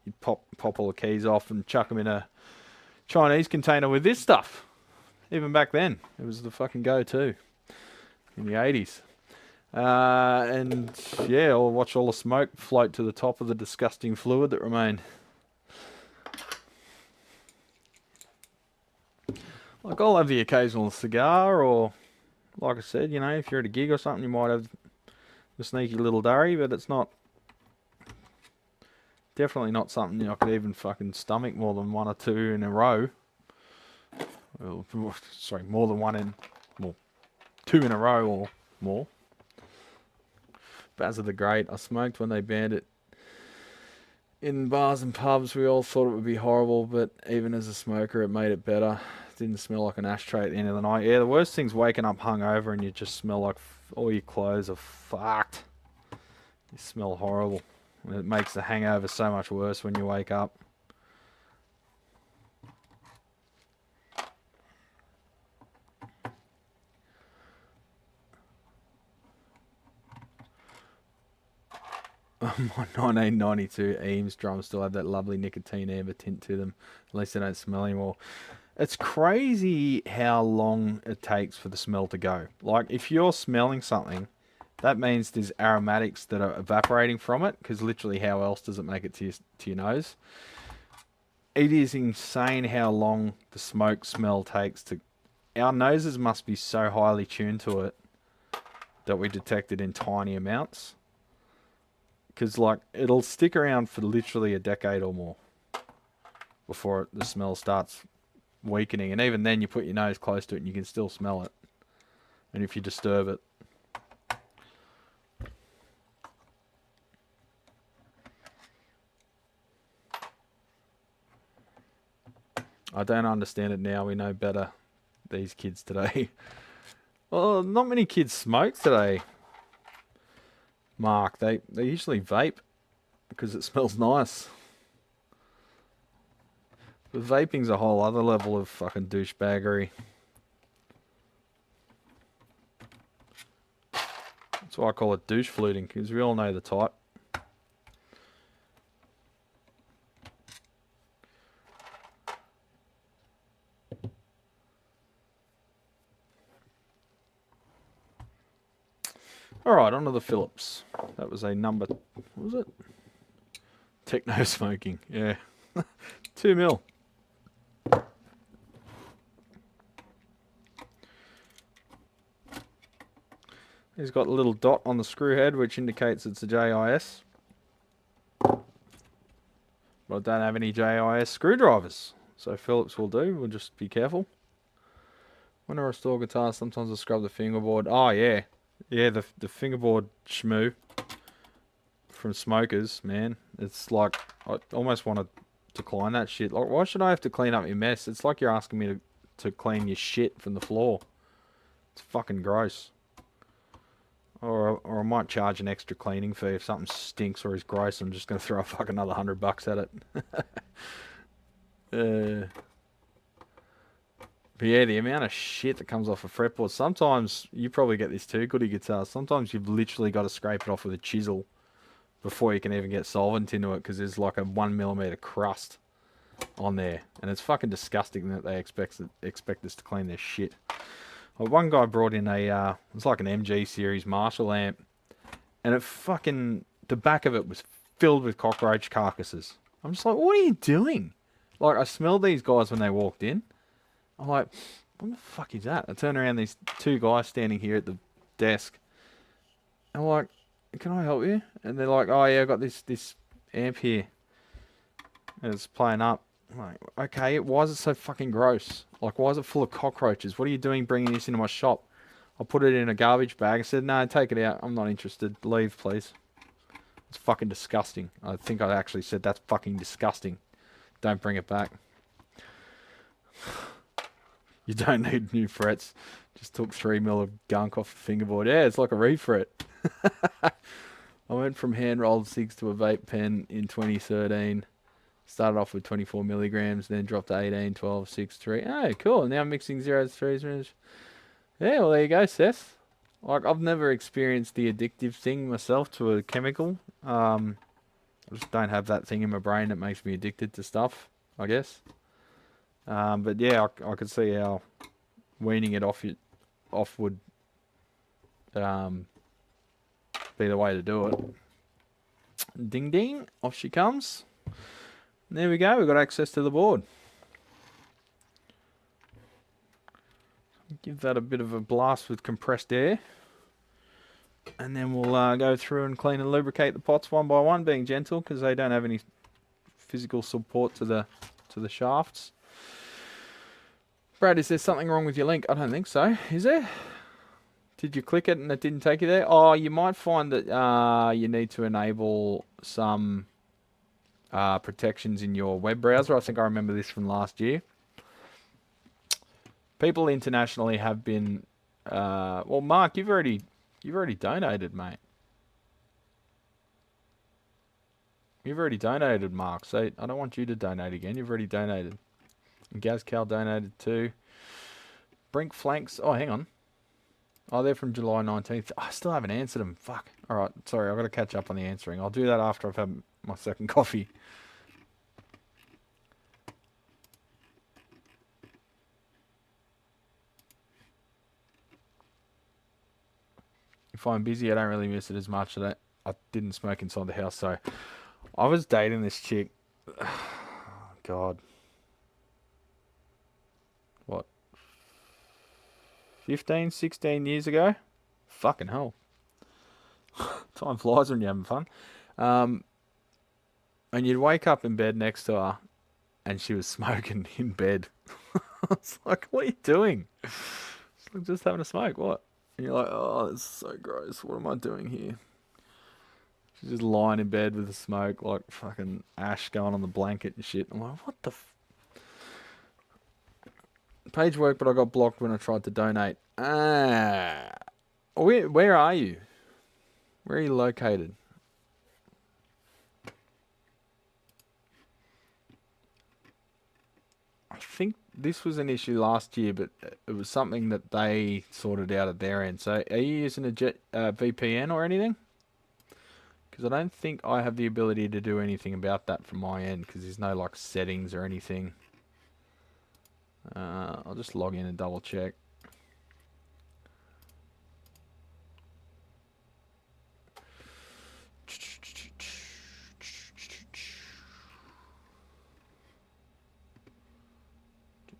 you'd pop all the keys off and chuck them in a Chinese container with this stuff. Even back then, it was the fucking go-to in the 80s. And yeah, I'll watch all the smoke float to the top of the disgusting fluid that remained. Like, I'll have the occasional cigar, or, like I said, you know, if you're at a gig or something, you might have the sneaky little durry, but it's not, definitely not something I could even fucking stomach more than 1 or 2 in a row. Well, sorry, more than 1 in, well, 2 in a row or more. Baz are the Great. I smoked when they banned it in bars and pubs. We all thought it would be horrible, but even as a smoker, it made it better. It didn't smell like an ashtray at the end of the night. Yeah, the worst thing's waking up hungover and you just smell like all your clothes are fucked. You smell horrible. And it makes the hangover so much worse when you wake up. My 1992 Eames drums still have that lovely nicotine amber tint to them. At least they don't smell anymore. It's crazy how long it takes for the smell to go. Like, if you're smelling something, that means there's aromatics that are evaporating from it, because literally how else does it make it to your nose? It is insane how long the smoke smell takes to... Our noses must be so highly tuned to it that we detect it in tiny amounts. Because, like, it'll stick around for literally a decade or more before the smell starts weakening. And even then, you put your nose close to it and you can still smell it. And if you disturb it. I don't understand it now. We know better, these kids today. Well, not many kids smoke today, Mark. They usually vape because it smells nice. But vaping's a whole other level of fucking douchebaggery. That's why I call it douche fluting, because we all know the type. Alright, on to the Philips. That was a number... What was it? Techno smoking, yeah. 2 mil. He's got a little dot on the screw head, which indicates it's a JIS. But I don't have any JIS screwdrivers, so Philips will do. We'll just be careful. When I restore guitars, sometimes I scrub the fingerboard. Oh, yeah. Yeah, the fingerboard shmoo from smokers, man. It's like, I almost want to decline that shit. Like, why should I have to clean up your mess? It's like you're asking me to clean your shit from the floor. It's fucking gross. Or I might charge an extra cleaning fee if something stinks or is gross. I'm just going to throw a fucking another $100 at it. But yeah, the amount of shit that comes off a fretboard. Sometimes, you probably get this too, goody guitars. Sometimes you've literally got to scrape it off with a chisel before you can even get solvent into it, because there's like a 1mm crust on there. And it's fucking disgusting that they expect us to clean their shit. Well, one guy brought in a, it's like an MG series Marshall amp, and it fucking, the back of it was filled with cockroach carcasses. I'm just like, what are you doing? Like, I smelled these guys when they walked in. I'm like, what the fuck is that? I turn around, these 2 guys standing here at the desk. I'm like, can I help you? And they're like, oh yeah, I've got this amp here. And it's playing up. I'm like, okay, why is it so fucking gross? Like, why is it full of cockroaches? What are you doing bringing this into my shop? I put it in a garbage bag. I said, no, take it out. I'm not interested. Leave, please. It's fucking disgusting. I think I actually said, that's fucking disgusting. Don't bring it back. You don't need new frets. Just took 3 mil of gunk off the fingerboard. Yeah, it's like a refret. I went from hand-rolled cigs to a vape pen in 2013. Started off with 24 milligrams, then dropped to 18, 12, 6, 3. Oh, cool. Now I'm mixing 0s, 3s. Yeah, well, there you go, Seth. Like, I've never experienced the addictive thing myself to a chemical. I just don't have that thing in my brain that makes me addicted to stuff, I guess. But yeah, I could see how weaning it off would be the way to do it. Ding ding, off she comes. And there we go, we've got access to the board. Give that a bit of a blast with compressed air. And then we'll go through and clean and lubricate the pots one by one, being gentle because they don't have any physical support to the shafts. Brad, is there something wrong with your link? I don't think so. Is there? Did you click it and it didn't take you there? Oh, you might find that you need to enable some protections in your web browser. I think I remember this from last year. People internationally have been... well, Mark, you've already donated, mate. You've already donated, Mark. So I don't want you to donate again. You've already donated. And Gazcal donated too. Brink Flanks. Oh, hang on. Oh, they're from July 19th. I still haven't answered them. Fuck. All right. Sorry, I've got to catch up on the answering. I'll do that after I've had my second coffee. If I'm busy, I don't really miss it as much. I didn't smoke inside the house, so I was dating this chick. God. What? 15, 16 years ago? Fucking hell. Time flies when you're having fun. And you'd wake up in bed next to her, and she was smoking in bed. It's like, what are you doing? It's like, just having a smoke, what? And you're like, oh, that's so gross. What am I doing here? She's just lying in bed with the smoke, like fucking ash going on the blanket and shit. I'm like, what the page worked, but I got blocked when I tried to donate. Where are you? Where are you located? I think this was an issue last year, but it was something that they sorted out at their end. So are you using a VPN or anything? Because I don't think I have the ability to do anything about that from my end, because there's no like settings or anything. I'll just log in and double check.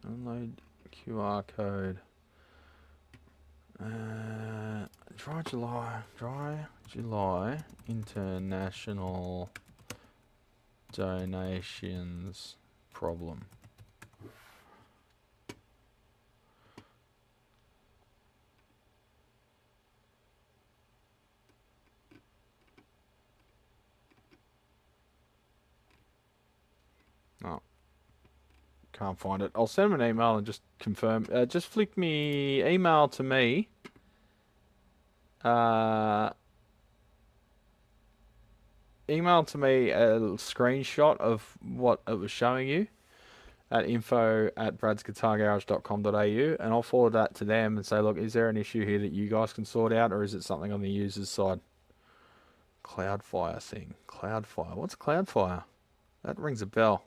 Download QR code. Dry July international donations problem. Oh. Can't find it. I'll send him an email and just confirm. Just flick me email to me. Email to me a screenshot of what it was showing you at info@bradsguitargarage.com.au, and I'll forward that to them and say, look, is there an issue here that you guys can sort out, or is it something on the user's side? Cloudfire thing. Cloudfire. What's Cloudfire? That rings a bell.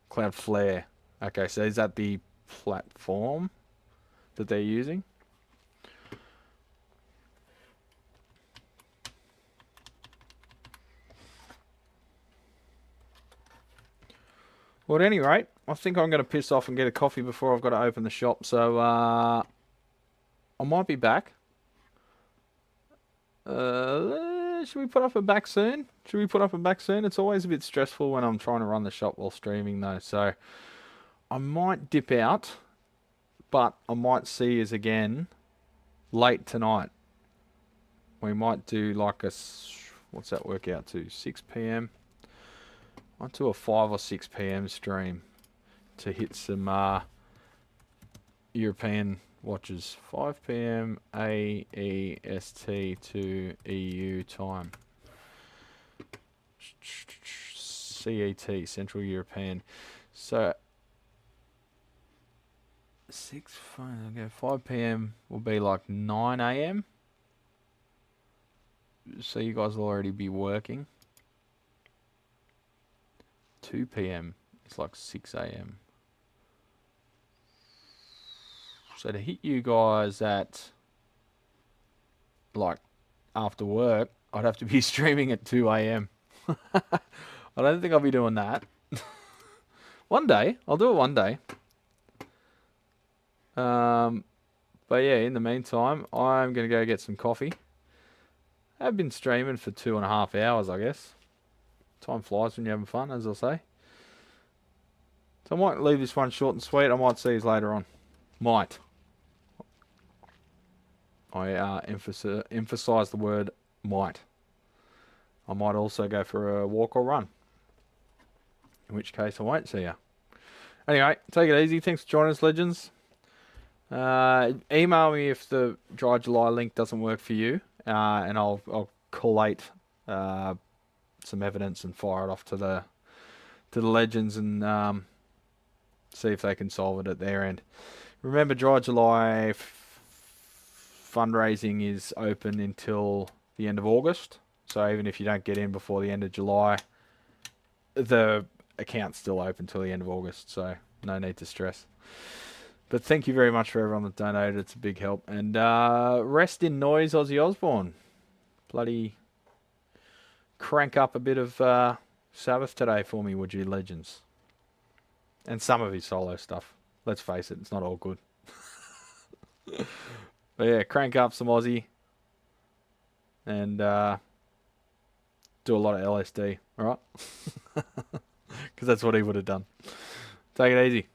Cloudflare. Okay, so is that the platform that they're using? Well, at any rate, I think I'm going to piss off and get a coffee before I've got to open the shop. So I might be back. Should we put up a back soon? It's always a bit stressful when I'm trying to run the shop while streaming though. So I might dip out, but I might see you again late tonight. We might do like a, what's that work out to? 6 p.m. I might do a 5 or 6 p.m. stream to hit some European watches. 5 p.m. AEST to EU time. CET, Central European. So 5 p.m. will be like 9 a.m. So you guys will already be working. 2 p.m. it's like 6 a.m. So to hit you guys at like after work, I'd have to be streaming at 2 a.m. I don't think I'll be doing that. One day. I'll do it one day. But yeah, in the meantime, I'm going to go get some coffee. I've been streaming for 2.5 hours, I guess. Time flies when you're having fun, as I say. So I might leave this one short and sweet. I might see you later on. Might. I emphasize the word might. I might also go for a walk or run. In which case I won't see you. Anyway, take it easy. Thanks for joining us, legends. Email me if the Dry July link doesn't work for you, and I'll collate some evidence and fire it off to the legends and see if they can solve it at their end. Remember, Dry July fundraising is open until the end of August, so even if you don't get in before the end of July, the account's still open till the end of August, so no need to stress. But thank you very much for everyone that donated. It's a big help. And rest in noise, Ozzy Osbourne. Bloody crank up a bit of Sabbath today for me, would you, legends? And some of his solo stuff. Let's face it, it's not all good. But yeah, crank up some Ozzy. And do a lot of LSD, alright? Because that's what he would have done. Take it easy.